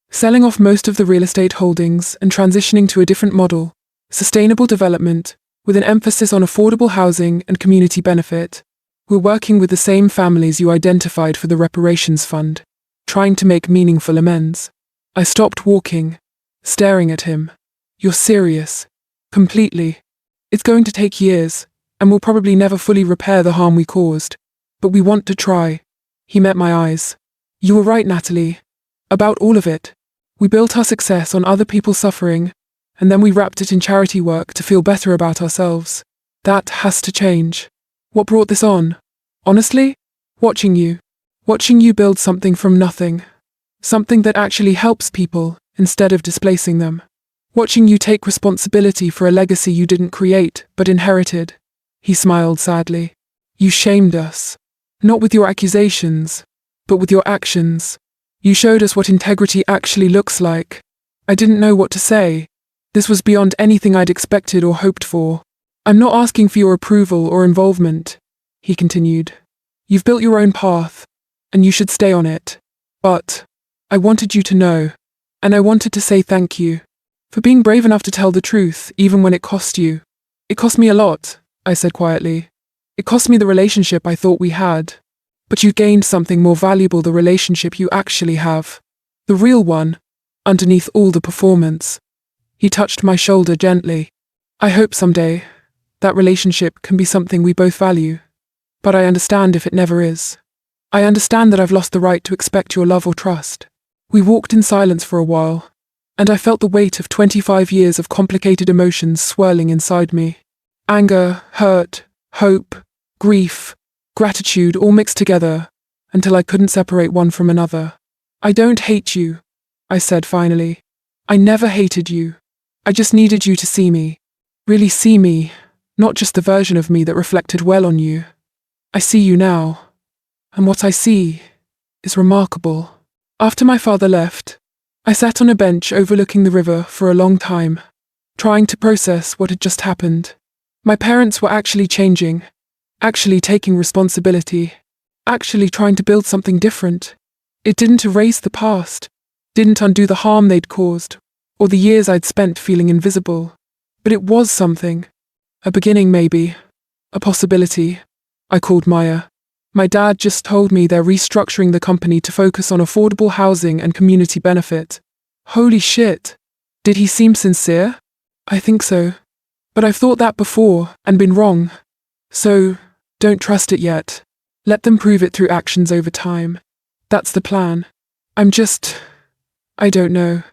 selling off most of the real estate holdings and transitioning to a different model, sustainable development, with an emphasis on affordable housing and community benefit. We're working with the same families you identified for the reparations fund, trying to make meaningful amends. I stopped walking, staring at him. You're serious? Completely. It's going to take years, and we'll probably never fully repair the harm we caused. But we want to try. He met my eyes. You were right, Natalie. About all of it. We built our success on other people's suffering, and then we wrapped it in charity work to feel better about ourselves. That has to change. What brought this on? Honestly? Watching you. Watching you build something from nothing. Something that actually helps people, instead of displacing them. Watching you take responsibility for a legacy you didn't create, but inherited. He smiled sadly. You shamed us. Not with your accusations, but with your actions. You showed us what integrity actually looks like. I didn't know what to say. This was beyond anything I'd expected or hoped for. I'm not asking for your approval or involvement, he continued. You've built your own path, and you should stay on it. But I wanted you to know, and I wanted to say thank you for being brave enough to tell the truth, even when it cost you. It cost me a lot, I said quietly. It cost me the relationship I thought we had. But you gained something more valuable, the relationship you actually have. The real one, underneath all the performance. He touched my shoulder gently. I hope someday that relationship can be something we both value. But I understand if it never is. I understand that I've lost the right to expect your love or trust. We walked in silence for a while, and I felt the weight of 25 years of complicated emotions swirling inside me. Anger, hurt, hope, grief, gratitude all mixed together, until I couldn't separate one from another. I don't hate you, I said finally. I never hated you. I just needed you to see me. Really see me, not just the version of me that reflected well on you. I see you now, and what I see is remarkable. After my father left, I sat on a bench overlooking the river for a long time, trying to process what had just happened. My parents were actually changing, actually taking responsibility, actually trying to build something different. It didn't erase the past, didn't undo the harm they'd caused, or the years I'd spent feeling invisible. But it was something. A beginning maybe. A possibility. I called Maya. My dad just told me they're restructuring the company to focus on affordable housing and community benefit. Holy shit. Did he seem sincere? I think so. But I've thought that before and been wrong. So, don't trust it yet. Let them prove it through actions over time. That's the plan. I don't know.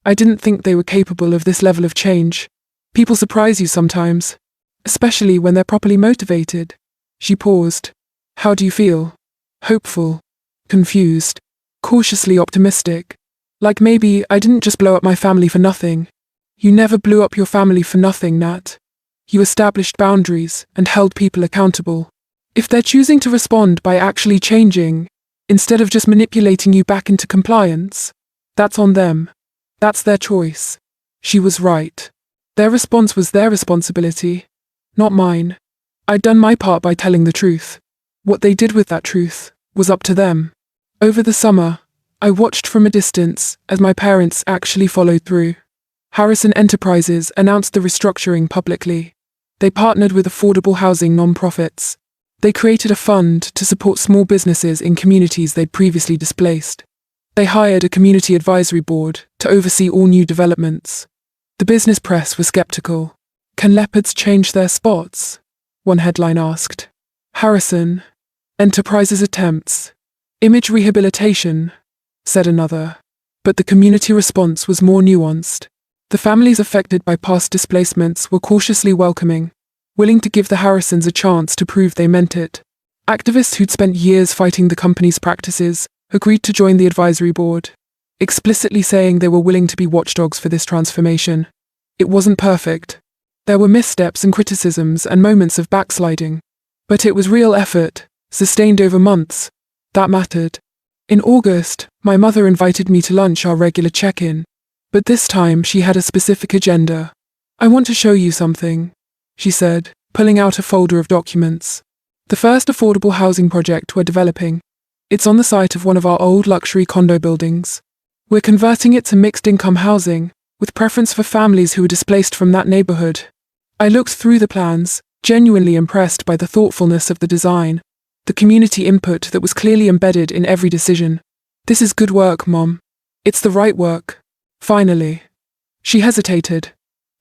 I didn't think they were capable of this level of change. People surprise you sometimes, especially when they're properly motivated. She paused. How do you feel? Hopeful, confused, cautiously optimistic. Like maybe I didn't just blow up my family for nothing. You never blew up your family for nothing, Nat. You established boundaries and held people accountable. If they're choosing to respond by actually changing, instead of just manipulating you back into compliance, that's on them. That's their choice. She was right. Their response was their responsibility, not mine. I'd done my part by telling the truth. What they did with that truth was up to them. Over the summer, I watched from a distance as my parents actually followed through. Harrison Enterprises announced the restructuring publicly. They partnered with affordable housing nonprofits. They created a fund to support small businesses in communities they'd previously displaced. They hired a community advisory board to oversee all new developments. The business press was skeptical. Can leopards change their spots? One headline asked. Harrison Enterprises attempts image rehabilitation, said another. But the community response was more nuanced. The families affected by past displacements were cautiously welcoming, willing to give the Harrisons a chance to prove they meant it. Activists who'd spent years fighting the company's practices agreed to join the advisory board, explicitly saying they were willing to be watchdogs for this transformation. It wasn't perfect, There were missteps and criticisms and moments of backsliding. But it was real effort, sustained over months, that mattered. In August, my mother invited me to lunch, our regular check-in. But this time she had a specific agenda. "I want to show you something," she said, pulling out a folder of documents. "The first affordable housing project we're developing. It's on the site of one of our old luxury condo buildings. We're converting it to mixed-income housing, with preference for families who were displaced from that neighborhood." I looked through the plans, genuinely impressed by the thoughtfulness of the design, the community input that was clearly embedded in every decision. "This is good work, Mom. It's the right work." Finally. She hesitated.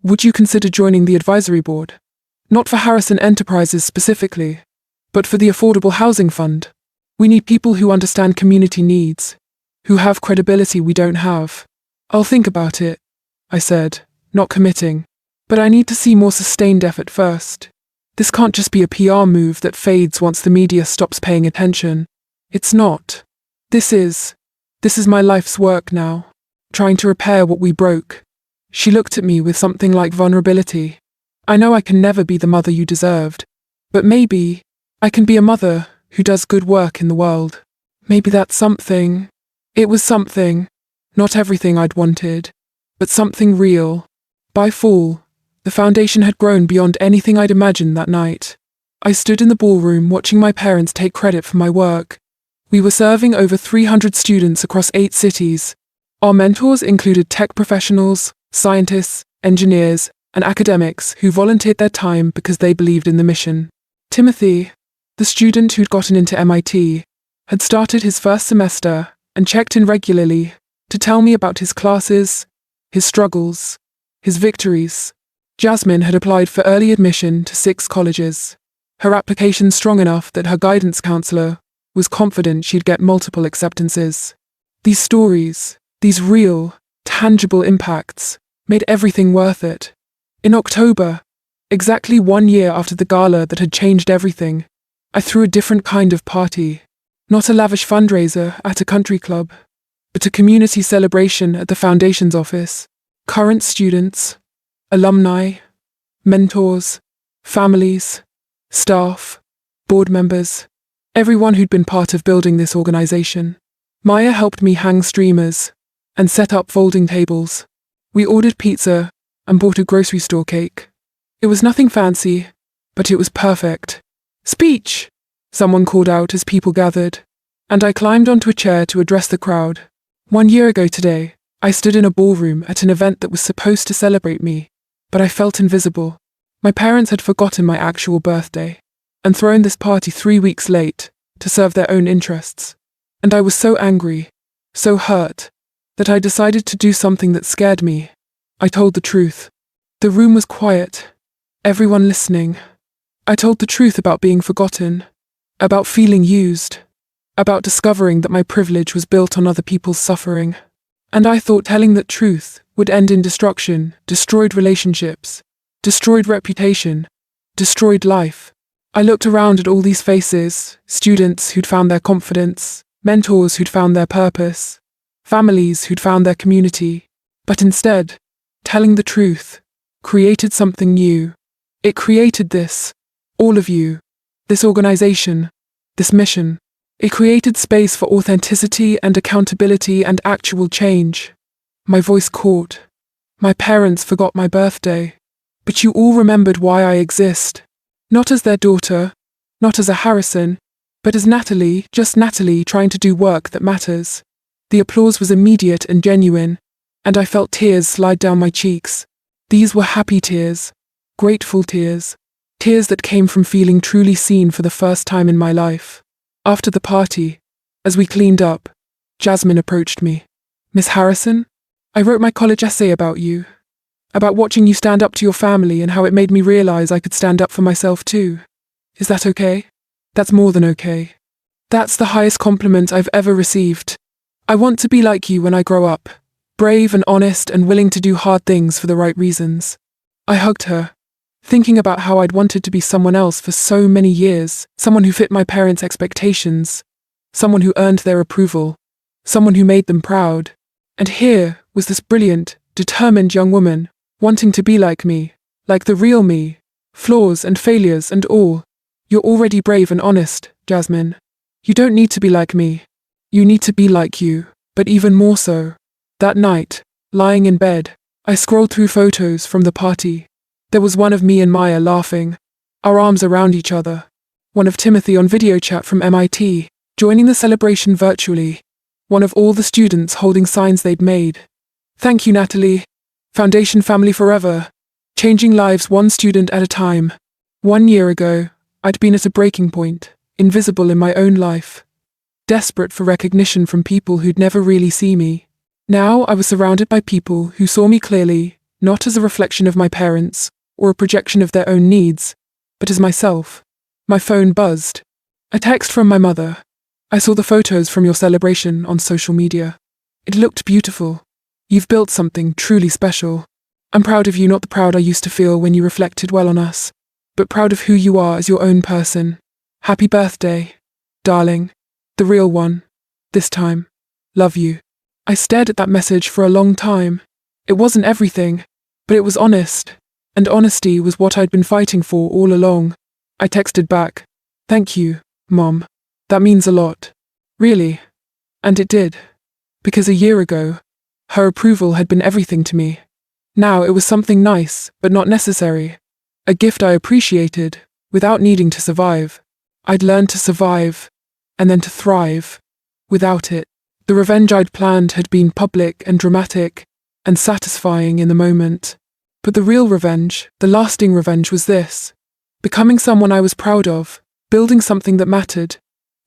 "Would you consider joining the advisory board? Not for Harrison Enterprises specifically, but for the Affordable Housing Fund. We need people who understand community needs, who have credibility we don't have." "I'll think about it," I said, not committing. "But I need to see more sustained effort first. This can't just be a PR move that fades once the media stops paying attention. It's not. This is my life's work now, trying to repair what we broke." She looked at me with something like vulnerability. "I know I can never be the mother you deserved, but maybe I can be a mother who does good work in the world. Maybe that's something." It was something. Not everything I'd wanted, but something real. By fall, the foundation had grown beyond anything I'd imagined that night. I stood in the ballroom watching my parents take credit for my work. We were serving over 300 students across 8 cities. Our mentors included tech professionals, scientists, engineers, and academics who volunteered their time because they believed in the mission. Timothy, the student who'd gotten into MIT, had started his first semester and checked in regularly to tell me about his classes, his struggles, his victories. Jasmine had applied for early admission to 6 colleges, her application strong enough that her guidance counselor was confident she'd get multiple acceptances. These stories, these real, tangible impacts, made everything worth it. In October, exactly 1 year after the gala that had changed everything, I threw a different kind of party. Not a lavish fundraiser at a country club, but a community celebration at the foundation's office. Current students, alumni, mentors, families, staff, board members, everyone who'd been part of building this organization. Maya helped me hang streamers and set up folding tables. We ordered pizza and bought a grocery store cake. It was nothing fancy, but it was perfect. "Speech!" someone called out as people gathered, and I climbed onto a chair to address the crowd. 1 year ago today, I stood in a ballroom at an event that was supposed to celebrate me, but I felt invisible. My parents had forgotten my actual birthday and thrown this party 3 weeks late to serve their own interests. And I was so angry, so hurt, that I decided to do something that scared me. I told the truth. The room was quiet, everyone listening. I told the truth about being forgotten, about feeling used, about discovering that my privilege was built on other people's suffering. And I thought telling that truth would end in destruction, destroyed relationships, destroyed reputation, destroyed life. I looked around at all these faces, students who'd found their confidence, mentors who'd found their purpose, families who'd found their community. But instead, telling the truth created something new. It created this, all of you, this organization, this mission. It created space for authenticity and accountability and actual change. My voice caught. My parents forgot my birthday, but you all remembered why I exist. Not as their daughter, not as a Harrison, but as Natalie, just Natalie trying to do work that matters. The applause was immediate and genuine, and I felt tears slide down my cheeks. These were happy tears, grateful tears, tears that came from feeling truly seen for the first time in my life. After the party, as we cleaned up, Jasmine approached me. "Miss Harrison, I wrote my college essay about you, about watching you stand up to your family and how it made me realize I could stand up for myself too. Is that okay?" "That's more than okay. That's the highest compliment I've ever received. I want to be like you when I grow up, brave and honest and willing to do hard things for the right reasons." I hugged her, thinking about how I'd wanted to be someone else for so many years, someone who fit my parents' expectations, someone who earned their approval, someone who made them proud. And here was this brilliant, determined young woman, wanting to be like me, Like the real me. Flaws and failures and all. You're already brave and honest, Jasmine. You don't need to be like me. You need to be like you, but even more so. That night, lying in bed, I scrolled through photos from the party. There was one of me and Maya laughing, our arms around each other. One of Timothy on video chat from MIT, joining the celebration virtually. One of all the students holding signs they'd made. Thank you, Natalie. Foundation family forever. Changing lives one student at a time. 1 year ago, I'd been at a breaking point, invisible in my own life. Desperate for recognition from people who'd never really see me. Now I was surrounded by people who saw me clearly, not as a reflection of my parents, or a projection of their own needs, but as myself. My phone buzzed. A text from my mother. I saw the photos from your celebration on social media. It looked beautiful. You've built something truly special. I'm proud of you, not the proud I used to feel when you reflected well on us, but proud of who you are as your own person. Happy birthday, darling. The real one. This time. Love you. I stared at that message for a long time. It wasn't everything, but it was honest, and honesty was what I'd been fighting for all along. I texted back, "Thank you, Mom. That means a lot. Really." And it did. Because a year ago, her approval had been everything to me. Now it was something nice, but not necessary. A gift I appreciated, without needing to survive. I'd learned to survive, and then to thrive. Without it, the revenge I'd planned had been public and dramatic, and satisfying in the moment. But the real revenge, the lasting revenge, was this. Becoming someone I was proud of, building something that mattered,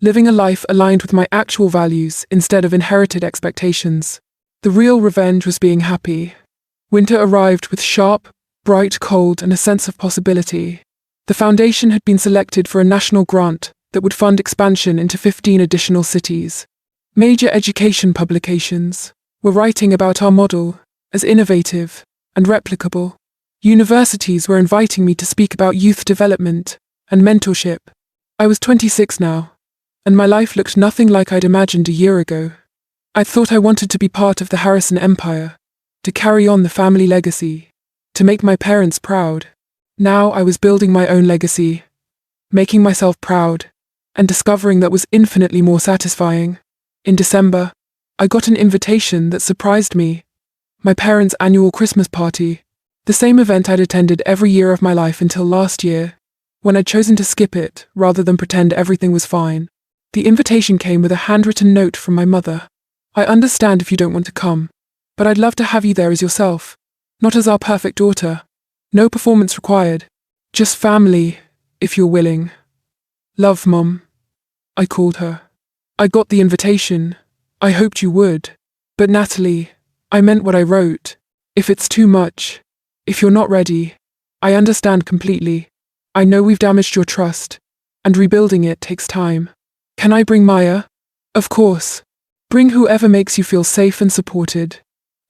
living a life aligned with my actual values instead of inherited expectations. The real revenge was being happy. Winter arrived with sharp, bright cold and a sense of possibility. The foundation had been selected for a national grant that would fund expansion into 15 additional cities. Major education publications were writing about our model as innovative and replicable. Universities were inviting me to speak about youth development and mentorship. I was 26 now, and my life looked nothing like I'd imagined a year ago. I thought I wanted to be part of the Harrison empire, to carry on the family legacy, to make my parents proud. Now I was building my own legacy, making myself proud, and discovering that was infinitely more satisfying. In December, I got an invitation that surprised me. My parents' annual Christmas party, the same event I'd attended every year of my life until last year, when I'd chosen to skip it rather than pretend everything was fine. The invitation came with a handwritten note from my mother. "I understand if you don't want to come, but I'd love to have you there as yourself, not as our perfect daughter. No performance required. Just family, if you're willing. Love, Mom." I called her. "I got the invitation. I hoped you would. But Natalie, I meant what I wrote. If it's too much, if you're not ready, I understand completely. I know we've damaged your trust, and rebuilding it takes time. Can I bring Maya?" "Of course. Bring whoever makes you feel safe and supported.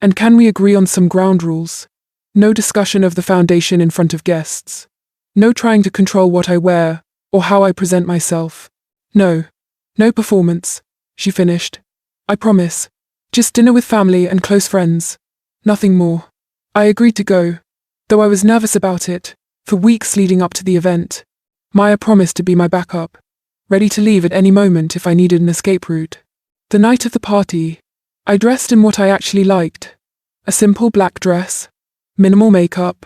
And can we agree on some ground rules? No discussion of the foundation in front of guests. No trying to control what I wear or how I present myself. No. No performance," she finished. "I promise. Just dinner with family and close friends. Nothing more." I agreed to go, though I was nervous about it, for weeks leading up to the event. Maya promised to be my backup, ready to leave at any moment if I needed an escape route. The night of the party, I dressed in what I actually liked. A simple black dress, minimal makeup,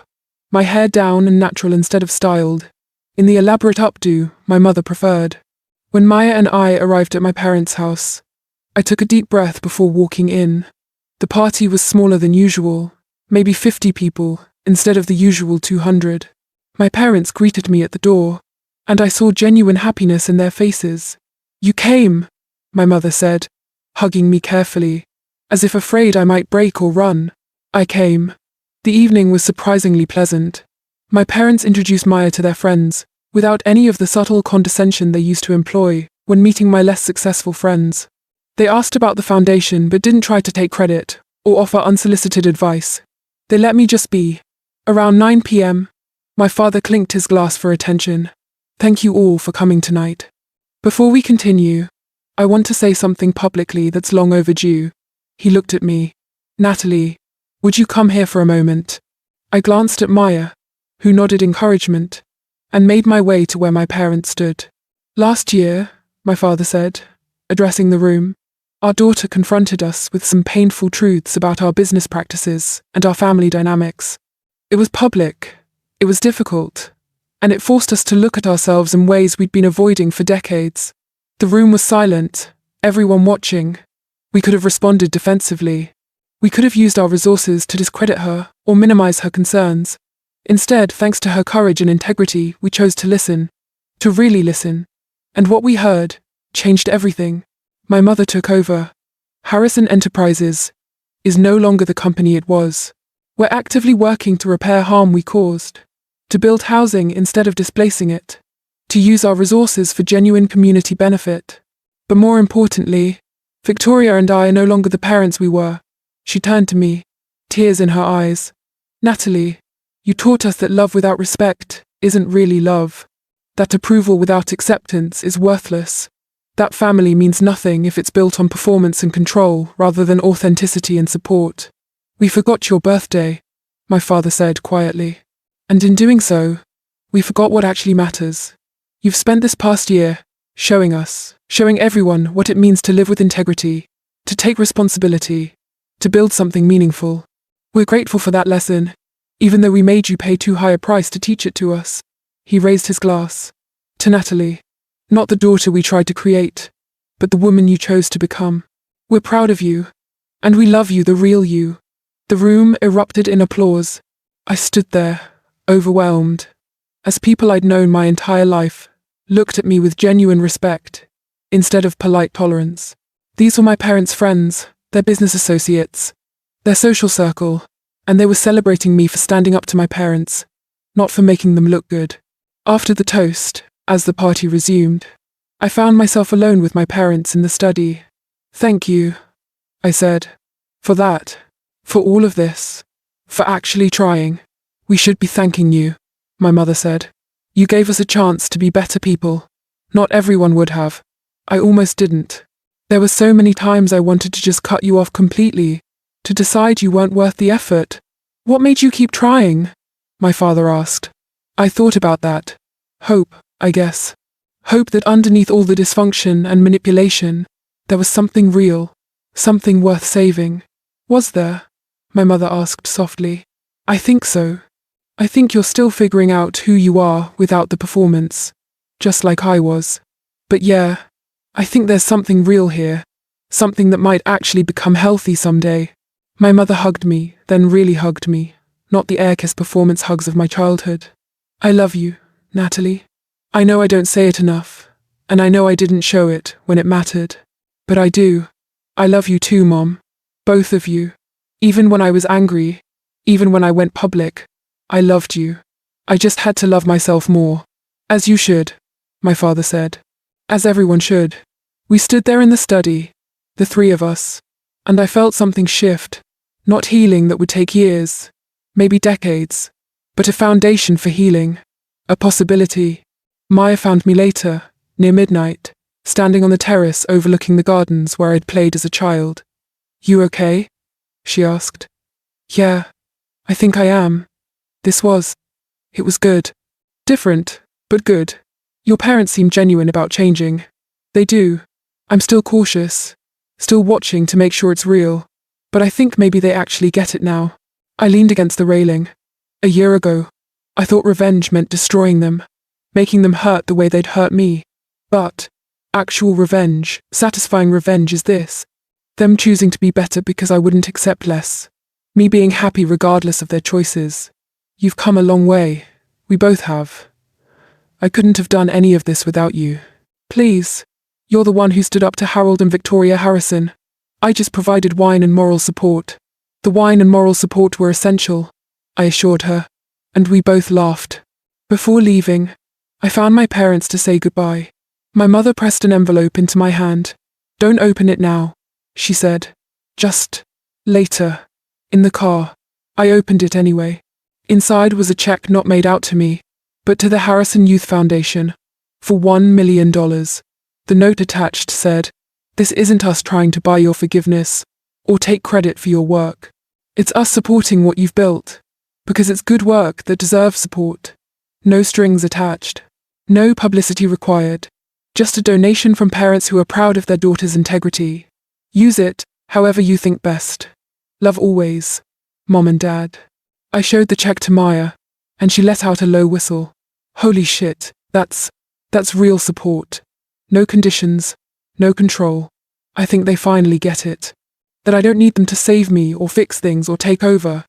my hair down and natural instead of styled, in the elaborate updo my mother preferred. When Maya and I arrived at my parents' house, I took a deep breath before walking in. The party was smaller than usual, maybe 50 people, instead of the usual 200. My parents greeted me at the door, and I saw genuine happiness in their faces. "You came," my mother said, hugging me carefully, as if afraid I might break or run. I came. The evening was surprisingly pleasant. My parents introduced Maya to their friends, without any of the subtle condescension they used to employ when meeting my less successful friends. They asked about the foundation but didn't try to take credit or offer unsolicited advice. They let me just be. Around 9 p.m., my father clinked his glass for attention. "Thank you all for coming tonight. Before we continue, I want to say something publicly that's long overdue." He looked at me. "Natalie, would you come here for a moment?" I glanced at Maya. who nodded encouragement, and made my way to where my parents stood. Last year, my father said, addressing the room, our daughter confronted us with some painful truths about our business practices and our family dynamics. It was public, it was difficult, and it forced us to look at ourselves in ways we'd been avoiding for decades. The room was silent, everyone watching. We could have responded defensively. We could have used our resources to discredit her or minimize her concerns. Instead, thanks to her courage and integrity, we chose to listen, to really listen. And what we heard changed everything. My mother took over. Harrison Enterprises is no longer the company it was. We're actively working to repair harm we caused, to build housing instead of displacing it, to use our resources for genuine community benefit. But more importantly, Victoria and I are no longer the parents we were. She turned to me, tears in her eyes. Natalie, you taught us that love without respect isn't really love. That approval without acceptance is worthless. That family means nothing if it's built on performance and control rather than authenticity and support. We forgot your birthday, my father said quietly. And in doing so, we forgot what actually matters. You've spent this past year showing us, showing everyone what it means to live with integrity, to take responsibility, to build something meaningful. We're grateful for that lesson, even though we made you pay too high a price to teach it to us. He raised his glass. To Natalie. Not the daughter we tried to create, but the woman you chose to become. We're proud of you, and we love you, the real you. The room erupted in applause. I stood there, overwhelmed, as people I'd known my entire life looked at me with genuine respect, instead of polite tolerance. These were my parents' friends, their business associates, their social circle, and they were celebrating me for standing up to my parents, not for making them look good. After the toast, as the party resumed, I found myself alone with my parents in the study. Thank you, I said, for that, for all of this, for actually trying. We should be thanking you, my mother said. You gave us a chance to be better people. Not everyone would have. I almost didn't. There were so many times I wanted to just cut you off completely, to decide you weren't worth the effort. What made you keep trying? My father asked. I thought about that. Hope, I guess. Hope that underneath all the dysfunction and manipulation, there was something real, something worth saving. Was there? My mother asked softly. I think so. I think you're still figuring out who you are without the performance, just like I was. But yeah, I think there's something real here, something that might actually become healthy someday. My mother hugged me, then really hugged me, not the air-kiss performance hugs of my childhood. I love you, Natalie. I know I don't say it enough, and I know I didn't show it when it mattered. But I do. I love you too, Mom. Both of you. Even when I was angry, even when I went public, I loved you. I just had to love myself more. As you should, my father said. As everyone should. We stood there in the study, the three of us, and I felt something shift. Not healing that would take years, maybe decades, but a foundation for healing. A possibility. Maya found me later, near midnight, standing on the terrace overlooking the gardens where I'd played as a child. You okay? She asked. Yeah, I think I am. It was good. Different, but good. Your parents seem genuine about changing. They do. I'm still cautious, still watching to make sure it's real, but I think maybe they actually get it now. I leaned against the railing. A year ago, I thought revenge meant destroying them, making them hurt the way they'd hurt me. But actual revenge, satisfying revenge is this. Them choosing to be better because I wouldn't accept less. Me being happy regardless of their choices. You've come a long way. We both have. I couldn't have done any of this without you. Please. You're the one who stood up to Harold and Victoria Harrison. I just provided wine and moral support. The wine and moral support were essential, I assured her, and we both laughed. Before leaving, I found my parents to say goodbye. My mother pressed an envelope into my hand. Don't open it now, she said. Just later. In the car. I opened it anyway. Inside was a check not made out to me, but to the Harrison Youth Foundation, for $1 million. The note attached said, "This isn't us trying to buy your forgiveness, or take credit for your work. It's us supporting what you've built. Because it's good work that deserves support. No strings attached. No publicity required. Just a donation from parents who are proud of their daughter's integrity. Use it however you think best. Love always. Mom and Dad. I showed the check to Maya, and she let out a low whistle. Holy shit, that's real support. No conditions, no control. I think they finally get it. That I don't need them to save me or fix things or take over.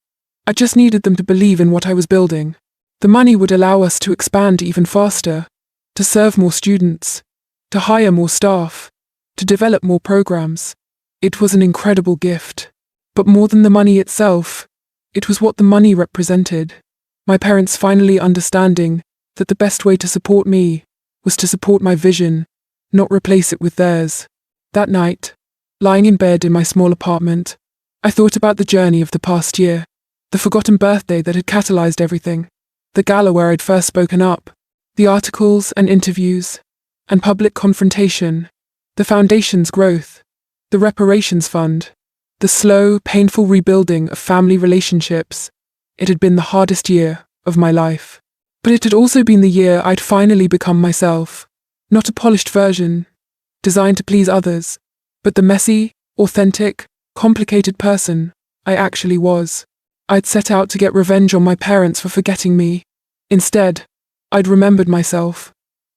I just needed them to believe in what I was building. The money would allow us to expand even faster, to serve more students, to hire more staff, to develop more programs. It was an incredible gift. But more than the money itself, it was what the money represented. My parents finally understanding that the best way to support me was to support my vision, not replace it with theirs. That night, lying in bed in my small apartment, I thought about the journey of the past year, the forgotten birthday that had catalyzed everything, the gala where I'd first spoken up, the articles and interviews, and public confrontation, the foundation's growth, the reparations fund, the slow, painful rebuilding of family relationships. It had been the hardest year of my life. But it had also been the year I'd finally become myself. Not a polished version, designed to please others, but the messy, authentic, complicated person I actually was. I'd set out to get revenge on my parents for forgetting me. Instead, I'd remembered myself.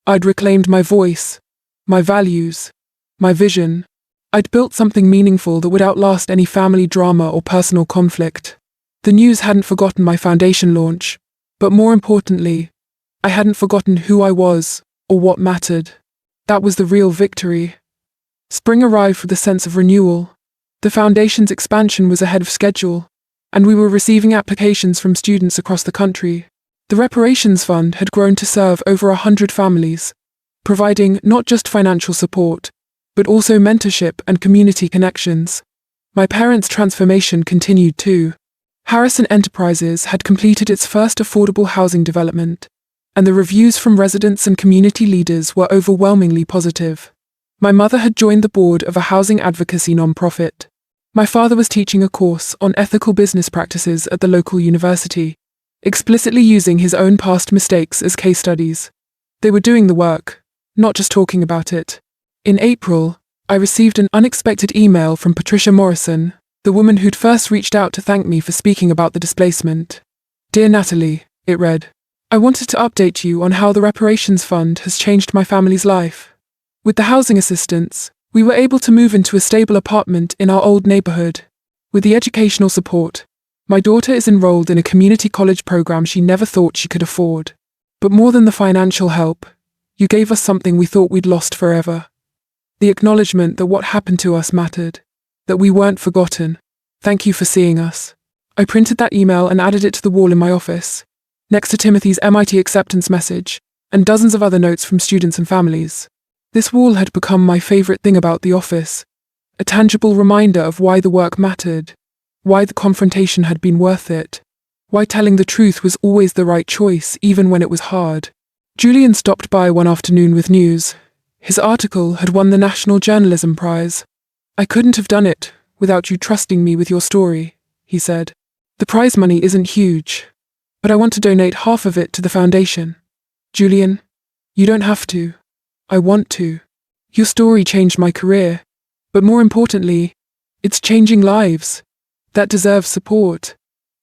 I'd reclaimed my voice, my values, my vision. I'd built something meaningful that would outlast any family drama or personal conflict. The news hadn't forgotten my foundation launch, but more importantly, I hadn't forgotten who I was or what mattered. That was the real victory. Spring arrived with a sense of renewal. The foundation's expansion was ahead of schedule, and we were receiving applications from students across the country. The reparations fund had grown to serve over 100 families, providing not just financial support, but also mentorship and community connections. My parents' transformation continued too. Harrison Enterprises had completed its first affordable housing development, and the reviews from residents and community leaders were overwhelmingly positive. My mother had joined the board of a housing advocacy nonprofit. My father was teaching a course on ethical business practices at the local university, explicitly using his own past mistakes as case studies. They were doing the work, not just talking about it. In April, I received an unexpected email from Patricia Morrison, the woman who'd first reached out to thank me for speaking about the displacement. Dear Natalie, it read, I wanted to update you on how the reparations fund has changed my family's life. With the housing assistance, we were able to move into a stable apartment in our old neighborhood. With the educational support, my daughter is enrolled in a community college program she never thought she could afford. But more than the financial help, you gave us something we thought we'd lost forever. The acknowledgement that what happened to us mattered, that we weren't forgotten. Thank you for seeing us. I printed that email and added it to the wall in my office, next to Timothy's MIT acceptance message, and dozens of other notes from students and families. This wall had become my favorite thing about the office, a tangible reminder of why the work mattered, why the confrontation had been worth it, why telling the truth was always the right choice even when it was hard. Julian stopped by one afternoon with news. His article had won the National Journalism Prize. I couldn't have done it without you trusting me with your story, he said. The prize money isn't huge, but I want to donate half of it to the foundation. Julian, you don't have to. I want to. Your story changed my career, but more importantly, it's changing lives that deserve support.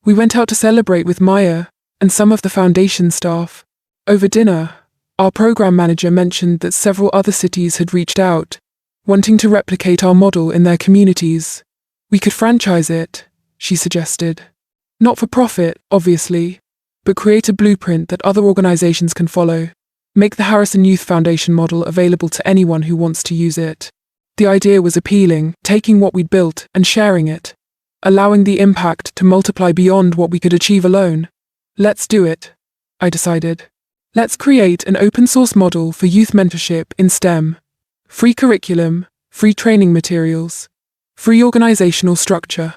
We went out to celebrate with Maya and some of the foundation staff. Over dinner, our program manager mentioned that several other cities had reached out, wanting to replicate our model in their communities. We could franchise it, she suggested. Not for profit, obviously, but create a blueprint that other organizations can follow. Make the Harrison Youth Foundation model available to anyone who wants to use it. The idea was appealing, taking what we'd built and sharing it, allowing the impact to multiply beyond what we could achieve alone. Let's do it, I decided. Let's create an open-source model for youth mentorship in STEM. Free curriculum, free training materials, free organizational structure.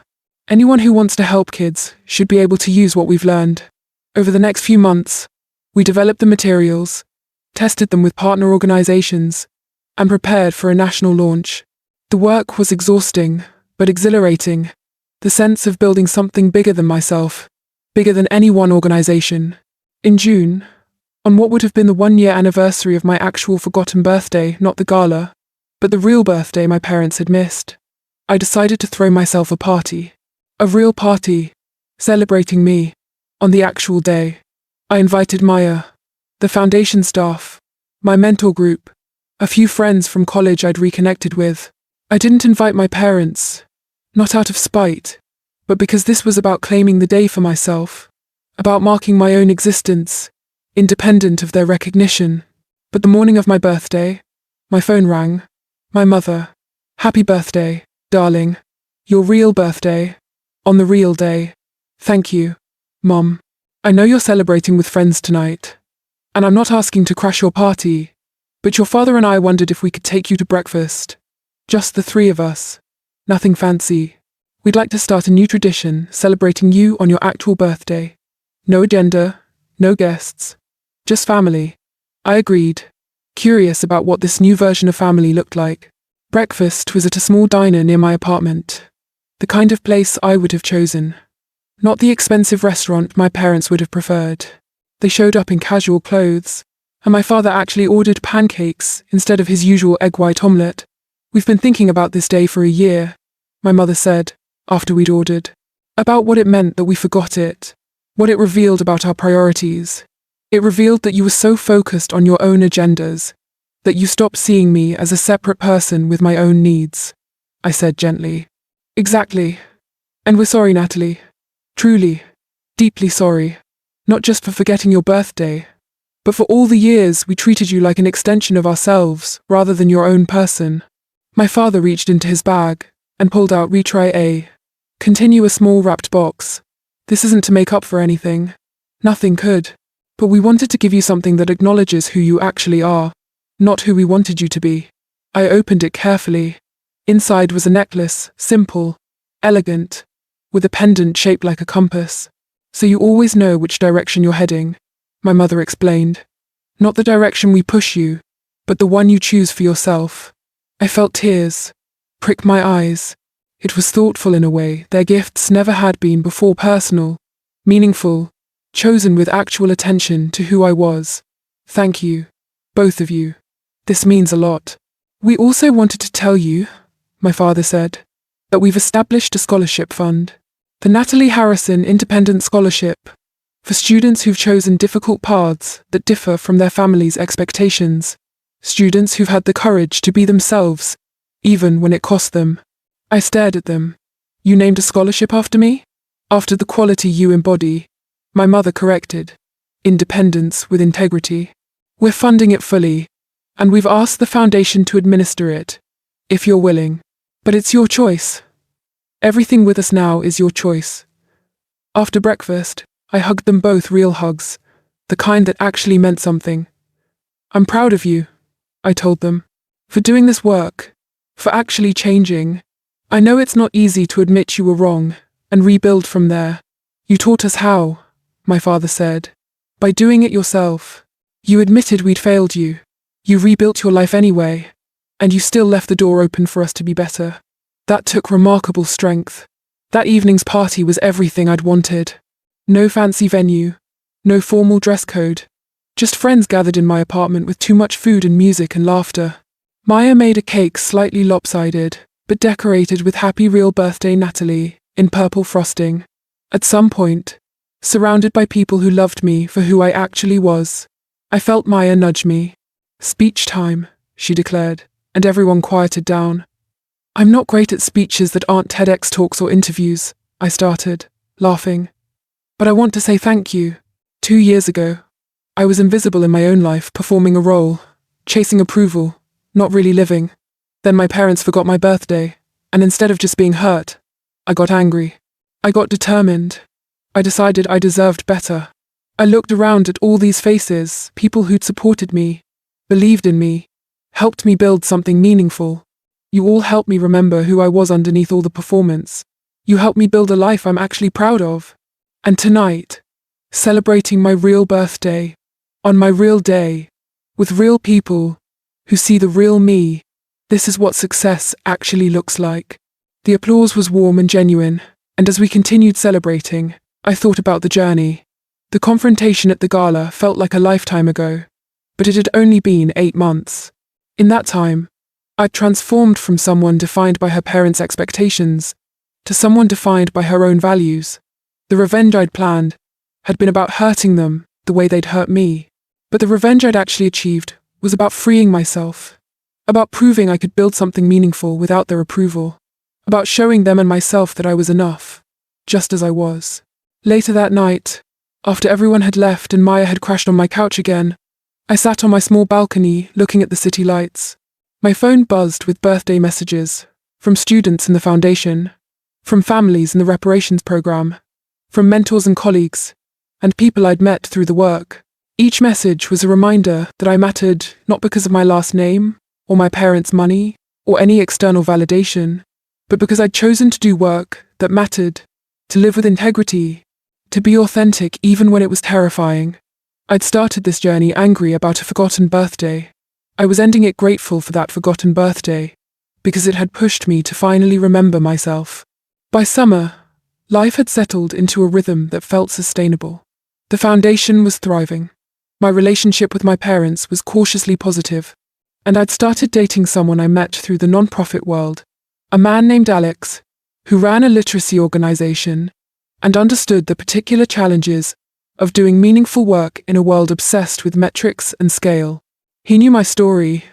Anyone who wants to help kids should be able to use what we've learned. Over the next few months, we developed the materials, tested them with partner organizations, and prepared for a national launch. The work was exhausting, but exhilarating. The sense of building something bigger than myself, bigger than any one organization. In June, on what would have been the 1-year anniversary of my actual forgotten birthday, not the gala, but the real birthday my parents had missed, I decided to throw myself a party. A real party, celebrating me, on the actual day. I invited Maya, the foundation staff, my mentor group, a few friends from college I'd reconnected with. I didn't invite my parents, not out of spite, but because this was about claiming the day for myself, about marking my own existence, independent of their recognition. But the morning of my birthday, my phone rang. My mother. Happy birthday, darling. Your real birthday. On the real day. Thank you, Mom. I know you're celebrating with friends tonight, and I'm not asking to crash your party, but your father and I wondered if we could take you to breakfast. Just the three of us. Nothing fancy. We'd like to start a new tradition celebrating you on your actual birthday. No agenda, no guests. Just family. I agreed, curious about what this new version of family looked like. Breakfast was at a small diner near my apartment. The kind of place I would have chosen. Not the expensive restaurant my parents would have preferred. They showed up in casual clothes, and my father actually ordered pancakes instead of his usual egg white omelette. We've been thinking about this day for a year, my mother said, after we'd ordered. About what it meant that we forgot it. What it revealed about our priorities. It revealed that you were so focused on your own agendas, that you stopped seeing me as a separate person with my own needs. I said gently. Exactly. And we're sorry, Natalie. Truly. Deeply sorry. Not just for forgetting your birthday, but for all the years we treated you like an extension of ourselves rather than your own person. My father reached into his bag and pulled out retry A. Continue a small wrapped box. This isn't to make up for anything. Nothing could. But we wanted to give you something that acknowledges who you actually are, not who we wanted you to be. I opened it carefully. Inside was a necklace, simple, elegant, with a pendant shaped like a compass. So you always know which direction you're heading, my mother explained. Not the direction we push you, but the one you choose for yourself. I felt tears prick my eyes. It was thoughtful in a way their gifts never had been before, personal, meaningful, chosen with actual attention to who I was. Thank you, both of you. This means a lot. We also wanted to tell you, my father said, that we've established a scholarship fund, the Natalie Harrison Independent Scholarship, for students who've chosen difficult paths that differ from their families' expectations, students who've had the courage to be themselves, even when it cost them. I stared at them. You named a scholarship after me? After the quality you embody, my mother corrected. Independence with integrity. We're funding it fully, and we've asked the foundation to administer it, if you're willing. But it's your choice. Everything with us now is your choice. After breakfast, I hugged them both, real hugs, the kind that actually meant something. I'm proud of you, I told them, for doing this work, for actually changing. I know it's not easy to admit you were wrong and rebuild from there. You taught us how, my father said, by doing it yourself. You admitted we'd failed you. You rebuilt your life anyway, and you still left the door open for us to be better. That took remarkable strength. That evening's party was everything I'd wanted. No fancy venue, no formal dress code, just friends gathered in my apartment with too much food and music and laughter. Maya made a cake slightly lopsided, but decorated with Happy Real Birthday Natalie in purple frosting. At some point, surrounded by people who loved me for who I actually was, I felt Maya nudge me. Speech time, she declared, and everyone quieted down. I'm not great at speeches that aren't TEDx talks or interviews, I started, laughing. But I want to say thank you. 2 years ago, I was invisible in my own life, performing a role, chasing approval, not really living. Then my parents forgot my birthday, and instead of just being hurt, I got angry. I got determined. I decided I deserved better. I looked around at all these faces, people who'd supported me, believed in me, helped me build something meaningful. You all helped me remember who I was underneath all the performance. You helped me build a life I'm actually proud of. And tonight, celebrating my real birthday, on my real day, with real people who see the real me, this is what success actually looks like. The applause was warm and genuine, and as we continued celebrating, I thought about the journey. The confrontation at the gala felt like a lifetime ago, but it had only been 8 months. In that time, I'd transformed from someone defined by her parents' expectations to someone defined by her own values. The revenge I'd planned had been about hurting them the way they'd hurt me, but the revenge I'd actually achieved was about freeing myself, about proving I could build something meaningful without their approval, about showing them and myself that I was enough, just as I was. Later that night, after everyone had left and Maya had crashed on my couch again, I sat on my small balcony looking at the city lights. My phone buzzed with birthday messages from students in the foundation, from families in the reparations program, from mentors and colleagues, and people I'd met through the work. Each message was a reminder that I mattered not because of my last name, or my parents' money, or any external validation, but because I'd chosen to do work that mattered, to live with integrity, to be authentic even when it was terrifying. I'd started this journey angry about a forgotten birthday. I was ending it grateful for that forgotten birthday, because it had pushed me to finally remember myself. By summer, life had settled into a rhythm that felt sustainable. The foundation was thriving. My relationship with my parents was cautiously positive, and I'd started dating someone I met through the non-profit world, a man named Alex, who ran a literacy organization and understood the particular challenges of doing meaningful work in a world obsessed with metrics and scale. He knew my story.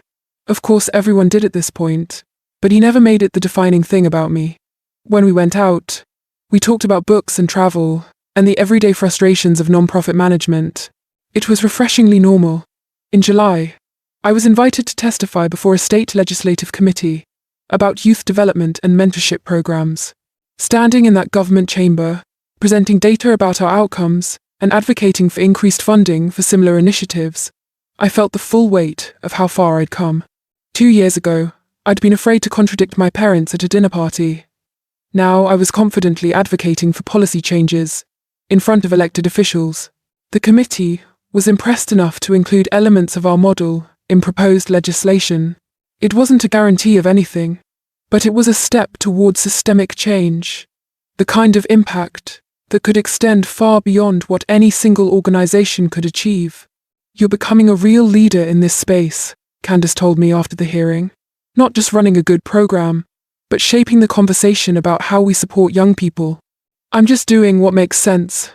Of course, everyone did at this point, but he never made it the defining thing about me. When we went out, we talked about books and travel, and the everyday frustrations of nonprofit management. It was refreshingly normal. In July, I was invited to testify before a state legislative committee about youth development and mentorship programs. Standing in that government chamber, presenting data about our outcomes, and advocating for increased funding for similar initiatives, I felt the full weight of how far I'd come. 2 years ago, I'd been afraid to contradict my parents at a dinner party. Now I was confidently advocating for policy changes in front of elected officials. The committee was impressed enough to include elements of our model in proposed legislation. It wasn't a guarantee of anything, but it was a step towards systemic change, the kind of impact that could extend far beyond what any single organization could achieve. "You're becoming a real leader in this space," Candace told me after the hearing. "Not just running a good program, but shaping the conversation about how we support young people." "I'm just doing what makes sense,"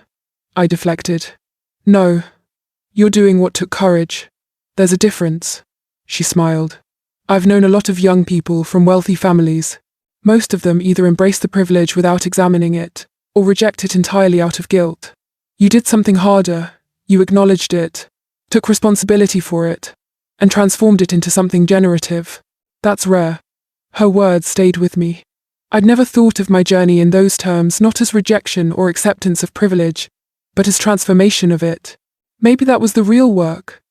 I deflected. "No, you're doing what took courage. There's a difference," she smiled. "I've known a lot of young people from wealthy families. Most of them either embrace the privilege without examining it, or reject it entirely out of guilt. You did something harder, you acknowledged it, took responsibility for it, and transformed it into something generative. That's rare." Her words stayed with me. I'd never thought of my journey in those terms, not as rejection or acceptance of privilege, but as transformation of it. Maybe that was the real work.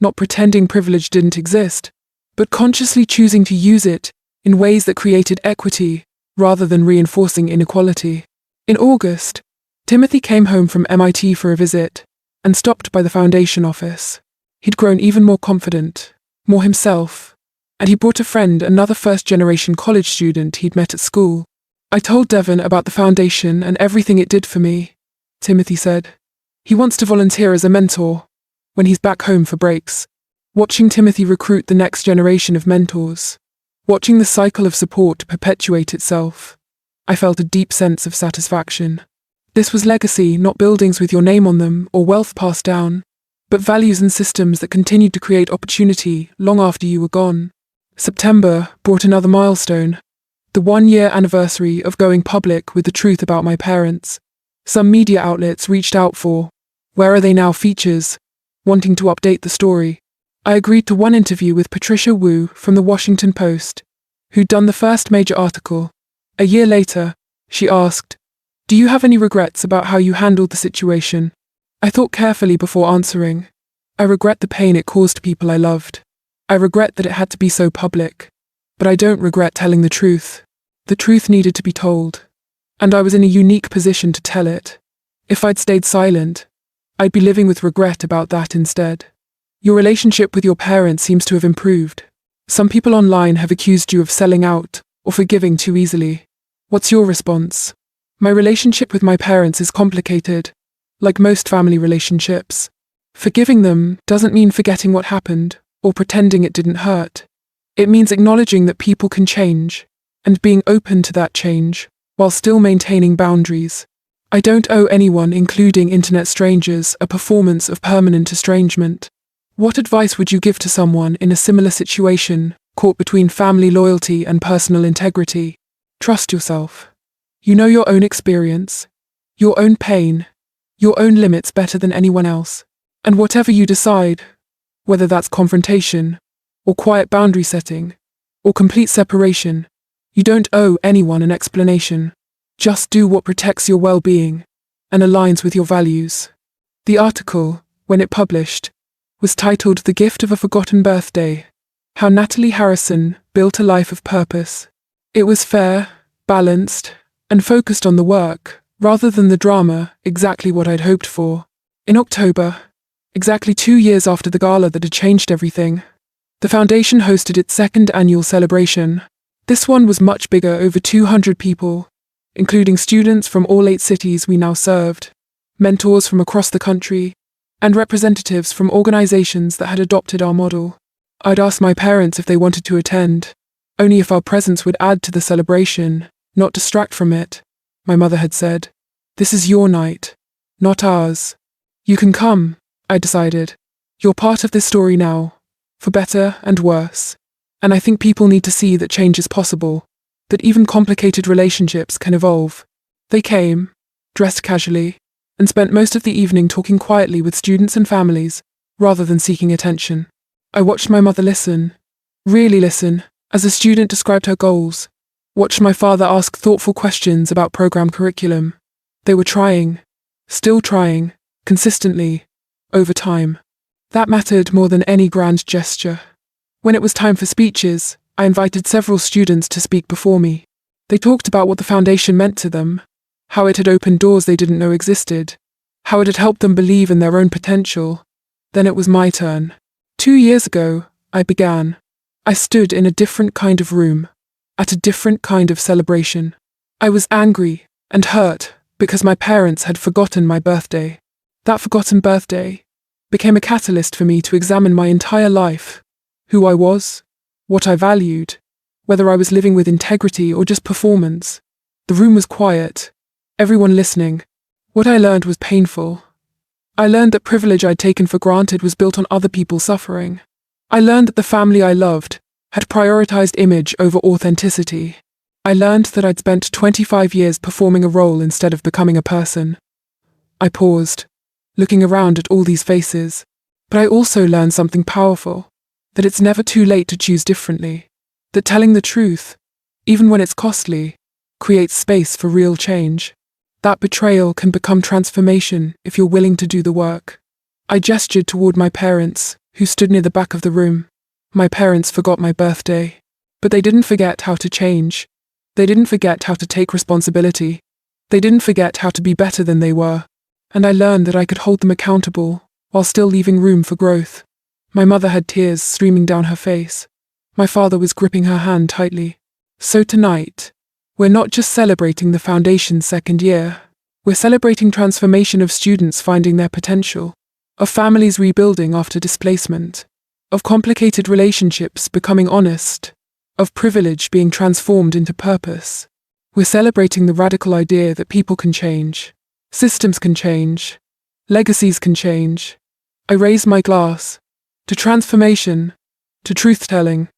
Not pretending privilege didn't exist, but consciously choosing to use it in ways that created equity rather than reinforcing inequality. In August, Timothy came home from MIT for a visit and stopped by the foundation office. He'd grown even more confident, more himself, and he brought a friend, another first-generation college student he'd met at school. "I told Devon about the foundation and everything it did for me," Timothy said. "He wants to volunteer as a mentor when he's back home for breaks." Watching Timothy recruit the next generation of mentors, watching the cycle of support perpetuate itself, I felt a deep sense of satisfaction. This was legacy, not buildings with your name on them or wealth passed down, but values and systems that continued to create opportunity long after you were gone. September brought another milestone, the 1-year anniversary of going public with the truth about my parents. Some media outlets reached out for "Where Are They Now" features, wanting to update the story. I agreed to one interview with Patricia Wu from the Washington Post, who'd done the first major article. A year later, she asked, "Do you have any regrets about how you handled the situation?" I thought carefully before answering. "I regret the pain it caused people I loved. I regret that it had to be so public. But I don't regret telling the truth. The truth needed to be told, and I was in a unique position to tell it. If I'd stayed silent, I'd be living with regret about that instead." Your relationship with your parents seems to have improved. Some people online have accused you of selling out or forgiving too easily. What's your response? My relationship with my parents is complicated, like most family relationships. Forgiving them doesn't mean forgetting what happened or pretending it didn't hurt. It means acknowledging that people can change and being open to that change while still maintaining boundaries. I don't owe anyone, including internet strangers, a performance of permanent estrangement. What advice would you give to someone in a similar situation, caught between family loyalty and personal integrity? Trust yourself. You know your own experience, your own pain, your own limits better than anyone else. And whatever you decide, whether that's confrontation, or quiet boundary setting, or complete separation, you don't owe anyone an explanation. Just do what protects your well-being and aligns with your values. The article, when it published, was titled The Gift of a Forgotten Birthday: How Natalie Harrison Built a Life of Purpose. It was fair, balanced, and focused on the work, rather than the drama, exactly what I'd hoped for. In October, exactly 2 years after the gala that had changed everything, the foundation hosted its second annual celebration. This one was much bigger, over 200 people, including students from all 8 cities we now served, mentors from across the country, and representatives from organizations that had adopted our model. I'd asked my parents if they wanted to attend, only if our presence would add to the celebration, not distract from it. My mother had said, "This is your night, not ours. You can come," I decided. "You're part of this story now, for better and worse. And I think people need to see that change is possible, that even complicated relationships can evolve." They came, dressed casually, and spent most of the evening talking quietly with students and families, rather than seeking attention. I watched my mother listen, really listen, as a student described her goals. Watched my father ask thoughtful questions about program curriculum. They were trying, still trying, consistently, over time. That mattered more than any grand gesture. When it was time for speeches, I invited several students to speak before me. They talked about what the foundation meant to them, how it had opened doors they didn't know existed, how it had helped them believe in their own potential. Then it was my turn. 2 years ago, I began. I stood in a different kind of room, at a different kind of celebration. I was angry and hurt because my parents had forgotten my birthday. That forgotten birthday became a catalyst for me to examine my entire life, who I was, what I valued, whether I was living with integrity or just performance. The room was quiet, everyone listening. What I learned was painful. I learned that privilege I'd taken for granted was built on other people's suffering. I learned that the family I loved had prioritized image over authenticity. I learned that I'd spent 25 years performing a role instead of becoming a person. I paused, looking around at all these faces, but I also learned something powerful, that it's never too late to choose differently, that telling the truth, even when it's costly, creates space for real change. That betrayal can become transformation if you're willing to do the work. I gestured toward my parents, who stood near the back of the room. My parents forgot my birthday, but they didn't forget how to change. They didn't forget how to take responsibility. They didn't forget how to be better than they were. And I learned that I could hold them accountable while still leaving room for growth. My mother had tears streaming down her face. My father was gripping her hand tightly. So tonight, we're not just celebrating the foundation's second year. We're celebrating transformation of students finding their potential, of families rebuilding after displacement, of complicated relationships becoming honest, of privilege being transformed into purpose. We're celebrating the radical idea that people can change, systems can change, legacies can change. I raised my glass to transformation, to truth-telling,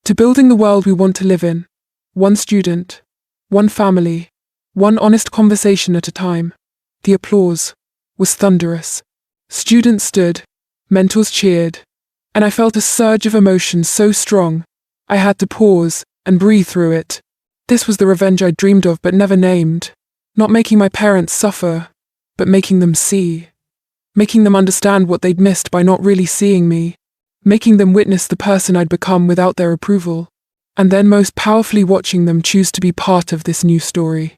to building the world we want to live in, one student, one family, one honest conversation at a time. The applause was thunderous. Students stood, mentors cheered, and I felt a surge of emotion so strong, I had to pause and breathe through it. This was the revenge I dreamed of but never named. Not making my parents suffer, but making them see. Making them understand what they'd missed by not really seeing me. Making them witness the person I'd become without their approval. And then most powerfully watching them choose to be part of this new story.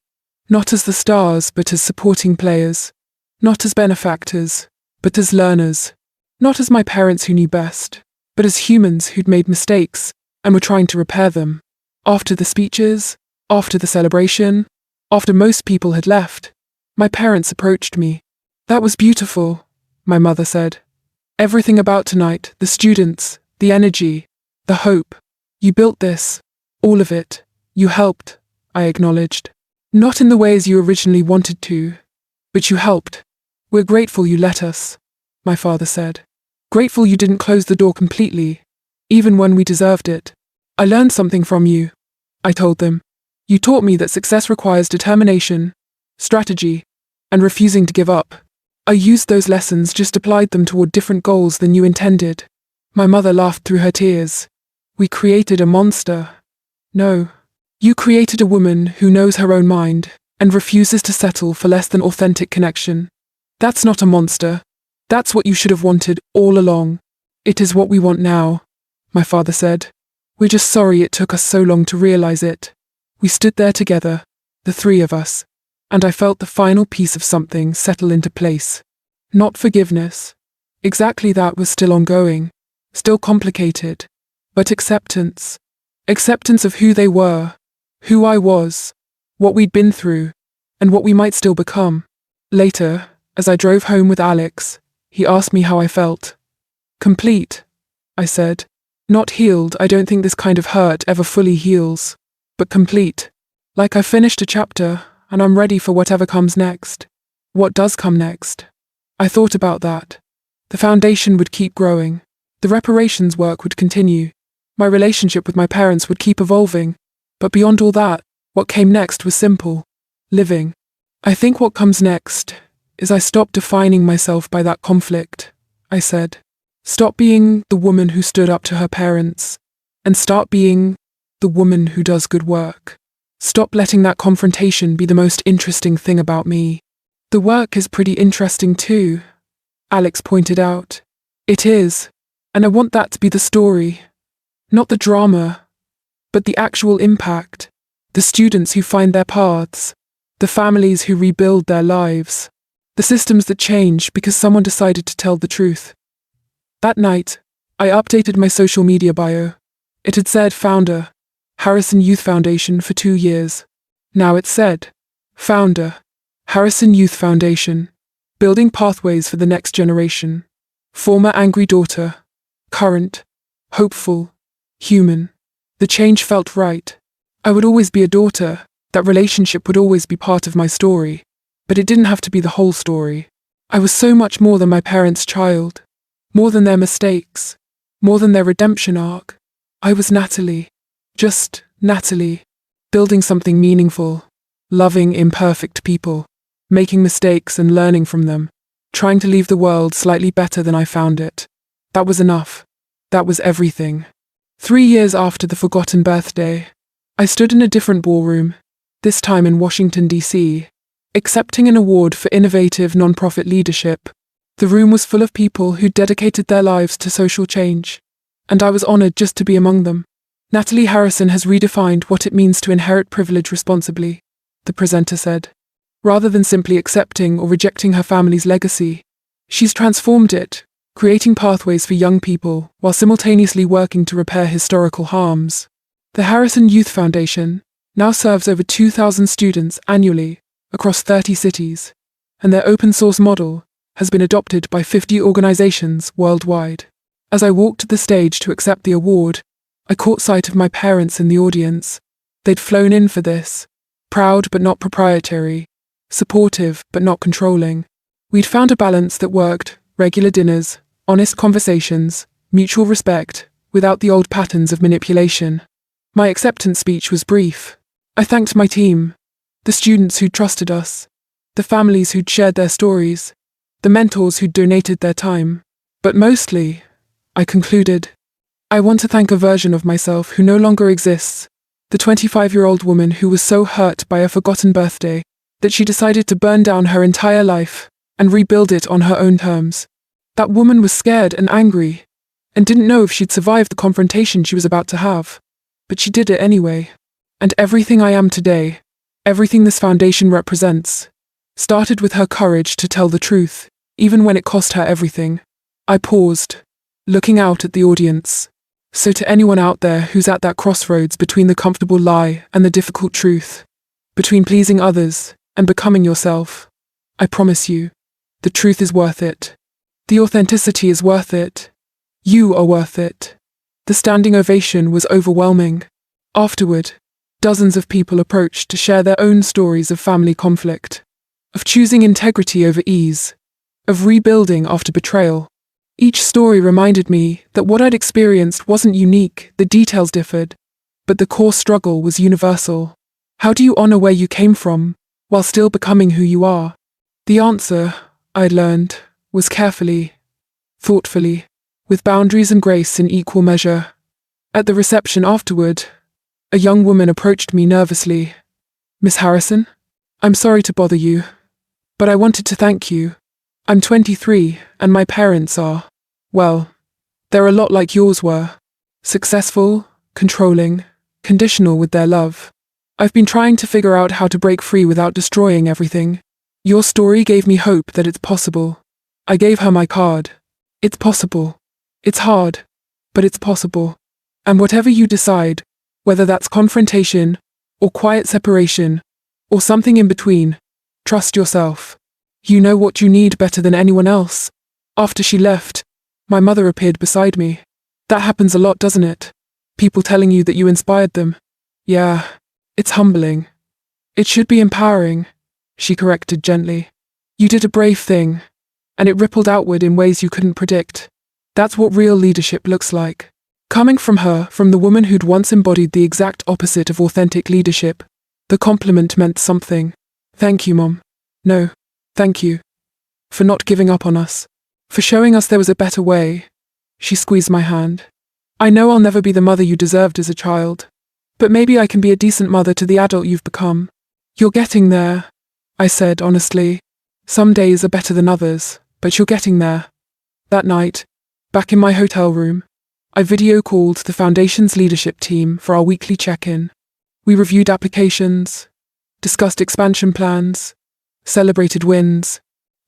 Not as the stars, but as supporting players. Not as benefactors, but as learners. Not as my parents who knew best, but as humans who'd made mistakes and were trying to repair them. After the speeches, after the celebration, After most people had left, my parents approached me. "That was beautiful," my mother said. "Everything about tonight, the students, the energy, the hope. You built this. All of it. You helped," I acknowledged. "Not in the ways you originally wanted to, but you helped. We're grateful you let us," my father said. "Grateful you didn't close the door completely, even when we deserved it. I learned something from you," I told them. "You taught me that success requires determination, strategy, and refusing to give up. I used those lessons, just applied them toward different goals than you intended." My mother laughed through her tears. "We created a monster." "No. You created a woman who knows her own mind and refuses to settle for less than authentic connection. That's not a monster. That's what you should have wanted all along. It is what we want now," my father said. "We're just sorry it took us so long to realize it." We stood there together, the three of us, and I felt the final piece of something settle into place. Not forgiveness. Exactly, that was still ongoing, still complicated, but acceptance. Acceptance of who they were, who I was, what we'd been through, and what we might still become. Later, as I drove home with Alex, he asked me how I felt. "Complete," I said. "Not healed, I don't think this kind of hurt ever fully heals, but complete. Like I finished a chapter, and I'm ready for whatever comes next." What does come next? I thought about that. The foundation would keep growing. The reparations work would continue. My relationship with my parents would keep evolving. But beyond all that, what came next was simple. Living. "I think what comes next is I stop defining myself by that conflict," I said. "Stop being the woman who stood up to her parents, and start being the woman who does good work. Stop letting that confrontation be the most interesting thing about me." "The work is pretty interesting too," Alex pointed out. "It is, and I want that to be the story. Not the drama, but the actual impact. The students who find their paths, the families who rebuild their lives, the systems that change because someone decided to tell the truth." That night, I updated my social media bio. It had said founder, Harrison Youth Foundation for 2 years. Now it said, founder, Harrison Youth Foundation, building pathways for the next generation. Former angry daughter, current, hopeful, human. The change felt right. I would always be a daughter, that relationship would always be part of my story, but it didn't have to be the whole story. I was so much more than my parents' child, more than their mistakes, more than their redemption arc. I was Natalie, just Natalie, building something meaningful, loving imperfect people, making mistakes and learning from them, trying to leave the world slightly better than I found it. That was enough. That was everything. 3 years after the forgotten birthday, I stood in a different ballroom, this time in Washington, D.C., accepting an award for innovative nonprofit leadership. The room was full of people who dedicated their lives to social change, and I was honored just to be among them. "Natalie Harrison has redefined what it means to inherit privilege responsibly," the presenter said. "Rather than simply accepting or rejecting her family's legacy, she's transformed it, creating pathways for young people while simultaneously working to repair historical harms." The Harrison Youth Foundation now serves over 2,000 students annually across 30 cities, and their open-source model has been adopted by 50 organizations worldwide. As I walked to the stage to accept the award, I caught sight of my parents in the audience. They'd flown in for this, proud but not proprietary, supportive but not controlling. We'd found a balance that worked: regular dinners, honest conversations, mutual respect, without the old patterns of manipulation. My acceptance speech was brief. I thanked my team, the students who'd trusted us, the families who'd shared their stories, the mentors who'd donated their time. But mostly, I concluded, I want to thank a version of myself who no longer exists, the 25-year-old woman who was so hurt by a forgotten birthday that she decided to burn down her entire life and rebuild it on her own terms. That woman was scared and angry, and didn't know if she'd survive the confrontation she was about to have. But she did it anyway. And everything I am today, everything this foundation represents, started with her courage to tell the truth, even when it cost her everything. I paused, looking out at the audience. So to anyone out there who's at that crossroads between the comfortable lie and the difficult truth, between pleasing others and becoming yourself. I promise you, the truth is worth it. The authenticity is worth it. You are worth it. The standing ovation was overwhelming. Afterward, dozens of people approached to share their own stories of family conflict, of choosing integrity over ease, of rebuilding after betrayal. Each story reminded me that what I'd experienced wasn't unique, the details differed, but the core struggle was universal. How do you honor where you came from, while still becoming who you are? The answer, I'd learned, was carefully, thoughtfully, with boundaries and grace in equal measure. At the reception afterward, a young woman approached me nervously. "Miss Harrison? I'm sorry to bother you, but I wanted to thank you. I'm 23, and my parents are, well, they're a lot like yours were. Successful, controlling, conditional with their love. I've been trying to figure out how to break free without destroying everything. Your story gave me hope that it's possible." I gave her my card. It's possible. It's hard, but it's possible. And whatever you decide, whether that's confrontation, or quiet separation, or something in between, trust yourself. You know what you need better than anyone else. After she left, my mother appeared beside me. That happens a lot, doesn't it? People telling you that you inspired them. Yeah, it's humbling. It should be empowering, she corrected gently. You did a brave thing, and it rippled outward in ways you couldn't predict. That's what real leadership looks like. Coming from her, from the woman who'd once embodied the exact opposite of authentic leadership, the compliment meant something. Thank you, Mom. No, thank you. For not giving up on us. For showing us there was a better way. She squeezed my hand. I know I'll never be the mother you deserved as a child, but maybe I can be a decent mother to the adult you've become. You're getting there, I said honestly. Some days are better than others, but you're getting there. That night, back in my hotel room, I video called the Foundation's leadership team for our weekly check-in. We reviewed applications, discussed expansion plans, celebrated wins.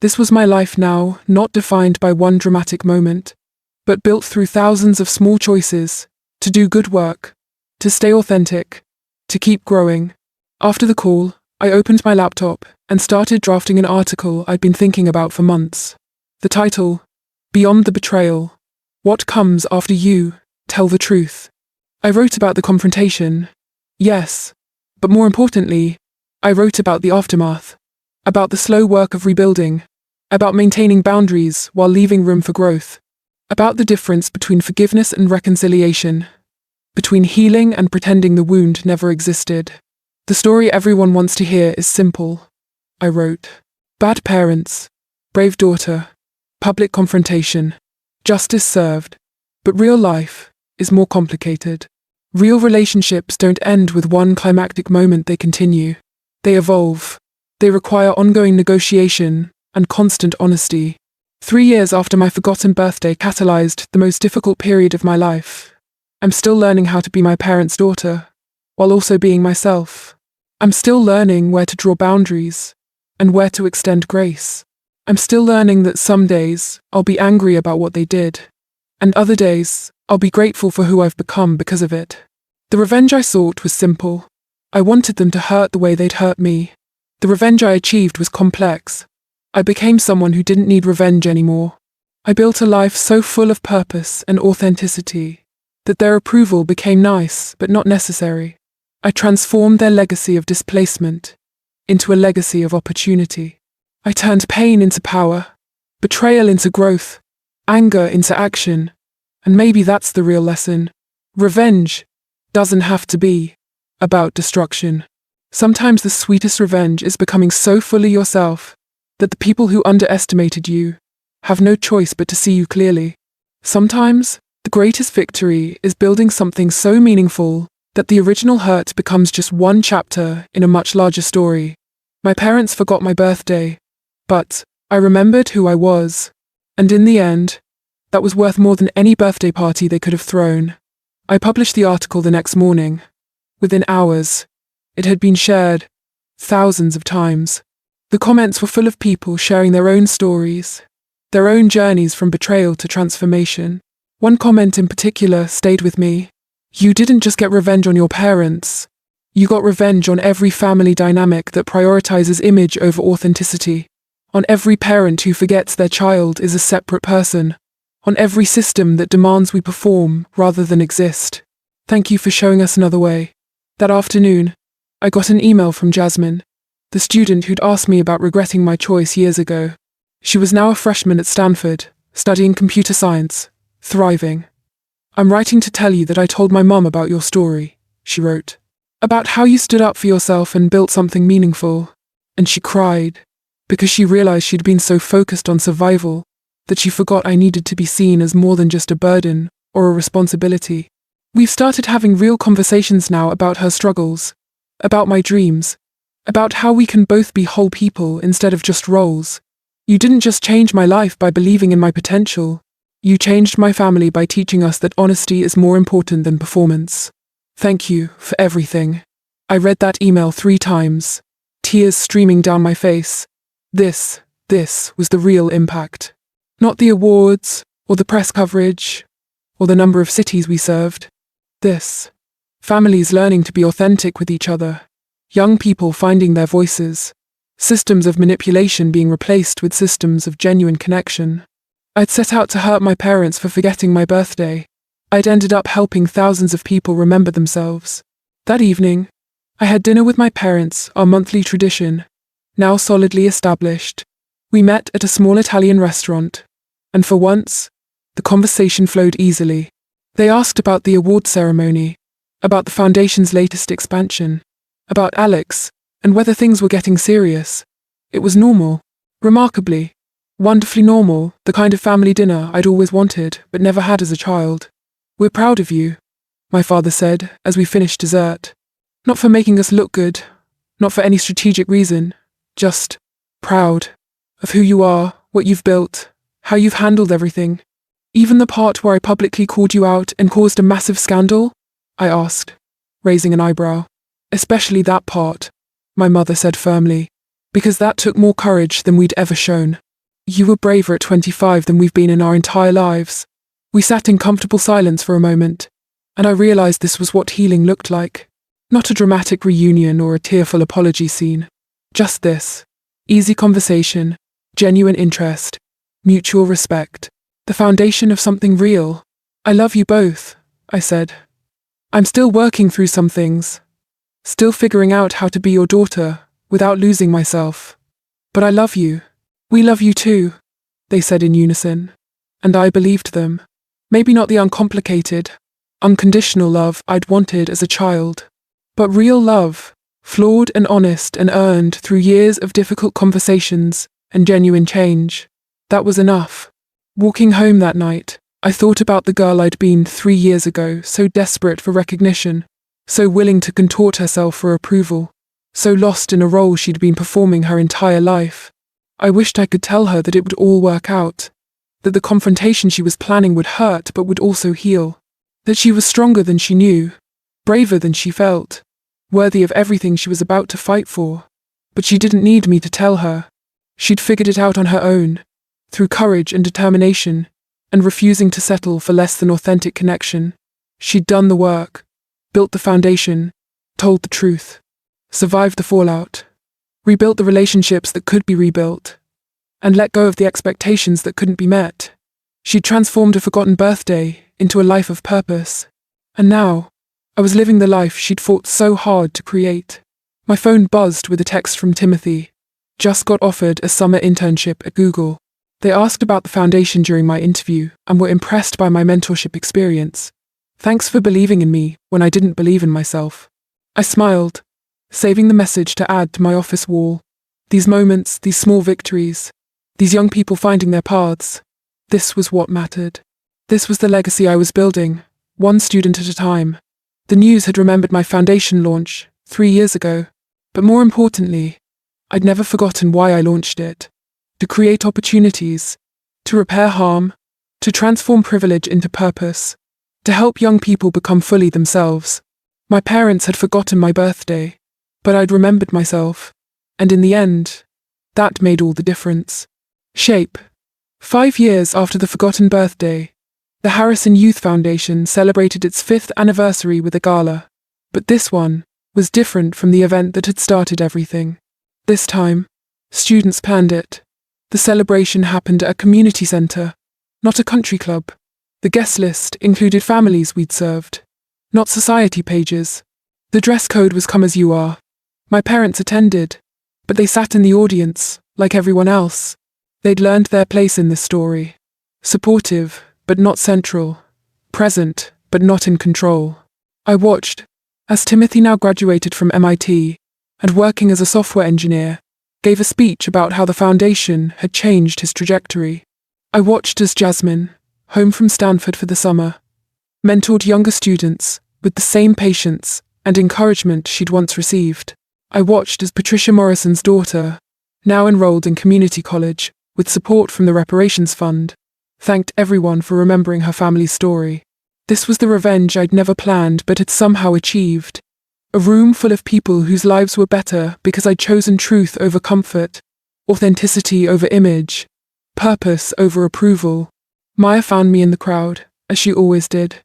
This was my life now, not defined by one dramatic moment, but built through thousands of small choices, to do good work, to stay authentic, to keep growing. After the call, I opened my laptop and started drafting an article I'd been thinking about for months. The title, Beyond the Betrayal. What comes after you tell the truth. I wrote about the confrontation, yes, but more importantly, I wrote about the aftermath, about the slow work of rebuilding, about maintaining boundaries while leaving room for growth, about the difference between forgiveness and reconciliation, between healing and pretending the wound never existed. The story everyone wants to hear is simple, I wrote. Bad parents, brave daughter, public confrontation, justice served. But real life is more complicated. Real relationships don't end with one climactic moment, they continue. They evolve. They require ongoing negotiation and constant honesty. 3 years after my forgotten birthday catalyzed the most difficult period of my life, I'm still learning how to be my parents' daughter, while also being myself. I'm still learning where to draw boundaries and where to extend grace. I'm still learning that some days I'll be angry about what they did, and other days I'll be grateful for who I've become because of it. The revenge I sought was simple. I wanted them to hurt the way they'd hurt me. The revenge I achieved was complex. I became someone who didn't need revenge anymore. I built a life so full of purpose and authenticity that their approval became nice but not necessary. I transformed their legacy of displacement into a legacy of opportunity. I turned pain into power, betrayal into growth, anger into action, and maybe that's the real lesson. Revenge doesn't have to be about destruction. Sometimes the sweetest revenge is becoming so fully yourself that the people who underestimated you have no choice but to see you clearly. Sometimes the greatest victory is building something so meaningful that the original hurt becomes just one chapter in a much larger story. My parents forgot my birthday, but I remembered who I was, and in the end, that was worth more than any birthday party they could have thrown. I published the article the next morning. Within hours, it had been shared thousands of times. The comments were full of people sharing their own stories, their own journeys from betrayal to transformation. One comment in particular stayed with me. You didn't just get revenge on your parents, You got revenge on every family dynamic that prioritizes image over authenticity, on every parent who forgets their child is a separate person, on every system that demands we perform rather than exist. Thank you for showing us another way. That afternoon, I got an email from Jasmine, the student who'd asked me about regretting my choice years ago. She was now a freshman at Stanford, studying computer science, thriving. I'm writing to tell you that I told my mum about your story, she wrote. About how you stood up for yourself and built something meaningful. And she cried, because she realized she'd been so focused on survival that she forgot I needed to be seen as more than just a burden or a responsibility. We've started having real conversations now about her struggles, about my dreams, about how we can both be whole people instead of just roles. You didn't just change my life by believing in my potential. You changed my family by teaching us that honesty is more important than performance. Thank you for everything. I read that email 3 times, tears streaming down my face. This was the real impact. Not the awards, or the press coverage, or the number of cities we served. This. Families learning to be authentic with each other. Young people finding their voices. Systems of manipulation being replaced with systems of genuine connection. I'd set out to hurt my parents for forgetting my birthday. I'd ended up helping thousands of people remember themselves. That evening, I had dinner with my parents, our monthly tradition, now solidly established. We met at a small Italian restaurant, and for once, the conversation flowed easily. They asked about the award ceremony, about the foundation's latest expansion, about Alex, and whether things were getting serious. It was normal, remarkably, wonderfully normal, the kind of family dinner I'd always wanted but never had as a child. We're proud of you, my father said as we finished dessert. Not for making us look good, not for any strategic reason, just proud of who you are, what you've built, how you've handled everything. Even the part where I publicly called you out and caused a massive scandal? I asked, raising an eyebrow. Especially that part, my mother said firmly, because that took more courage than we'd ever shown. You were braver at 25 than we've been in our entire lives. We sat in comfortable silence for a moment, and I realized this was what healing looked like. Not a dramatic reunion or a tearful apology scene. Just this. Easy conversation, genuine interest, mutual respect. The foundation of something real. I love you both, I said. I'm still working through some things. Still figuring out how to be your daughter without losing myself. But I love you. We love you too, they said in unison. And I believed them. Maybe not the uncomplicated, unconditional love I'd wanted as a child, but real love, flawed and honest and earned through years of difficult conversations and genuine change. That was enough. Walking home that night, I thought about the girl I'd been 3 years ago, so desperate for recognition, so willing to contort herself for approval, so lost in a role she'd been performing her entire life. I wished I could tell her that it would all work out, that the confrontation she was planning would hurt but would also heal, that she was stronger than she knew, braver than she felt, worthy of everything she was about to fight for. But she didn't need me to tell her. She'd figured it out on her own, through courage and determination, and refusing to settle for less than authentic connection. She'd done the work, built the foundation, told the truth, survived the fallout, rebuilt the relationships that could be rebuilt, and let go of the expectations that couldn't be met. She'd transformed a forgotten birthday into a life of purpose. And now, I was living the life she'd fought so hard to create. My phone buzzed with a text from Timothy. Just got offered a summer internship at Google. They asked about the foundation during my interview and were impressed by my mentorship experience. Thanks for believing in me when I didn't believe in myself. I smiled, saving the message to add to my office wall. These moments, these small victories, these young people finding their paths. This was what mattered. This was the legacy I was building, one student at a time. The news had remembered my foundation launch 3 years ago, but more importantly, I'd never forgotten why I launched it. To create opportunities, to repair harm, to transform privilege into purpose, to help young people become fully themselves. My parents had forgotten my birthday, but I'd remembered myself, and in the end, that made all the difference. Shape. 5 years after the forgotten birthday, the Harrison Youth Foundation celebrated its 5th anniversary with a gala. But this one, was different from the event that had started everything. This time, students planned it. The celebration happened at a community center, not a country club. The guest list included families we'd served, not society pages. The dress code was come as you are. My parents attended, but they sat in the audience, like everyone else. They'd learned their place in this story. Supportive, but not central. Present, but not in control. I watched, as Timothy, now graduated from MIT, and working as a software engineer, gave a speech about how the foundation had changed his trajectory. I watched as Jasmine, home from Stanford for the summer, mentored younger students with the same patience and encouragement she'd once received. I watched as Patricia Morrison's daughter, now enrolled in community college with support from the reparations fund, thanked everyone for remembering her family's story. This was the revenge I'd never planned but had somehow achieved. A room full of people whose lives were better because I'd chosen truth over comfort, authenticity over image, purpose over approval. Maya found me in the crowd, as she always did.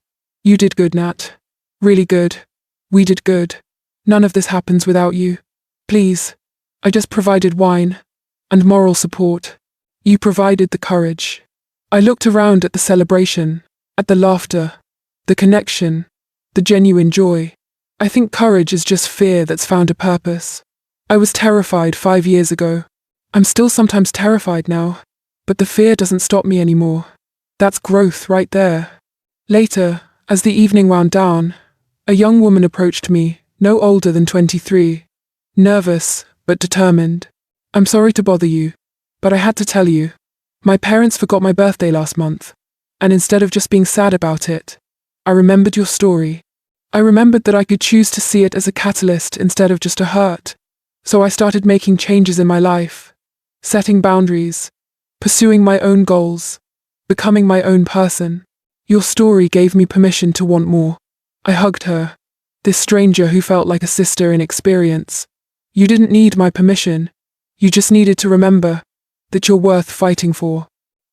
You did good, Nat. Really good. We did good. None of this happens without you. Please. I just provided wine and moral support. You provided the courage. I looked around at the celebration, at the laughter, the connection, the genuine joy. I think courage is just fear that's found a purpose. I was terrified 5 years ago. I'm still sometimes terrified now, but the fear doesn't stop me anymore. That's growth right there. Later, as the evening wound down, a young woman approached me, no older than 23, nervous but determined. I'm sorry to bother you, but I had to tell you. My parents forgot my birthday last month, and instead of just being sad about it, I remembered your story. I remembered that I could choose to see it as a catalyst instead of just a hurt. So I started making changes in my life, setting boundaries, pursuing my own goals, becoming my own person. Your story gave me permission to want more. I hugged her, this stranger who felt like a sister in experience. You didn't need my permission. You just needed to remember that you're worth fighting for.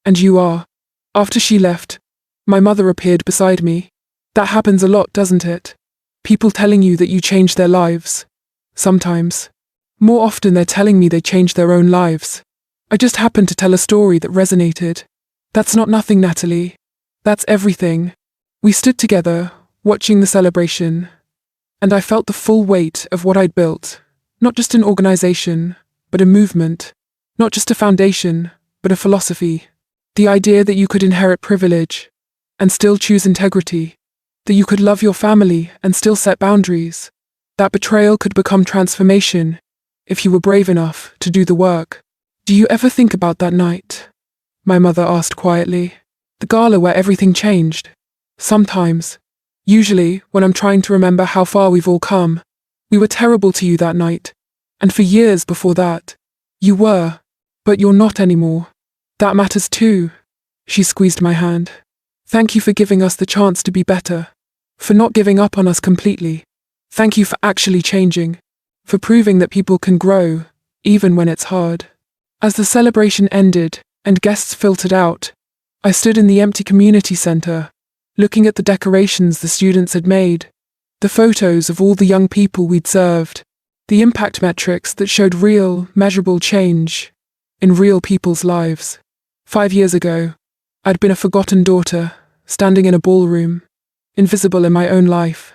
And you are. After she left, my mother appeared beside me. That happens a lot, doesn't it? People telling you that you changed their lives. Sometimes. More often they're telling me they changed their own lives. I just happened to tell a story that resonated. That's not nothing, Natalie. That's everything. We stood together, watching the celebration, and I felt the full weight of what I'd built. Not just an organization, but a movement. Not just a foundation, but a philosophy. The idea that you could inherit privilege and still choose integrity. That you could love your family and still set boundaries. That betrayal could become transformation if you were brave enough to do the work. Do you ever think about that night? My mother asked quietly. The gala where everything changed. Sometimes. Usually, when I'm trying to remember how far we've all come. We were terrible to you that night. And for years before that. You were. But you're not anymore. That matters too. She squeezed my hand. Thank you for giving us the chance to be better. For not giving up on us completely. Thank you for actually changing. For proving that people can grow, even when it's hard. As the celebration ended, and guests filtered out, I stood in the empty community center, looking at the decorations the students had made, the photos of all the young people we'd served, the impact metrics that showed real, measurable change in real people's lives. 5 years ago, I'd been a forgotten daughter, standing in a ballroom, invisible in my own life.